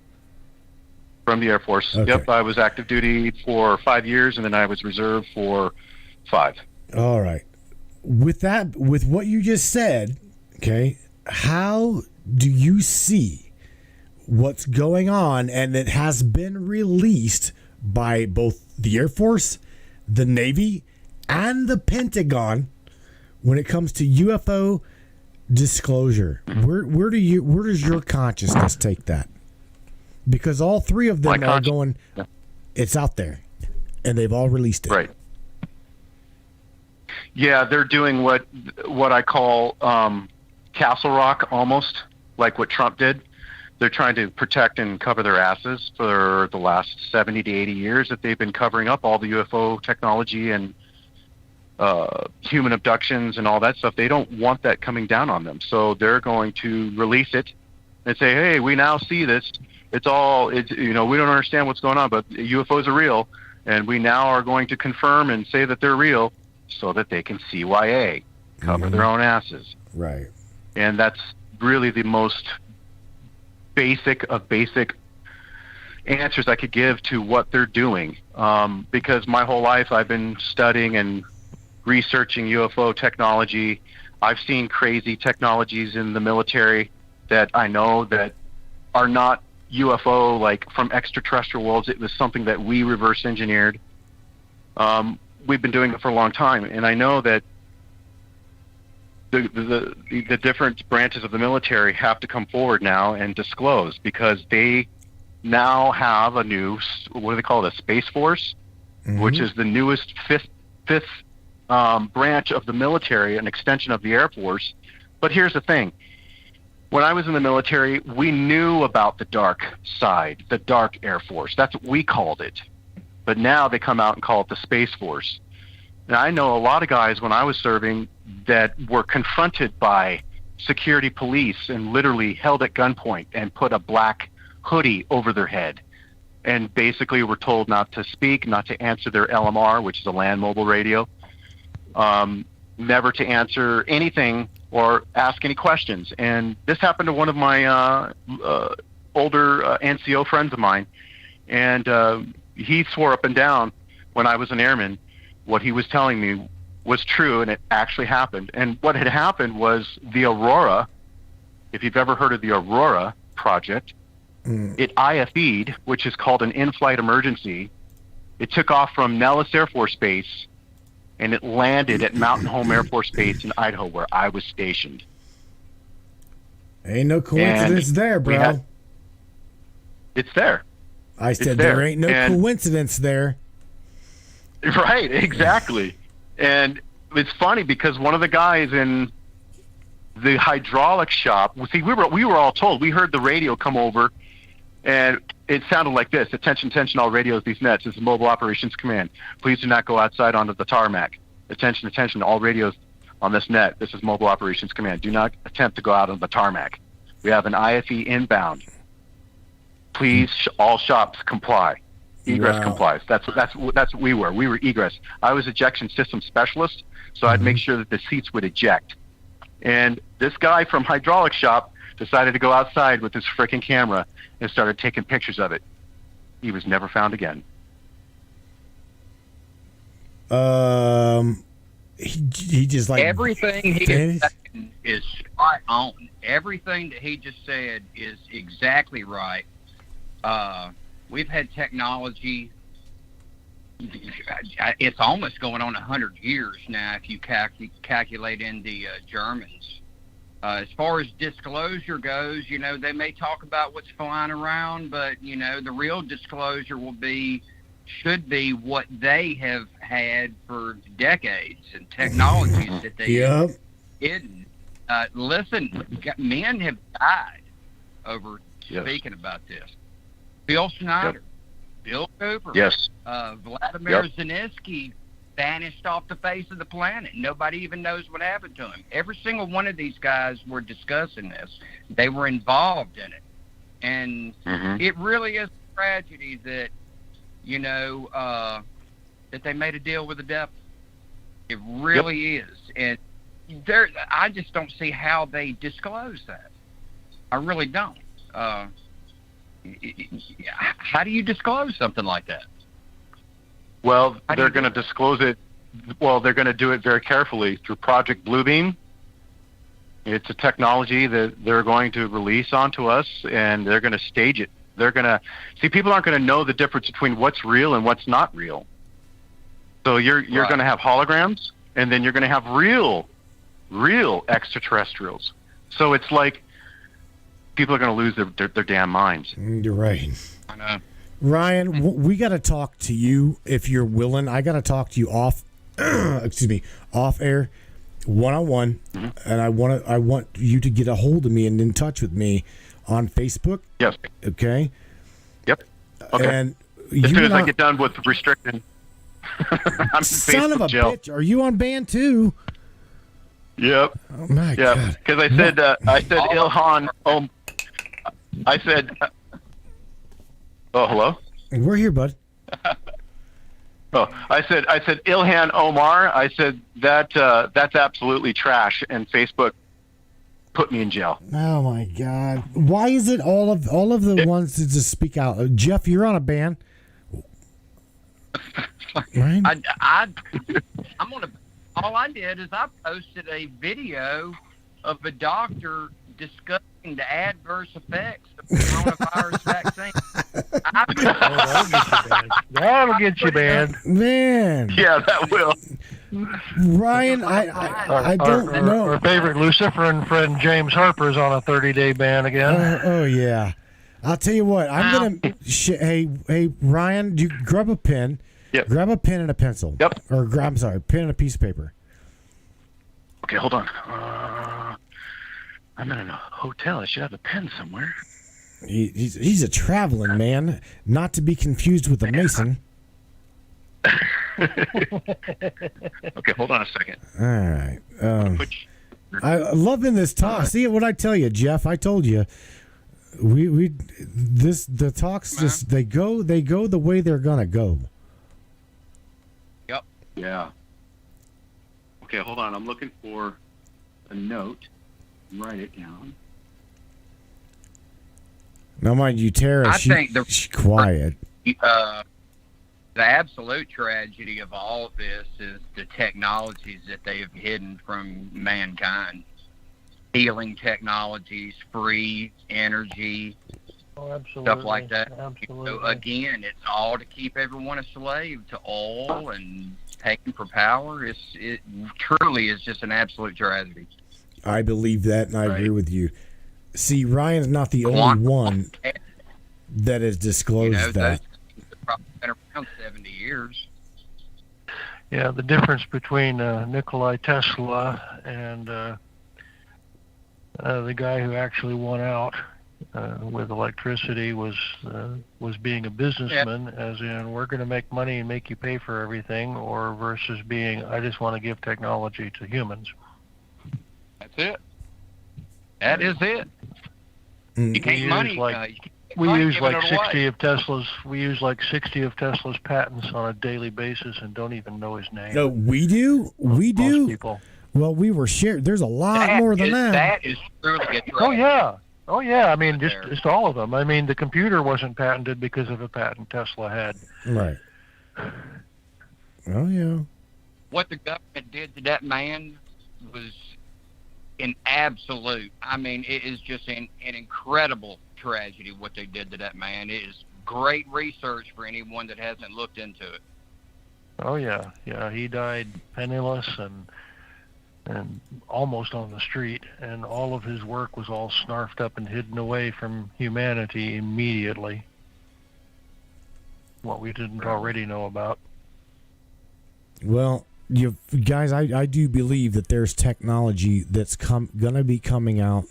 From the Air Force. Okay. Yep, I was active duty for 5 years, and then I was reserve for 5. All right. With what you just said, okay, how do you see what's going on, and it has been released by both the Air Force, the Navy, and the Pentagon when it comes to UFO disclosure? Where does your consciousness take that? Because all three of them are going, it's out there, and they've all released it. Right. Yeah, they're doing what I call Castle Rock, almost like what Trump did. They're trying to protect and cover their asses for the last 70 to 80 years that they've been covering up all the UFO technology and human abductions and all that stuff. They don't want that coming down on them. So they're going to release it and say, hey, we now see this. We don't understand what's going on, but UFOs are real. And we now are going to confirm and say that they're real so that they can CYA, cover their own asses. Right. And that's really the most basic of basic answers I could give to what they're doing. Because my whole life I've been studying and researching UFO technology. I've seen crazy technologies in the military that I know that are not UFO, like from extraterrestrial worlds. It was something that we reverse engineered. We've been doing it for a long time, and I know that the different branches of the military have to come forward now and disclose, because they now have a new, what do they call it, a Space Force, which is the newest fifth branch of the military, an extension of the Air Force. But here's the thing. When I was in the military, we knew about the dark side, the dark Air Force. That's what we called it. But now they come out and call it the Space Force. And I know a lot of guys when I was serving that were confronted by security police and literally held at gunpoint and put a black hoodie over their head, and basically were told not to speak, not to answer their LMR, which is a land mobile radio, never to answer anything or ask any questions. And this happened to one of my older NCO friends of mine, and he swore up and down when I was an airman what he was telling me was true, and it actually happened. And what had happened was the Aurora, if you've ever heard of the Aurora project, it IFE'd, which is called an in-flight emergency. It took off from Nellis Air Force Base, and it landed at Mountain Home Air Force Base in Idaho, where I was stationed. Ain't no coincidence there, bro. It's there. I said there ain't no coincidence there. Right, exactly. And it's funny because one of the guys in the hydraulic shop, see, we were all told, we heard the radio come over, and it sounded like this: attention, attention, all radios, these nets. This is Mobile Operations Command. Please do not go outside onto the tarmac. Attention, attention, all radios on this net. This is Mobile Operations Command. Do not attempt to go out on the tarmac. We have an IFE inbound. Please, all shops comply. Egress complies. That's what we were. We were egress. I was ejection system specialist, so I'd make sure that the seats would eject. And this guy from hydraulic shop decided to go outside with his freaking camera and started taking pictures of it. He was never found again. He just like everything he is saying is spot on. Everything that he just said is exactly right. We've had technology. It's almost going on 100 years now if you calculate in the Germans. As far as disclosure goes, they may talk about what's flying around, but, the real disclosure should be what they have had for decades and technologies that they have hidden. Listen, men have died over speaking about this. Bill Snyder, Bill Cooper, Vladimir Zelensky vanished off the face of the planet. Nobody even knows what happened to him. Every single one of these guys were discussing this. They were involved in it. And it really is a tragedy that, that they made a deal with the devil. It really is. And I just don't see how they disclose that. I really don't. How do you disclose something like that? Well, they're going to disclose it. Well, they're going to do it very carefully through Project Bluebeam. It's a technology that they're going to release onto us, and they're going to stage it. They're going to see, people aren't going to know the difference between what's real and what's not real. So you're going to have holograms, and then you're going to have real extraterrestrials. So it's like people are going to lose their damn minds. You're right. I know. Ryan, we got to talk to you if you're willing. I got to talk to you off air, one-on-one, and I want you to get a hold of me and in touch with me on Facebook. Yes. Okay. Yep. Okay. And as soon as I get done with restricting, I'm son of a jail. bitch, are you on band too? Yep. Oh my God. Because I said Ilhan. I said. Oh, hello. We're here, bud. I said Ilhan Omar. I said that's absolutely trash, and Facebook put me in jail. Oh my God! Why is it all of the ones to just speak out? Jeff, you're on a ban. Right? I'm on a. All I did is I posted a video of a doctor discussing the adverse effects of the coronavirus vaccine. That'll get you banned. Man. Yeah, that will. Ryan, I don't know. Our favorite Luciferin friend James Harper's on a 30-day ban again. Oh yeah. I'll tell you what. I'm gonna. Hey, Ryan, do you grab a pen? Yep. Grab a pen and a pencil. Yep. Or I'm sorry, pen and a piece of paper. Okay, hold on. I'm in a hotel. I should have a pen somewhere. He's a traveling man, not to be confused with a Mason. Okay, hold on a second. All right. I'm loving this talk. See what I tell you, Jeff. I told you. The talks just they go the way they're gonna go. Yep. Yeah. Okay, hold on. I'm looking for a note. Write it down. Now, mind you, Tara, she's quiet. The absolute tragedy of all of this is the technologies that they have hidden from mankind. Healing technologies, free energy, stuff like that. Absolutely. Again, it's all to keep everyone a slave to oil and paying for power. It truly is just an absolute tragedy. I believe that, and I agree with you. See, Ryan's not the only one that has disclosed that. It's probably been around 70 years. Yeah, the difference between Nikola Tesla and the guy who actually won out with electricity was being a businessman, as in we're going to make money and make you pay for everything, or versus being I just want to give technology to humans. That's it. That is it. You can't money. We use like 60 of Tesla's. We use like 60 of Tesla's patents on a daily basis and don't even know his name. No, we do. We do. Most people. Well, we were shared. There's a lot more than that. That is truly a tragedy. Oh yeah. I mean, just all of them. I mean, the computer wasn't patented because of a patent Tesla had. Right. Oh yeah. What the government did to that man was an absolute. I mean, it is just an incredible tragedy what they did to that man. It is great research for anyone that hasn't looked into it. Oh yeah. He died penniless and and almost on the street, and all of his work was all snarfed up and hidden away from humanity immediately. What we didn't already know about. Well, you guys, I do believe that there's technology that's gonna be coming out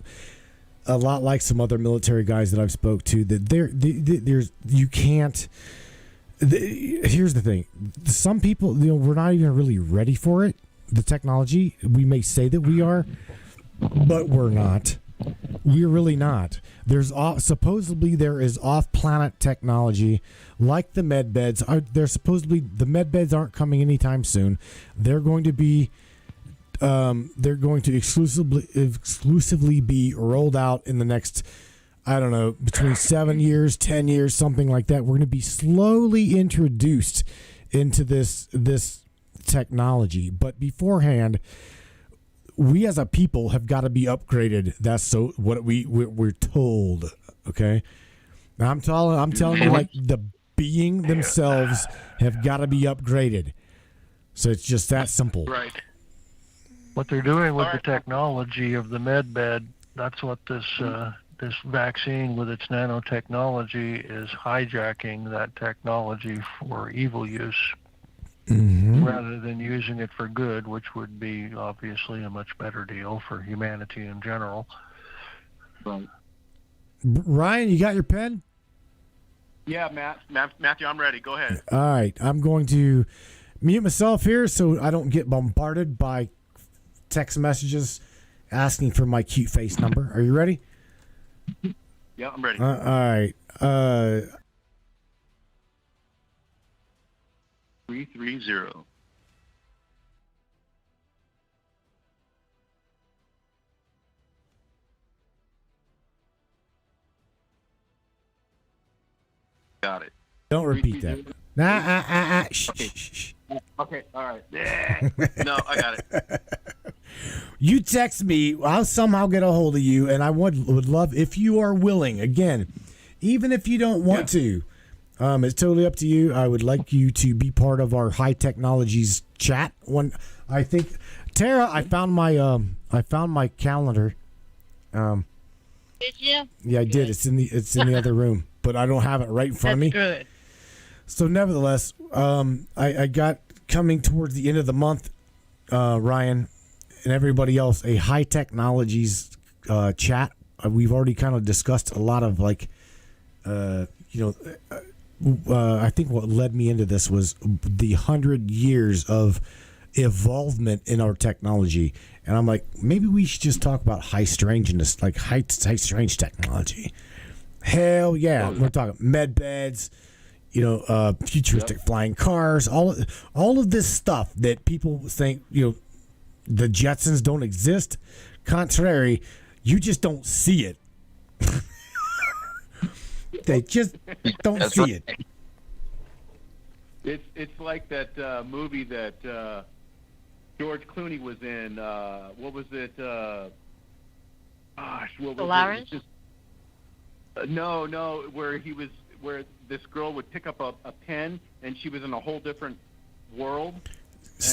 a lot like some other military guys that I've spoke to. That there's you can't. Here's the thing: some people, we're not even really ready for it. The technology, we may say that we are, but we're not. We're really not. Supposedly there is off-planet technology like the med beds. They're supposedly the med beds aren't coming anytime soon. They're going to be exclusively be rolled out in the next, I don't know, between 7 years, 10 years, something like that. We're going to be slowly introduced into this technology, but beforehand, we as a people have got to be upgraded. That's so what we're told. Okay, now I'm telling you, like, the being themselves have got to be upgraded. So it's just that simple. Right. What they're doing with the technology of the med bed, that's what this vaccine with its nanotechnology is hijacking that technology for evil use. Mm-hmm. Rather than using it for good, which would be obviously a much better deal for humanity in general. Right. Ryan, you got your pen? Yeah, Matthew, I'm ready. Go ahead. All right. I'm going to mute myself here so I don't get bombarded by text messages asking for my cute face number. Are you ready? Yeah, I'm ready. All right. 330. Got it. Don't repeat that. Shh, Okay. shh, shh. Okay, all right. No, I got it. You text me, I'll somehow get a hold of you, and I would love, if you are willing, again, even if you don't want to, it's totally up to you. I would like you to be part of our high technologies chat. I think, Tara, I found my calendar. Did you? Yeah, I did. It's in the other room, but I don't have it right in front of me. Good. So nevertheless, I got, coming towards the end of the month, Ryan and everybody else, a high technologies chat. We've already kind of discussed a lot of, like, I think what led me into this was the 100 years of evolvement in our technology. And I'm like, maybe we should just talk about high strangeness, like high strange technology. Hell yeah. We're talking med beds, futuristic flying cars, all of this stuff that people think, the Jetsons don't exist. Contrary, you just don't see it. They just don't see it. It's like that movie that George Clooney was in. What was it? What was Solaris? it? No, where this girl would pick up a pen and she was in a whole different world.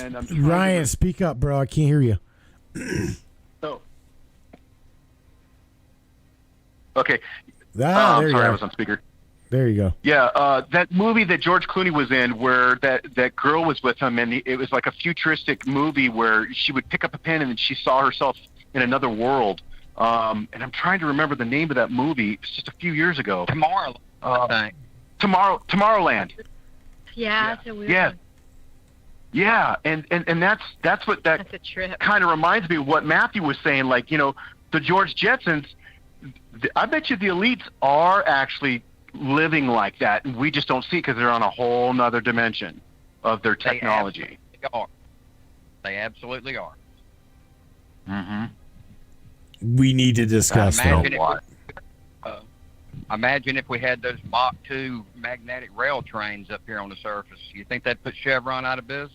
And I'm Ryan, speak up, bro. I can't hear you. Oh. Okay. There you sorry, I go. was on speaker. There you go. Yeah, that movie that George Clooney was in, where that girl was with him, and it was like a futuristic movie where she would pick up a pen and she saw herself in another world. And I'm trying to remember the name of that movie. It's just a few years ago. Tomorrow, I think. Tomorrowland. Yeah, it's a weird Yeah. one. Yeah, and that's what that That's a trip. kind of reminds me of what Matthew was saying. Like, the George Jetsons, I bet you the elites are actually living like that, and we just don't see it because they're on a whole nother dimension of their technology. They absolutely are. Mm-hmm. We need to discuss that. Imagine if we had those Mach 2 magnetic rail trains up here on the surface. You think that'd put Chevron out of business?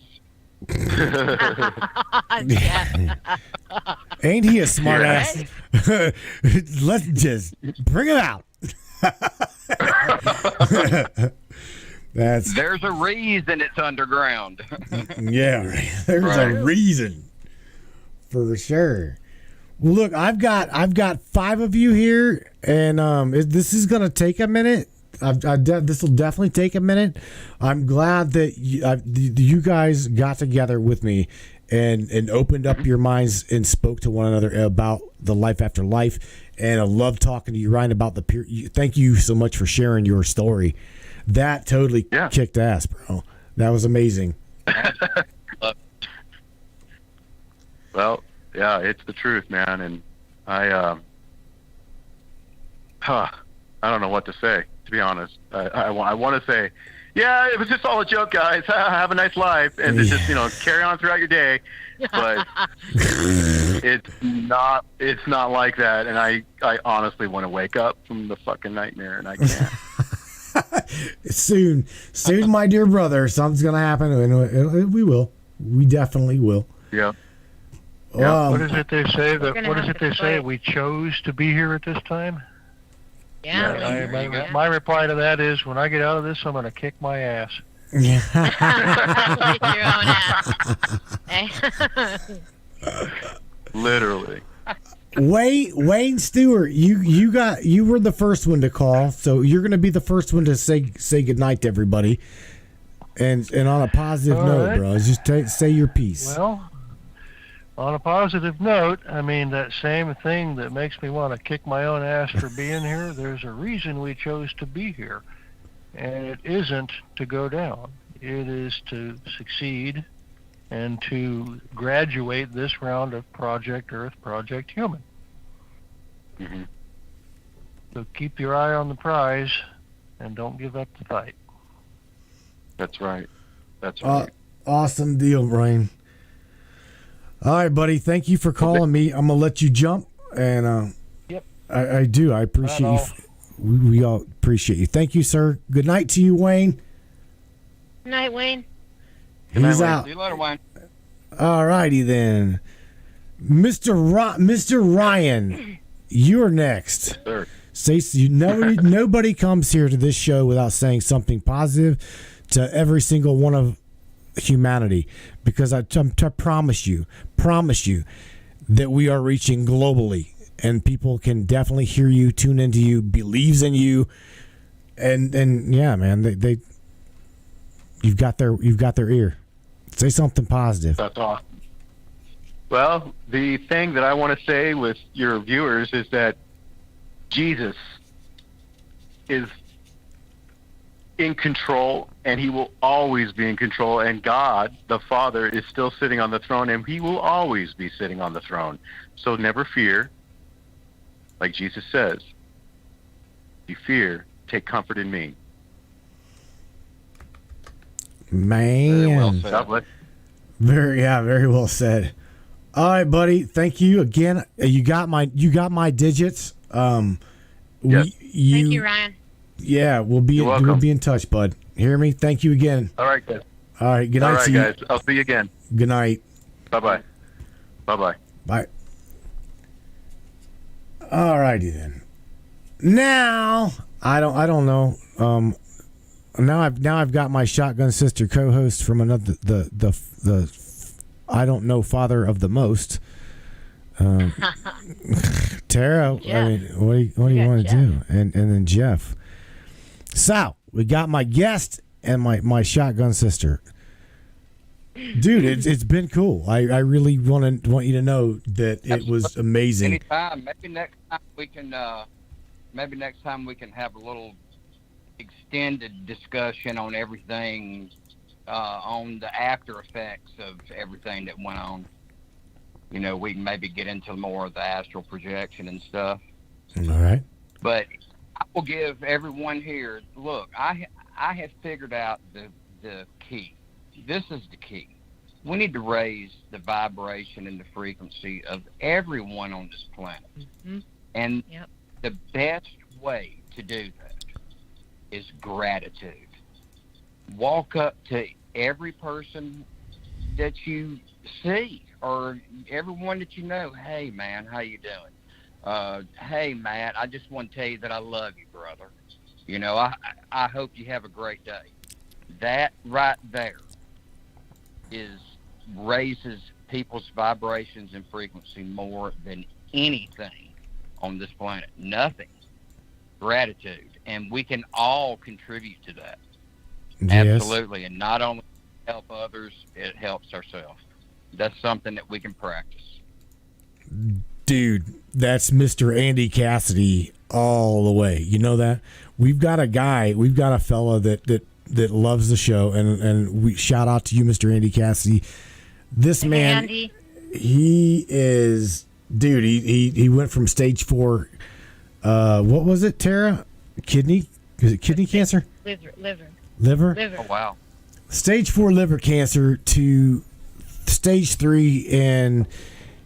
Yeah. Ain't he a smart ass? Let's just bring him out. There's a reason it's underground. Yeah, right. There's a reason For sure. Well, look, I've got 5 of you here, and this is gonna take a minute. This will definitely take a minute. I'm glad that you guys got together with me and opened up your minds and spoke to one another about the life after life. And I love talking to you, Ryan, about thank you so much for sharing your story. That totally kicked ass, bro. That was amazing. Well, yeah, it's the truth, man. And I don't know what to say, to be honest. I want to say, yeah, it was just all a joke, guys. Have a nice life, and to just carry on throughout your day. But it's not like that. And I honestly want to wake up from the fucking nightmare, and I can't. Soon, my dear brother, something's gonna happen, and we will. We definitely will. Yeah. What is it they say? What is it they say? We chose to be here at this time. Yeah. My reply to that is, when I get out of this, I'm going to kick my ass. Yeah. Kick your own ass. Literally. Wayne Stewart, you were the first one to call, so you're going to be the first one to say goodnight to everybody, and on a positive note, right, bro, just say your piece. Well, on a positive note, I mean, that same thing that makes me want to kick my own ass for being here, there's a reason we chose to be here. And it isn't to go down. It is to succeed and to graduate this round of Project Earth, Project Human. Mm-hmm. So keep your eye on the prize and don't give up the fight. That's right. That's right. Awesome deal, Brian. All right, buddy. Thank you for calling me. I'm gonna let you jump, and Yep. I do. I appreciate you. We all appreciate you. Thank you, sir. Good night to you, Wayne. Good night, Wayne. He's out. See you later, Wayne. All righty then, Mr. Ryan, you're next. Sir. Nobody comes here to this show without saying something positive to every single one of humanity, because I promise you that we are reaching globally, and people can definitely hear you, tune into you, believes in you, and yeah, man, they you've got their ear. Say something positive. That's awesome. Well, the thing that I want to say with your viewers is that Jesus is in control, and he will always be in control, and God, the Father, is still sitting on the throne, and he will always be sitting on the throne. So never fear. Like Jesus says, if you fear, take comfort in me. Man. Very well said. God bless. Very well said. All right, buddy. Thank you again. You got my digits. Yes. Thank you, Ryan. Yeah, we'll be in touch, bud. Hear me? Thank you again. All right, guys. All right, good night. All right, to you. guys. I'll see you again. Good night. Bye-bye. Bye-bye. Bye. All righty then. Now I don't know. Now I've got my shotgun sister co-host from another the I don't know father of the most. Tara, Jeff. I mean, what do you want to do? And then Jeff. So we got my guest and my shotgun sister. Dude, it's been cool. I really want you to know that it was amazing. Anytime. Maybe next time we can have a little extended discussion on everything, on the after effects of everything that went on. You know, we can maybe get into more of the astral projection and stuff. All right. But I will give everyone here, look, I have figured out the key. This is the key. We need to raise the vibration and the frequency of everyone on this planet. Mm-hmm. And the best way to do that is gratitude. Walk up to every person that you see or everyone that you know. Hey, man, how you doing? Hey, Matt, I just want to tell you that I love you, brother. You know, I hope you have a great day. That right there raises people's vibrations and frequency more than anything on this planet. Nothing. Gratitude. And we can all contribute to that. Yes. Absolutely. And not only help others, it helps ourselves. That's something that we can practice. Dude, that's Mr. Andy Cassidy all the way. You know that? We've got a fella that loves the show, and we shout out to you, Mr. Andy Cassidy. This man, Andy. he is, dude, he went from stage 4, what was it, Tara? Kidney? Is it kidney cancer? Liver? Oh, wow. Stage 4 liver cancer to stage 3, and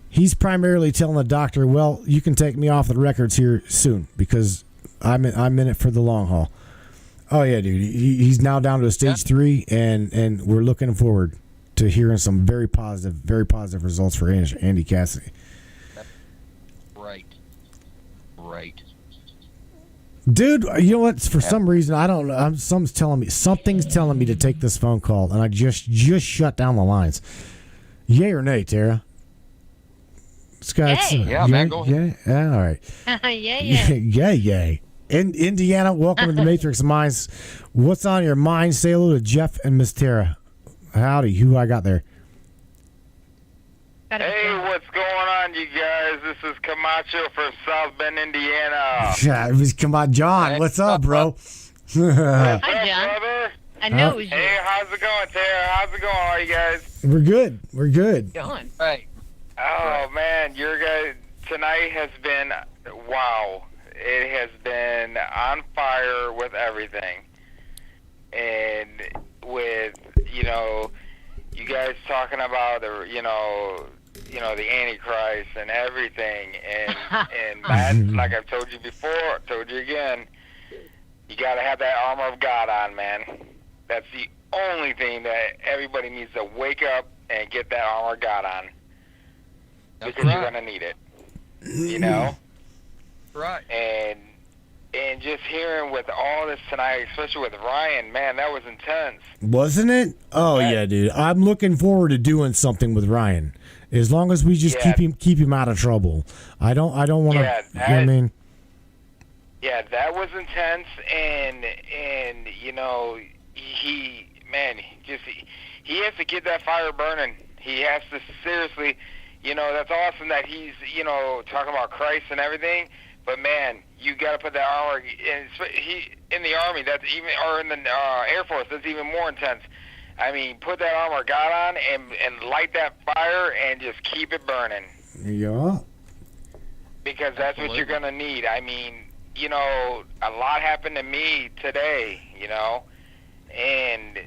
he's primarily telling the doctor, well, you can take me off the records here soon because I'm in it for the long haul. Oh, yeah, dude. He's now down to a stage 3, and we're looking forward to hearing some very positive results for Andy Cassidy. Great. Dude, you know what? For some reason, I don't know. Something's telling me to take this phone call, and I just shut down the lines. Yay or nay, Tara? Scott, yeah, man, go ahead. Yeah, all right. Yay. Indiana, welcome to the Matrix of Minds. What's on your mind? Say hello to Jeff and Miss Tara. Howdy, who I got there? Hey, what's going on, you guys? This is Camacho from South Bend, Indiana. Yeah, come on, John. What's up, bro? What's up, John. brother? I know it was you. Hey, how's it going, Tara? How's it going, all you guys? We're good. John. Right. Oh, man, your guys, tonight has been, wow. It has been on fire with everything. And with, you guys talking about, the Antichrist and everything. And man, like I've told you before, told you again, you got to have that armor of God on, man. That's the only thing that everybody needs to wake up and get that armor of God on. That's because right. you're going to need it. Right. And just hearing with all this tonight, especially with Ryan, man, that was intense. Wasn't it? Oh yeah, dude. I'm looking forward to doing something with Ryan. As long as we just keep him out of trouble. I don't want to. Yeah, You know what I mean? Yeah, that was intense, and he has to get that fire burning. He has to seriously, that's awesome that he's talking about Christ and everything. But man, you got to put that armor. He in the Army, that's even, or in the Air Force, that's even more intense. I mean, put that armor God on and light that fire and just keep it burning. Yeah. Because that's what you're gonna need. I mean, a lot happened to me today, and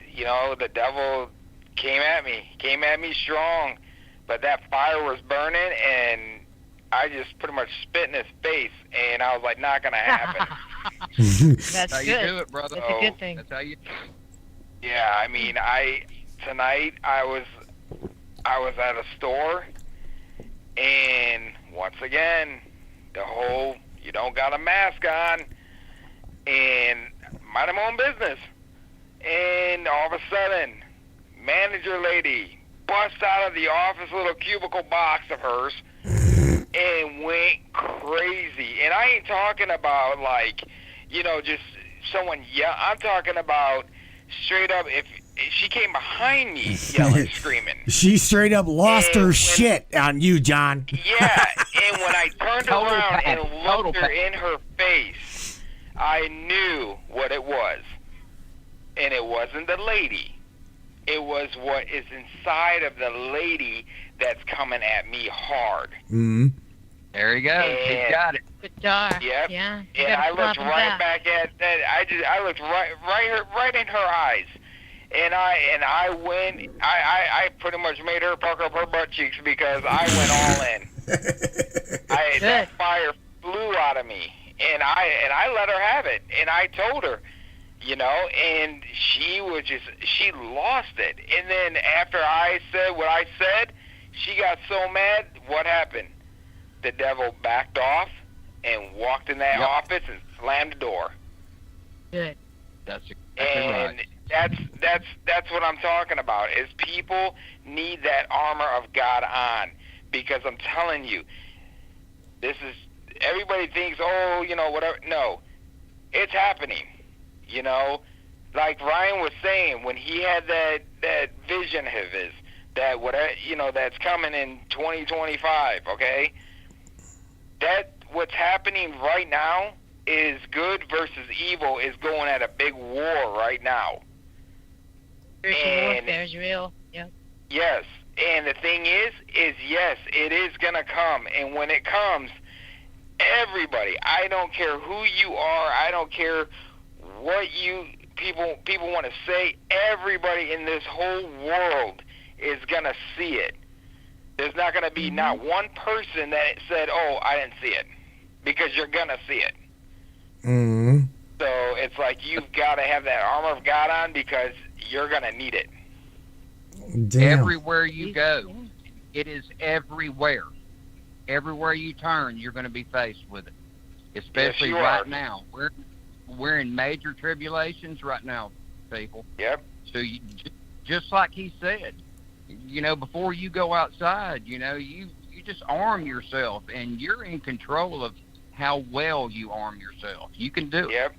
the devil came at me strong, but that fire was burning, and I just pretty much spit in his face, and I was like, not gonna happen. That's how good. you do it, brother. That's a good thing. That's how you do it. Yeah, I mean, tonight I was at a store, and once again, the whole you don't got a mask on, and mind my own business, and all of a sudden, manager lady busts out of the office little cubicle box of hers and went crazy. And I ain't talking about just someone yell. I'm talking about straight up, if she came behind me yelling, screaming. She straight up lost her shit on you, John. Yeah, and when I turned around and looked her in her face, I knew what it was. And it wasn't the lady. It was what is inside of the lady that's coming at me hard. Mm-hmm. There you go. He's got it. Good job. Yep. Yeah. And I looked right back at that. I looked right in her eyes, and I went. I pretty much made her pucker up her butt cheeks because I went all in. That fire flew out of me, and I let her have it, and I told her, and she lost it. And then after I said what I said, she got so mad. What happened? The devil backed off and walked in that office and slammed the door. Good. That's exactly right. And that's what I'm talking about. Is people need that armor of God on, because I'm telling you, this is, everybody thinks, oh, whatever. No, it's happening. Like Ryan was saying, when he had that vision of his, that whatever, that's coming in 2025. Okay, that what's happening right now is good versus evil is going at a big war right now. Spiritual warfare is real. Yeah. Yes, and the thing is yes, it is gonna come, and when it comes, everybody, I don't care who you are, I don't care what people want to say, everybody in this whole world is gonna see it. There's not gonna be not one person that said, "Oh, I didn't see it," because you're gonna see it. Mm-hmm. So it's like you've got to have that armor of God on, because you're gonna need it. Damn. Everywhere you go, it is everywhere. Everywhere you turn, you're going to be faced with it. Especially you right are. now. We're in major tribulations right now, people. Yep. So you, just like he said, before you go outside, you just arm yourself, and you're in control of how well you arm yourself. You can do it. Yep.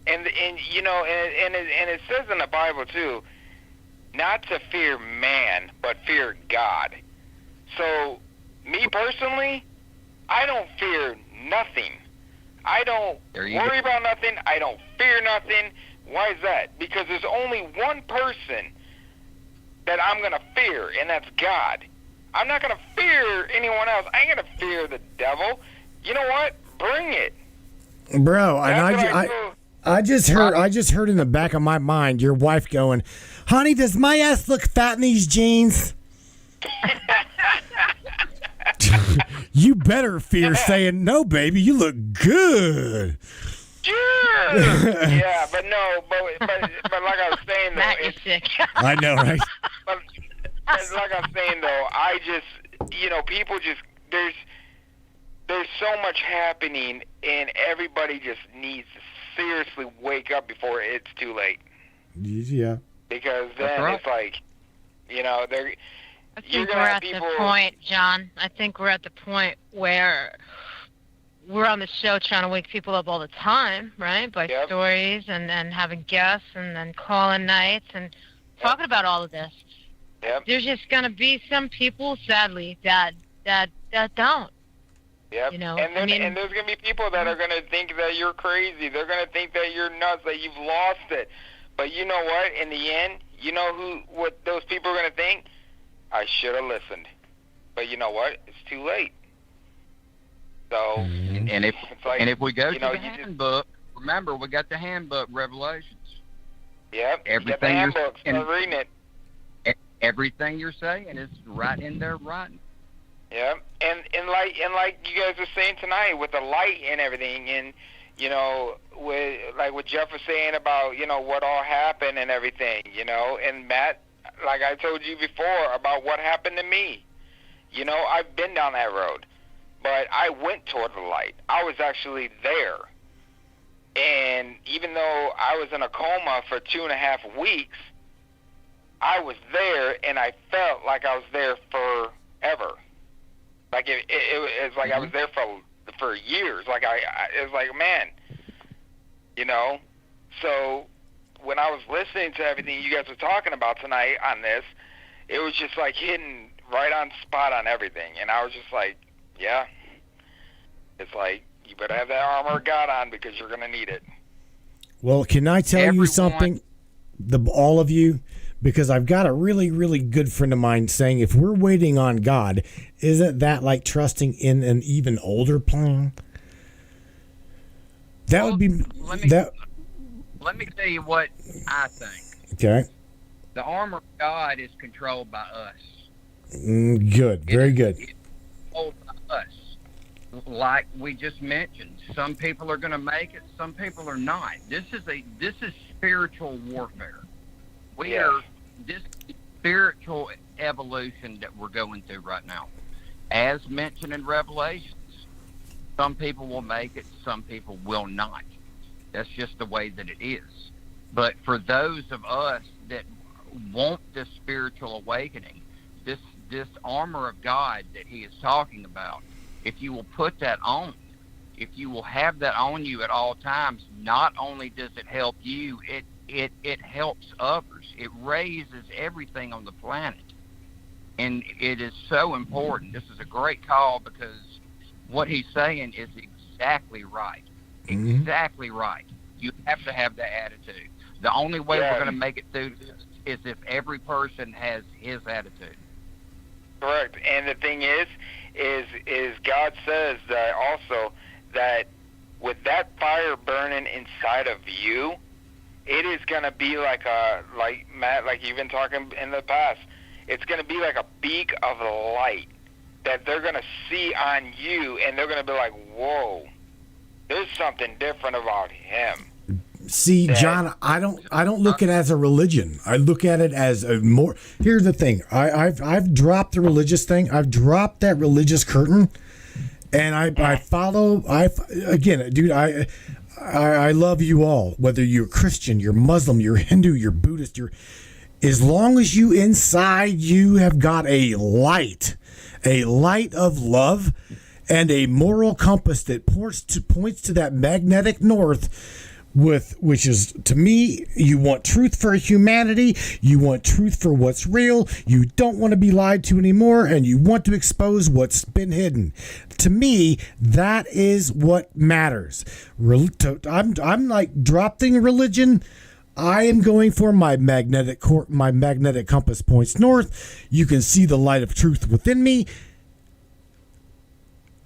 And it says in the Bible too, not to fear man, but fear God. So, me personally, I don't fear nothing. I don't worry about nothing. I don't fear nothing. Why is that? Because there's only one person that I'm going to fear, and that's God. I'm not going to fear anyone else. I ain't going to fear the devil. You know what? Bring it. Bro, I just heard in the back of my mind your wife going, "Honey, does my ass look fat in these jeans?" You better fear saying, "No, baby, you look good." Yeah, but like I was saying, though, Matt, you're sick. I know, right? but like I'm saying, though, I just, people just, there's so much happening, and everybody just needs to seriously wake up before it's too late. Yeah. Because then it's like, they're. I think we're at the point, John. I think we're at the point where we're on the show trying to wake people up all the time, right? By stories and having guests and then calling nights and talking about all of this. Yep. There's just going to be some people, sadly, that don't. Yep. And there's going to be people that are going to think that you're crazy. They're going to think that you're nuts, that you've lost it. But you know what? In the end, you know what those people are going to think? I should have listened. But you know what? It's too late. So, and if we go to the handbook, remember, we got the handbook, Revelations. Yep. Everything the handbook. Start reading it. Everything you're saying is right in there writing. Yeah, and like you guys were saying tonight with the light and everything, and with what Jeff was saying about what all happened and everything, and Matt, like I told you before about what happened to me, I've been down that road, but I went toward the light. I was actually there, and even though I was in a coma for 2.5 weeks, I was there, and I felt like I was there forever. Like it's like I was there for years. Like it was like, man, So when I was listening to everything you guys were talking about tonight on this, it was just like hitting right on spot on everything, and I was just like, yeah. It's like you better have that armor of God on, because you're gonna need it. Well, can I tell you something, all of you? Because I've got a really, really good friend of mine saying, if we're waiting on God, isn't that like trusting in an even older plan? That would be... Let me tell you what I think. Okay. The armor of God is controlled by us. Good. Very good. It's controlled by us. Like we just mentioned, some people are going to make it, some people are not. This is spiritual warfare. This spiritual evolution that we're going through right now. As mentioned in Revelations, some people will make it, some people will not. That's just the way that it is. But for those of us that want this spiritual awakening, this armor of God that he is talking about, if you will put that on, if you will have that on you at all times, not only does it help you, it helps others. It raises everything on the planet. And it is so important. This is a great call because what he's saying is exactly right. Exactly right. You have to have that attitude. The only way we're going to make it through this is if every person has his attitude. Correct. And the thing is God says that also that with that fire burning inside of you, it is going to be like Matt, like you've been talking in the past, it's going to be like a beak of light that they're going to see on you, and they're going to be like, whoa, there's something different about him. See, John, I don't look at it as a religion. I look at it as a more. Here's the thing. I've dropped the religious thing. I've dropped that religious curtain, and I follow. Again, dude. I love you all. Whether you're Christian, you're Muslim, you're Hindu, you're Buddhist, as long as you inside you have got a light of love, and a moral compass that points to that magnetic north. Which is, to me, you want truth for humanity, you want truth for what's real, you don't want to be lied to anymore, and you want to expose what's been hidden. To me, that is what matters. I'm like dropping religion. I am going for my magnetic compass points north. You can see the light of truth within me.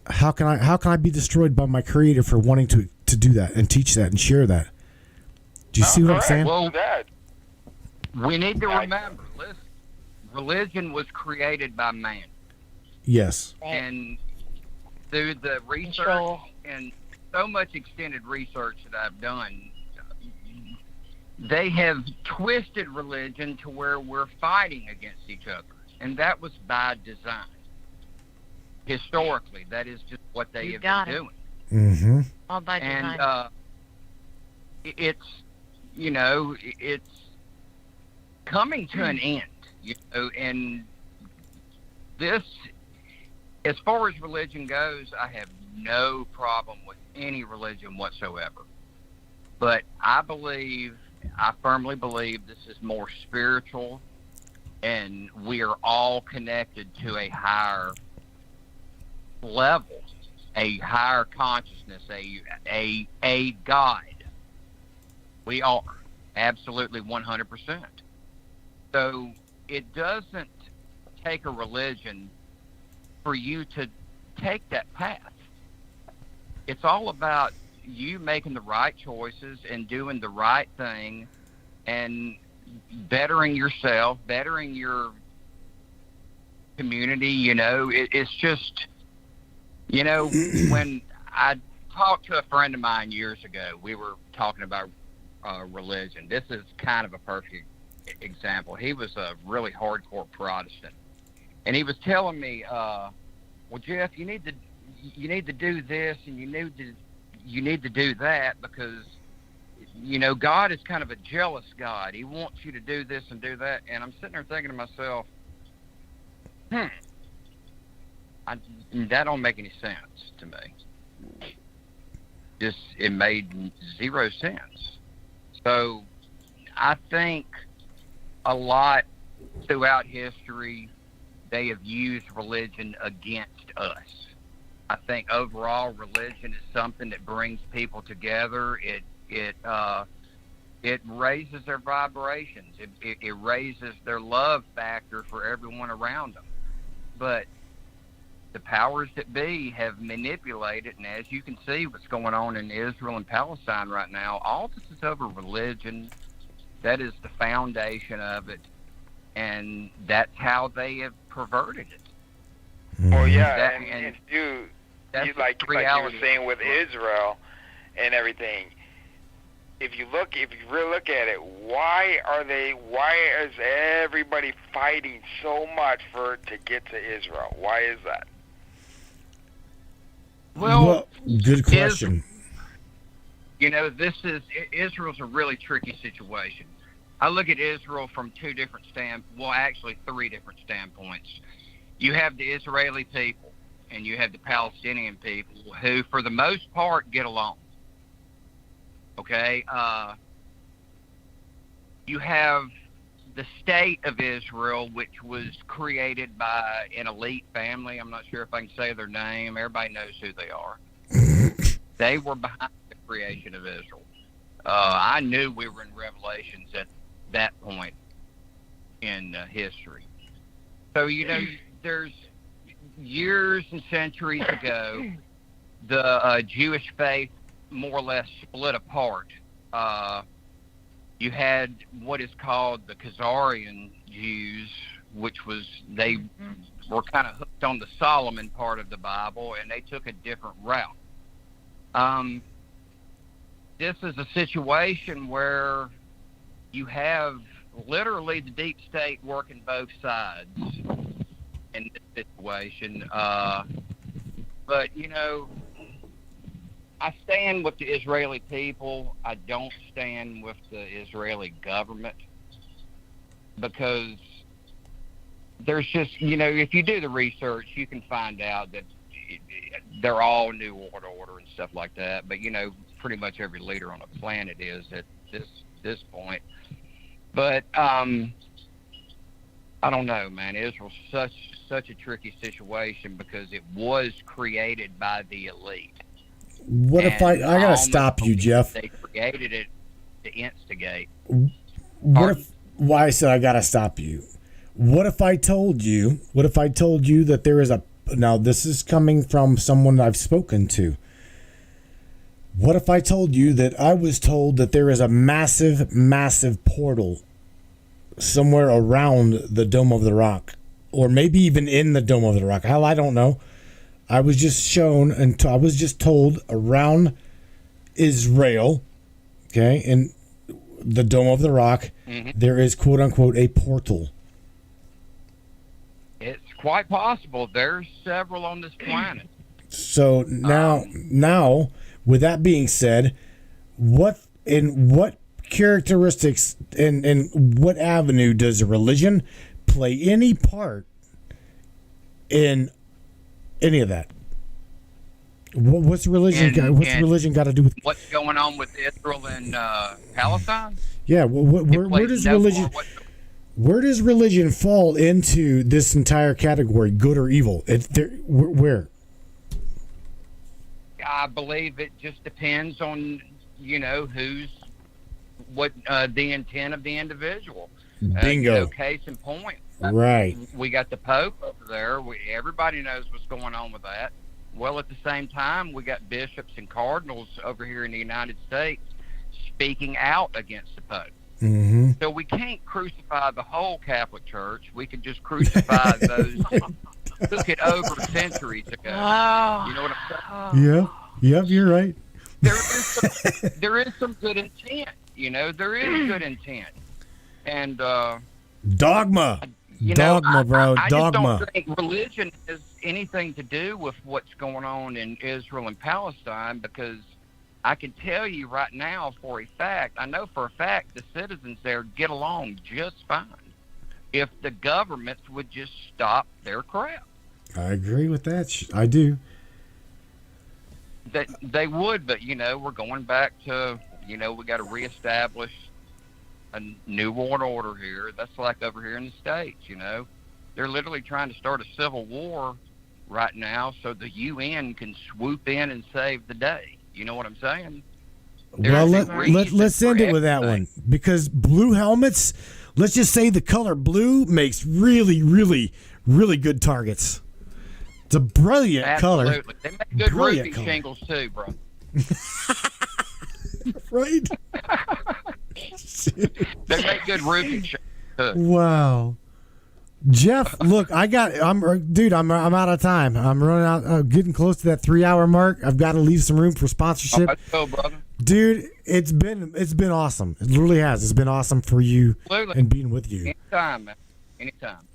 How can I be destroyed by my creator for wanting to do that and teach that and share that? Do you see what I'm saying? Well, we need to remember, listen, religion was created by man. Yes. And through the research and so much extended research that I've done, they have twisted religion to where we're fighting against each other. And that was by design. Historically, that is just what they have been doing. Mm-hmm. All by design. And it's coming to an end, and this, as far as religion goes, I have no problem with any religion whatsoever. But I firmly believe this is more spiritual, and we are all connected to a higher level, a higher consciousness, a God. We are absolutely 100%. So it doesn't take a religion for you to take that path. It's all about you making the right choices and doing the right thing and bettering yourself, bettering your community. It's just, when I talked to a friend of mine years ago, we were talking about religion. This is kind of a perfect example. He was a really hardcore Protestant, and he was telling me, "Well, Jeff, you need to do this, and you need to do that because God is kind of a jealous God. He wants you to do this and do that." And I'm sitting there thinking to myself, that don't make any sense to me. It made zero sense. So I think a lot throughout history, they have used religion against us. I think overall religion is something that brings people together. It raises their vibrations. It raises their love factor for everyone around them. But the powers that be have manipulated, and as you can see what's going on in Israel and Palestine right now, all this is over religion. That is the foundation of it, and that's how they have perverted it. Well, yeah, and you like you were saying with Israel and everything, if you really look at it, why is everybody fighting so much to get to Israel? Why is that? Well, good question. Israel's a really tricky situation. I look at Israel from three different standpoints. You have the Israeli people and you have the Palestinian people who, for the most part, get along. Okay? You have the state of Israel, which was created by an elite family. I'm not sure if I can say their name. Everybody knows who they are. They were behind the creation of Israel. I knew we were in Revelations at that point in history. So, there's years and centuries ago, the Jewish faith more or less split apart. You had what is called the Khazarian Jews, which was, they were kind of hooked on the Solomon part of the Bible, and they took a different route. This is a situation where you have literally the deep state working both sides in this situation. But, I stand with the Israeli people. I don't stand with the Israeli government because there's just, if you do the research, you can find out that they're all New World Order and stuff like that. But, pretty much every leader on the planet is at this point. But I don't know, man. Israel's such a tricky situation because it was created by the elite. What if I gotta stop you, Jeff? They created it to instigate. Why I said I gotta stop you? What if I told you that there is now this is coming from someone I've spoken to. What if I told you that I was told that there is a massive, massive portal somewhere around the Dome of the Rock, or maybe even in the Dome of the Rock? Hell, I don't know. I was just shown and I was just told around Israel, okay, in the Dome of the Rock, there is quote unquote a portal. It's quite possible. There's several on this planet. So now, with that being said, what characteristics and what avenue does religion play any part in any of that? What's religion got to do with what's going on with Israel and Palestine? Yeah, where does religion fall into this entire category, good or evil? Where? I believe it just depends on what the intent of the individual. Bingo. Case in point. Right. We got the Pope over there. Everybody knows what's going on with that. Well, at the same time, we got bishops and cardinals over here in the United States speaking out against the Pope. Mm-hmm. So we can't crucify the whole Catholic Church. We can just crucify those who took it over centuries ago. Oh. You know what I'm saying? Yeah, you're right. There is some good intent. There is good intent. And dogma. Dogma, bro. I Dogma. just don't think religion has anything to do with what's going on in Israel and Palestine, because I can tell you right now I know for a fact the citizens there get along just fine if the governments would just stop their crap. I agree with that. I do. That they would, but we're going back to we got to reestablish a new world order here. That's like over here in the States, They're literally trying to start a civil war right now so the UN can swoop in and save the day. You know what I'm saying? Well, let's end it with that one, because blue helmets, let's just say the color blue makes really, really, really good targets. It's a brilliant color. Absolutely. They make good roofing shingles too, bro. Right? They make good roofing shingles too. Wow. Jeff, look, I'm out of time. I'm running out, getting close to that 3-hour mark. I've got to leave some room for sponsorship. Let's go, brother. Dude, it's been awesome. It really has. It's been awesome for you and being with you. Anytime, man. Anytime.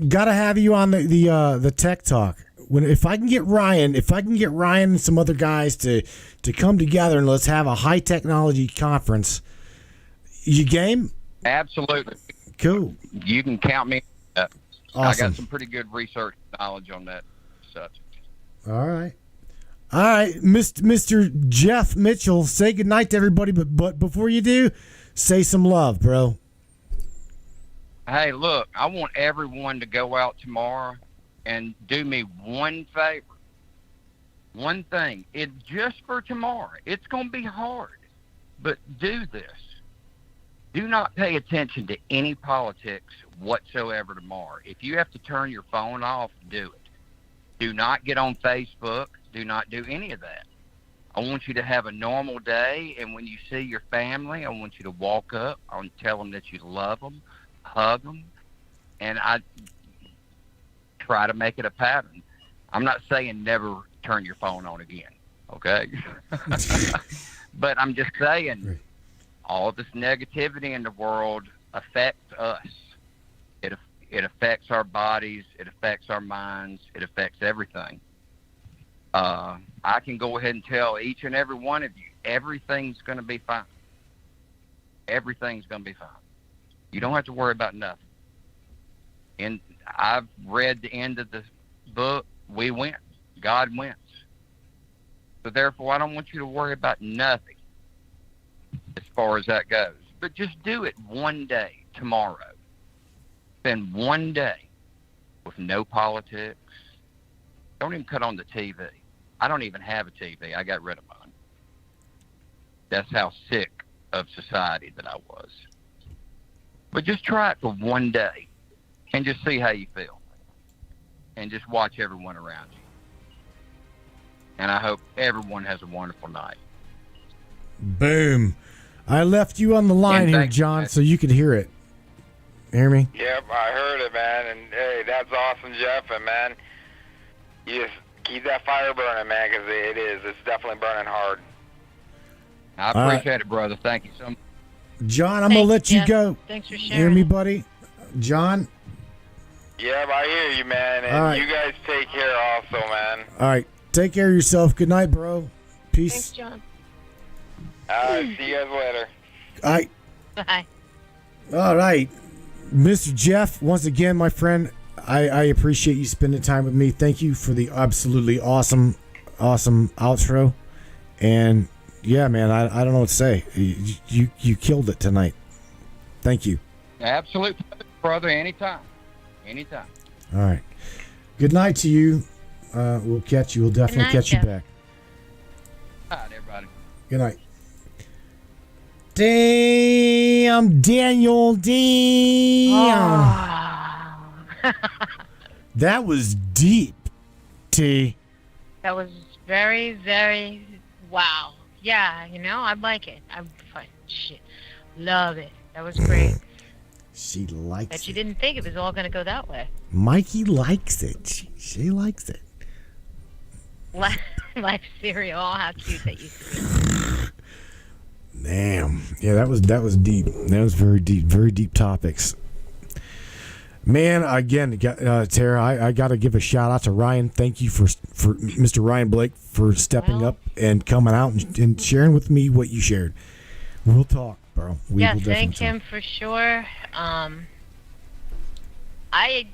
Got to have you on the Tech Talk. if I can get Ryan and some other guys to come together and let's have a high technology conference. You game? Absolutely. Cool. You can count me up. I Awesome. got some pretty good research knowledge on that subject. All right, Mr. Jeff Mitchell, say goodnight to everybody. But before you do, say some love, bro. Hey, look, I want everyone to go out tomorrow and do me one favor. One thing. It's just for tomorrow. It's going to be hard, but do this. Do not pay attention to any politics whatsoever tomorrow. If you have to turn your phone off, do it. Do not get on Facebook. Do not do any of that. I want you to have a normal day, and when you see your family, I want you to walk up and tell them that you love them, hug them, and I try to make it a pattern. I'm not saying never turn your phone on again, okay? But I'm just saying all this negativity in the world affects us. It affects our bodies. It affects our minds. It affects everything. I can go ahead and tell each and every one of you, everything's going to be fine. Everything's going to be fine. You don't have to worry about nothing. And I've read the end of the book. We win. God wins. So therefore, I don't want you to worry about nothing as far as that goes. But just do it one day tomorrow. Spend one day with no politics. Don't even cut on the TV. I don't even have a TV. I got rid of mine. That's how sick of society that I was. But just try it for one day and just see how you feel. And just watch everyone around you. And I hope everyone has a wonderful night. Boom. I left you on the line here, John, so you could hear it. Hear me? Yep, I heard it, man. And hey, that's awesome, Jeff. And man, you just keep that fire burning, man, because it's definitely burning hard. I appreciate it, brother. Thank you so much. John, I'm going to let you go. Thanks for sharing. Hear me, buddy? John? Yep, I hear you, man. And All right. you guys take care also, man. All right. Take care of yourself. Good night, bro. Peace. Thanks, John. All right, see you guys later. All right. Bye. All right. Mr. Jeff, once again, my friend, I appreciate you spending time with me. Thank you for the absolutely awesome outro. And yeah, man, I don't know what to say. You killed it tonight. Thank you. Absolute brother. Anytime. All right. Good night to you. We'll catch you. We'll definitely catch you back. All right, everybody. Good night. Damn, Daniel. Damn. Oh. That was deep, T. That was very, very wow. Yeah, I like it. Shit, love it. That was great. She likes But it. you didn't think it was all going to go that way. Mikey likes it. She likes it. Life cereal. Oh, how cute that used to be. Damn. Yeah, that was deep. That was very deep topics. Man, again, Tara, I got to give a shout out to Ryan. Thank you for Mr. Ryan Blake for stepping up and coming out and sharing with me what you shared. We'll talk, bro. Yeah, thank him for sure. I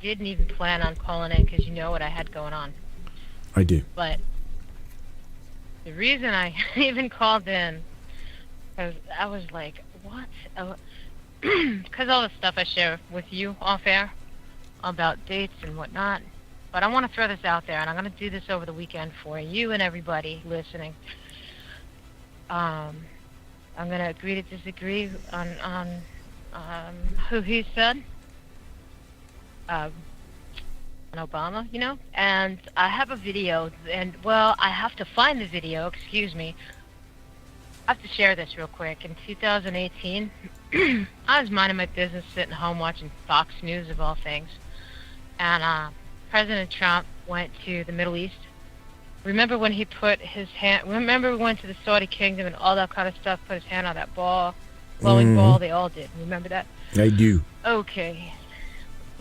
didn't even plan on calling in because you know what I had going on. I do. But the reason I even called in, because I was like, what? Because all the stuff I share with you off air about dates and whatnot. But I want to throw this out there, and I'm going to do this over the weekend for you and everybody listening. I'm going to agree to disagree on who he said. On Obama, and I have a video, and I have to find the video, excuse me. I have to share this real quick. In 2018, I was minding my business, sitting home watching Fox News of all things, and President Trump went to the Middle East. Remember when he put his hand, remember we went to the Saudi kingdom and all that kind of stuff, put his hand on that ball, glowing ball, they all did. Remember that? I do. Okay.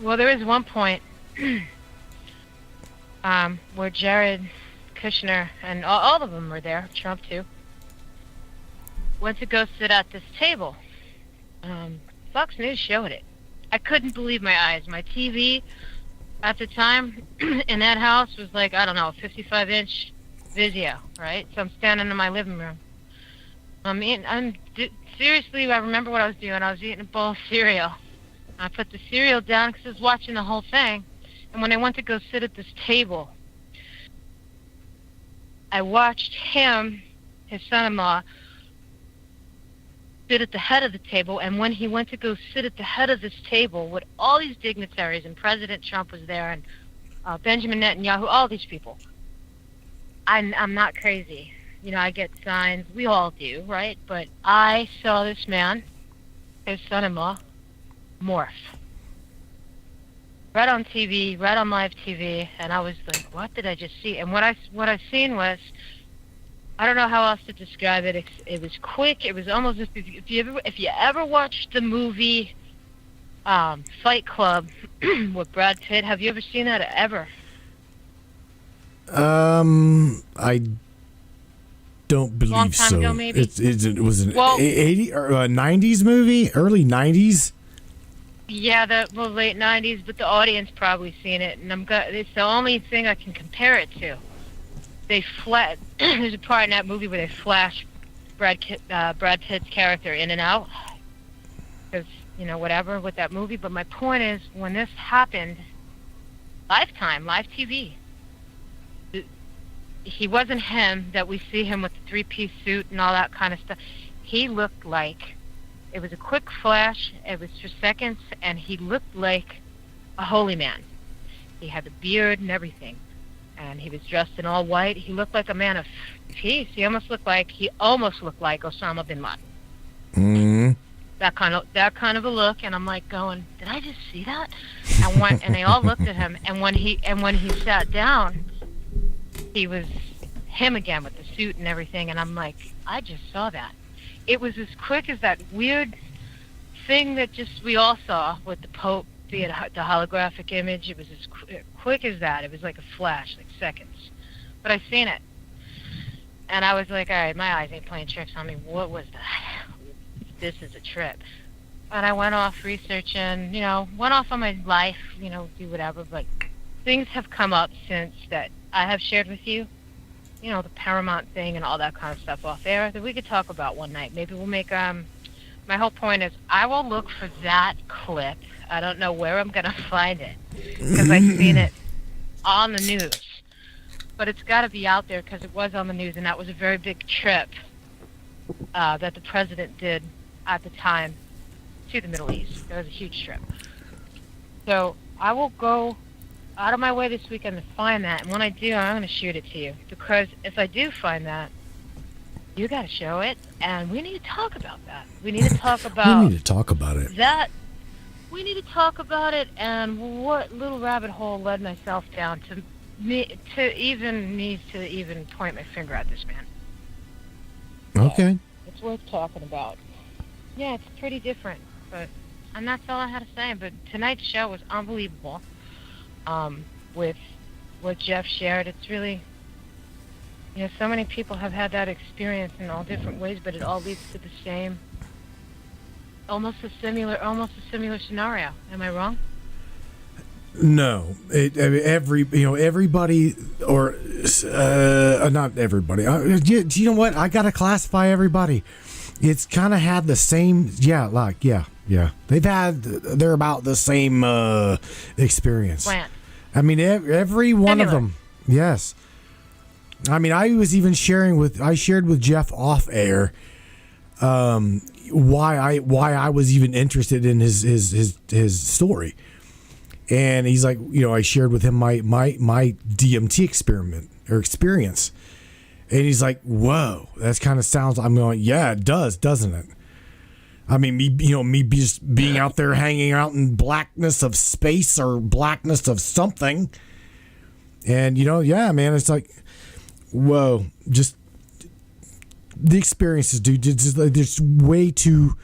Well, there is one point where Jared Kushner and all of them were there, Trump too, went to go sit at this table. Fox News showed it. I couldn't believe my eyes. My TV at the time in that house was like, I don't know, a 55-inch Vizio, right? So I'm standing in my living room. Seriously, I remember what I was doing. I was eating a bowl of cereal. I put the cereal down because I was watching the whole thing. And when I went to go sit at this table, I watched him, his son-in-law, sit at the head of the table. And when he went to go sit at the head of this table with all these dignitaries, and President Trump was there, and Benjamin Netanyahu, all these people, I'm not crazy. You know, I get signs. We all do, right? But I saw this man, his son-in-law, morph. Right on TV, right on live TV, and I was like, what did I just see? And what I seen was, I don't know how else to describe it. It was quick. It was almost as if you ever watched the movie Fight Club with Brad Pitt. Have you ever seen that ever? I don't believe Long time so. ago, maybe? It was an 80 or 90s movie, early 90s. Yeah, the late 90s, but the audience probably seen it, and it's the only thing I can compare it to. There's a part in that movie where they flash Brad Pitt's character in and out, because, you know, whatever with that movie. But my point is, when this happened, live TV, he wasn't him that we see him with the three-piece suit and all that kind of stuff. He looked like, it was a quick flash, it was for seconds, and he looked like a holy man. He had the beard and everything, and he was dressed in all white. He looked like a man of peace. He almost looked like Osama bin Laden. Mm-hmm. That kind of a look, and I'm like going, did I just see that? And they all looked at him, and when he sat down, he was him again with the suit and everything, and I'm like, I just saw that. It was as quick as that weird thing that just we all saw with the Pope, the holographic image. It was as quick as that. It was like a flash, like seconds. But I seen it, and I was like, all right, my eyes ain't playing tricks on me. What was that? This is a trip. And I went off researching, went off on my life, do whatever. But things have come up since that I have shared with you, the Paramount thing and all that kind of stuff off air that we could talk about one night. Maybe we'll make, my whole point is I will look for that clip. I don't know where I'm going to find it because I've seen it on the news. But it's got to be out there because it was on the news, and that was a very big trip that the president did at the time to the Middle East. It was a huge trip. So I will go out of my way this weekend to find that, and when I do, I'm going to shoot it to you, because if I do find that, you got to show it, and we need to talk about that. We need to talk about we need to talk about it. We need to talk about it, and what little rabbit hole led myself down to even point my finger at this man. Okay. It's worth talking about. Yeah, it's pretty different, and that's all I had to say. But tonight's show was unbelievable. With what Jeff shared, it's really, so many people have had that experience in all different ways, but it all leads to the same, almost a similar scenario. Am I wrong? No, everybody, or not everybody. You know what? I gotta classify everybody. It's kind of had the same, yeah. They're about the same experience. Plant. I mean, every one Similar. of them. Yes. I mean, I shared with Jeff off air why I was even interested in his story. And he's like, I shared with him my DMT experience. And he's like, whoa, that kind of sounds, I'm going, yeah, it does, doesn't it? I mean, me just being out there hanging out in blackness of space or blackness of something. And, yeah, man, it's like, whoa, just the experiences, dude, it's way too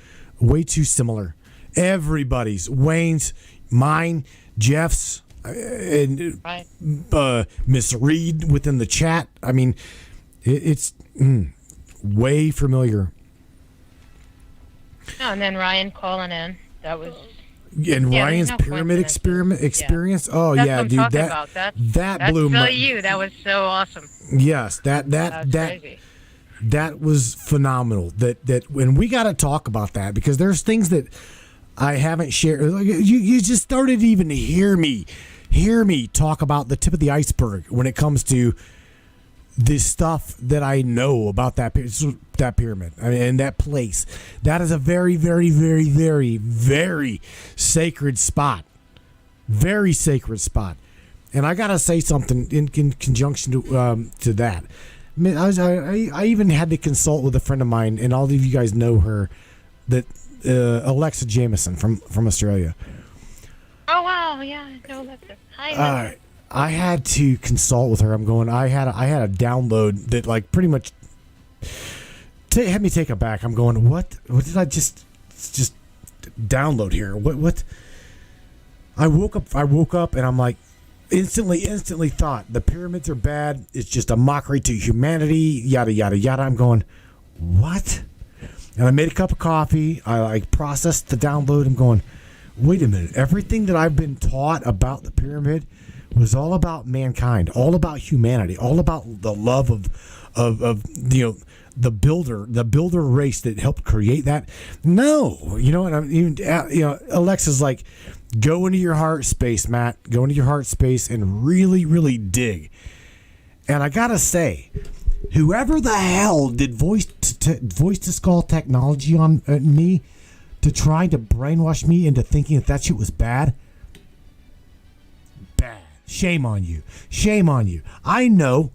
similar. Everybody's, Wayne's, mine, Jeff's, and Right. Miss Reed within the chat. I mean, it's way familiar. Oh, and then Ryan calling in. That was. And Yeah, Ryan's there's no pyramid coincidence. experience. Oh That's yeah, what I'm dude, talking that about. that blew that's my. so you. That was so awesome. Yes, that That was crazy. that was phenomenal. That when we got to talk about that, because there's things that I haven't shared. Like, you just started to even hear me talk about the tip of the iceberg when it comes to this stuff that I know about that pyramid. I mean, and that place. That is a very, very, very, very, very sacred spot. Very sacred spot. And I gotta say something in conjunction to that. I mean, I even had to consult with a friend of mine, and all of you guys know her, that Alexa Jameson from Australia. Oh wow, yeah, I know that's it. Hi. I had to consult with her. I had a download that like pretty much had me take it back. I'm going, what did I just download here? What? I woke up and I'm like, instantly thought the pyramids are bad. It's just a mockery to humanity. Yada yada yada. I'm going, what? And I made a cup of coffee. I like processed the download. I'm going, wait a minute. Everything that I've been taught about the pyramid was all about mankind, all about humanity, all about the love of the builder race that helped create that. No, and I'm even Alexa's like, go into your heart space, Matt. Go into your heart space and really, really dig. And I gotta say, whoever the hell did voice to skull technology on me to try to brainwash me into thinking that shit was bad. Bad. Shame on you. Shame on you. I know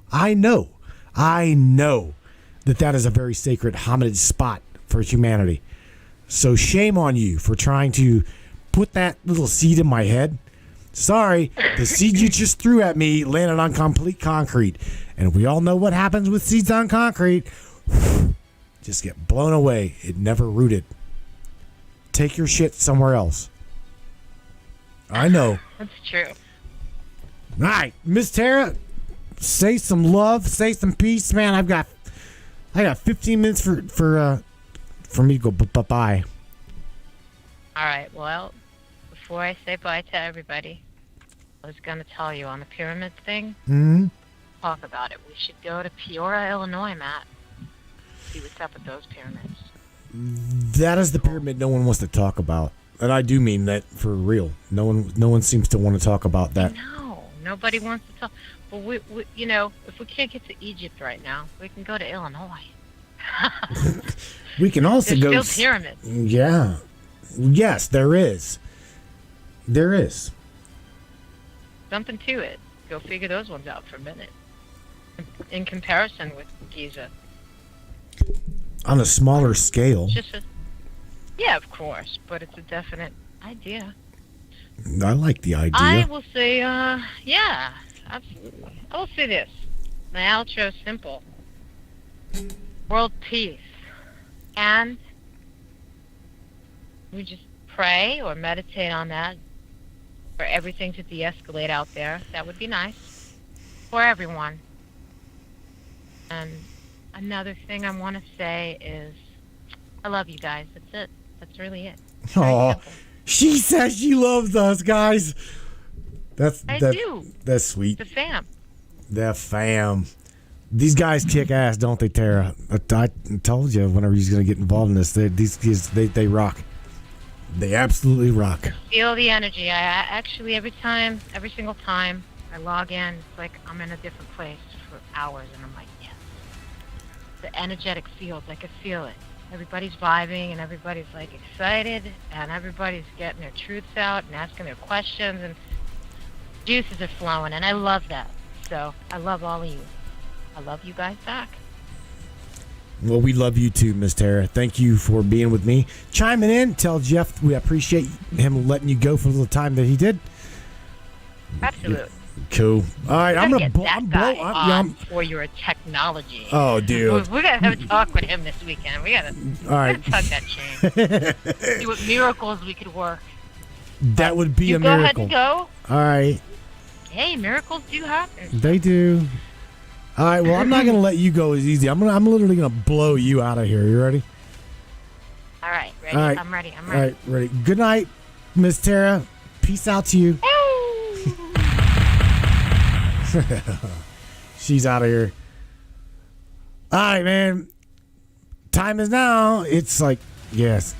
that is a very sacred hominid spot for humanity. So shame on you for trying to put that little seed in my head. Sorry, the seed you just threw at me landed on complete concrete. And we all know what happens with seeds on concrete. Just get blown away. It never rooted. Take your shit somewhere else. I know. That's true. All right, Miss Tara, say some love, say some peace, man. I got 15 minutes for me to go bye. All right. Well, before I say bye to everybody, I was going to tell you on the pyramid thing. Mm-hmm. Talk about it. We should go to Peoria, Illinois, Matt. See what's up with those pyramids. That is the pyramid no one wants to talk about, and I do mean that for real. No one seems to want to talk about that. No, nobody wants to talk. Well, we if we can't get to Egypt right now, we can go to Illinois. We can also There's go. Still pyramids. Yeah. Yes, there is. There is. Something to it. Go figure those ones out for a minute. In comparison with Giza. On a smaller scale. Yeah, of course, but it's a definite idea. I like the idea. I will say, yeah, absolutely. I will say this. My outro is simple. World peace. And we just pray or meditate on that for everything to de-escalate out there. That would be nice for everyone. And another thing I want to say is I love you guys. That's it. That's really it. Oh, she says she loves us, guys. I do. That's sweet. The fam. The fam. These guys kick ass, don't they, Tara? I told you whenever he's going to get involved in this, these kids, they rock. They absolutely rock. Feel the energy. I actually, every single time I log in, it's like I'm in a different place for hours, and I'm like, yes. The energetic field, I can feel it. Everybody's vibing, and everybody's like excited, and everybody's getting their truths out and asking their questions, and juices are flowing, and I love that. So I love all of you. I love you guys back. Well, we love you too, Miss Tara. Thank you for being with me. Chiming in, tell Jeff we appreciate him letting you go for the little time that he did. Absolutely. Cool. All right, I'm gonna blow for your technology. Oh, dude, we gotta have a talk with him this weekend. We gotta tug that chain. See what miracles we could work. That would be a miracle. miracle. Go ahead and go. All right. Hey, miracles do happen. They do. All right, well, I'm not going to let you go as easy. I'm literally going to blow you out of here. You ready? All right, ready? All right. I'm ready. All right, ready. Good night, Miss Tara. Peace out to you. She's out of here. All right, man. Time is now. It's like, yes.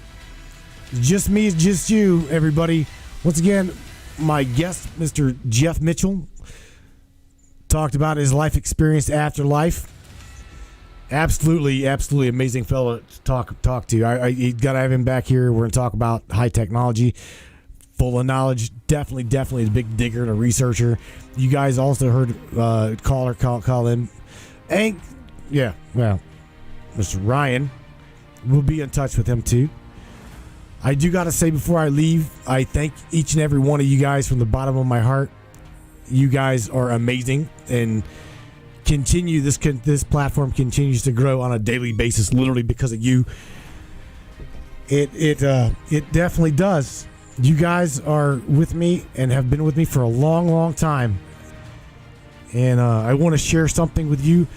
Just me, it's just you, everybody. Once again, my guest, Mr. Jeff Mitchell, talked about his life experience after life. Absolutely amazing fellow to talk to. You got to have him back here. We're going to talk about high technology, full of knowledge. Definitely a big digger and a researcher. You guys also heard call in. And yeah, well, Mr. Ryan, we'll be in touch with him too. I do got to say before I leave, I thank each and every one of you guys from the bottom of my heart. You guys are amazing, and this platform continues to grow on a daily basis, literally because of you. It definitely does. You guys are with me and have been with me for a long time, and I want to share something with you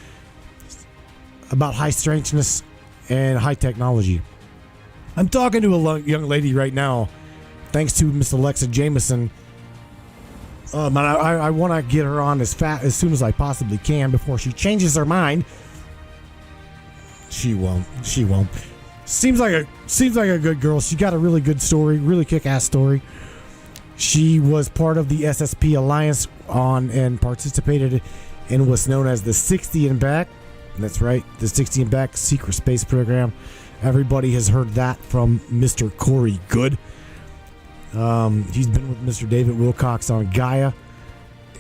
about high strangeness and high technology. I'm talking to a young lady right now, thanks to Miss Alexa Jameson. I want to get her on as soon as I possibly can before she changes her mind. She won't. Seems like a good girl. She got a really good story, really kick-ass story. She was part of the SSP Alliance and participated in what's known as the 60 and Back. That's right, the 60 and Back secret space program. Everybody has heard that from Mr. Corey Good. He's been with Mr. David Wilcox on Gaia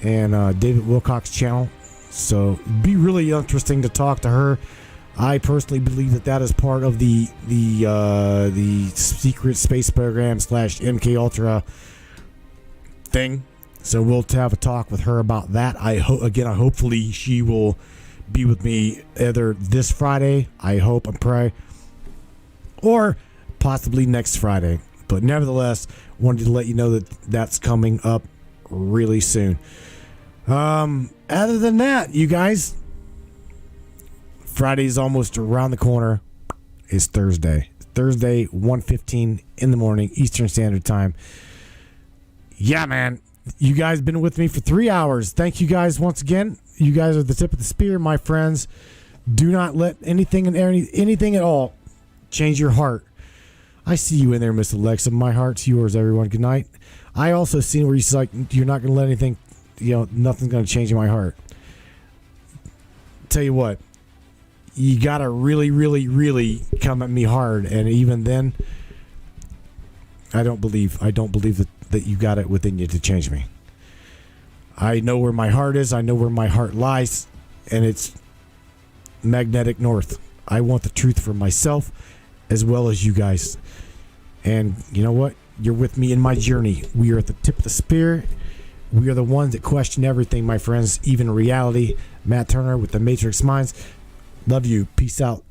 and David Wilcox channel. So it'd be really interesting to talk to her. I personally believe that is part of the secret space program / MK Ultra thing. So we'll have a talk with her about that. Hopefully she will be with me either this Friday, I hope and pray, or possibly next Friday. But nevertheless, wanted to let you know that that's coming up really soon. Other than that, you guys, Friday's almost around the corner. It's Thursday. Thursday, 1:15 in the morning, Eastern Standard Time. Yeah, man. You guys been with me for 3 hours. Thank you guys once again. You guys are the tip of the spear, my friends. Do not let anything at all change your heart. I see you in there, Miss Alexa. My heart's yours, everyone. Good night. I also seen where you're like, you're not going to let anything, nothing's going to change my heart. Tell you what, you got to really come at me hard. And even then, I don't believe that you got it within you to change me. I know where my heart is. I know where my heart lies. And it's magnetic north. I want the truth for myself as well as you guys. And you know what? You're with me in my journey. We are at the tip of the spear. We are the ones that question everything, my friends, even reality. Matt Turner with the Matrix Minds. Love you. Peace out.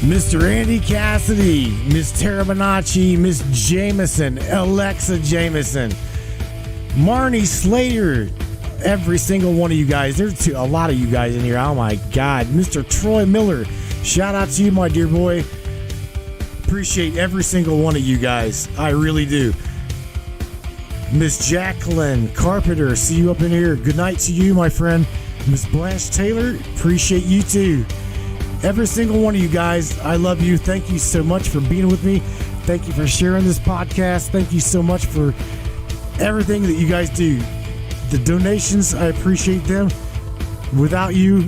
Mr. Andy Cassidy, Miss Tara Bonacci, Miss Jameson, Alexa Jameson, Marnie Slater, every single one of you guys. There's a lot of you guys in here. Oh my God. Mr. Troy Miller, shout out to you, my dear boy. Appreciate every single one of you guys. I really do. Miss Jacqueline Carpenter, see you up in here. Good night to you, my friend. Miss Blanche Taylor, appreciate you too. Every single one of you guys, I love you. Thank you so much for being with me. Thank you for sharing this podcast. Thank you so much for everything that you guys do. The donations, I appreciate them. Without you,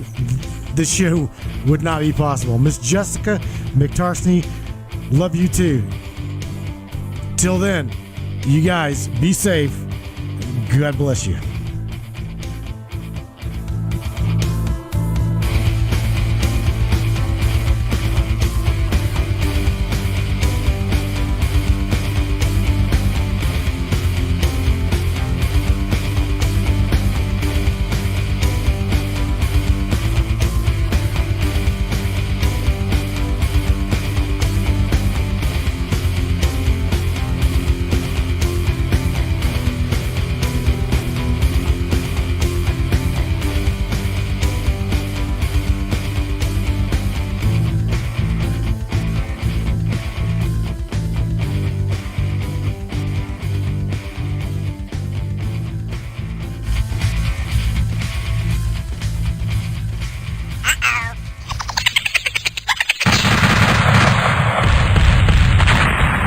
the show would not be possible. Miss Jessica McTarsney, love you too. Till then, you guys be safe. God bless you.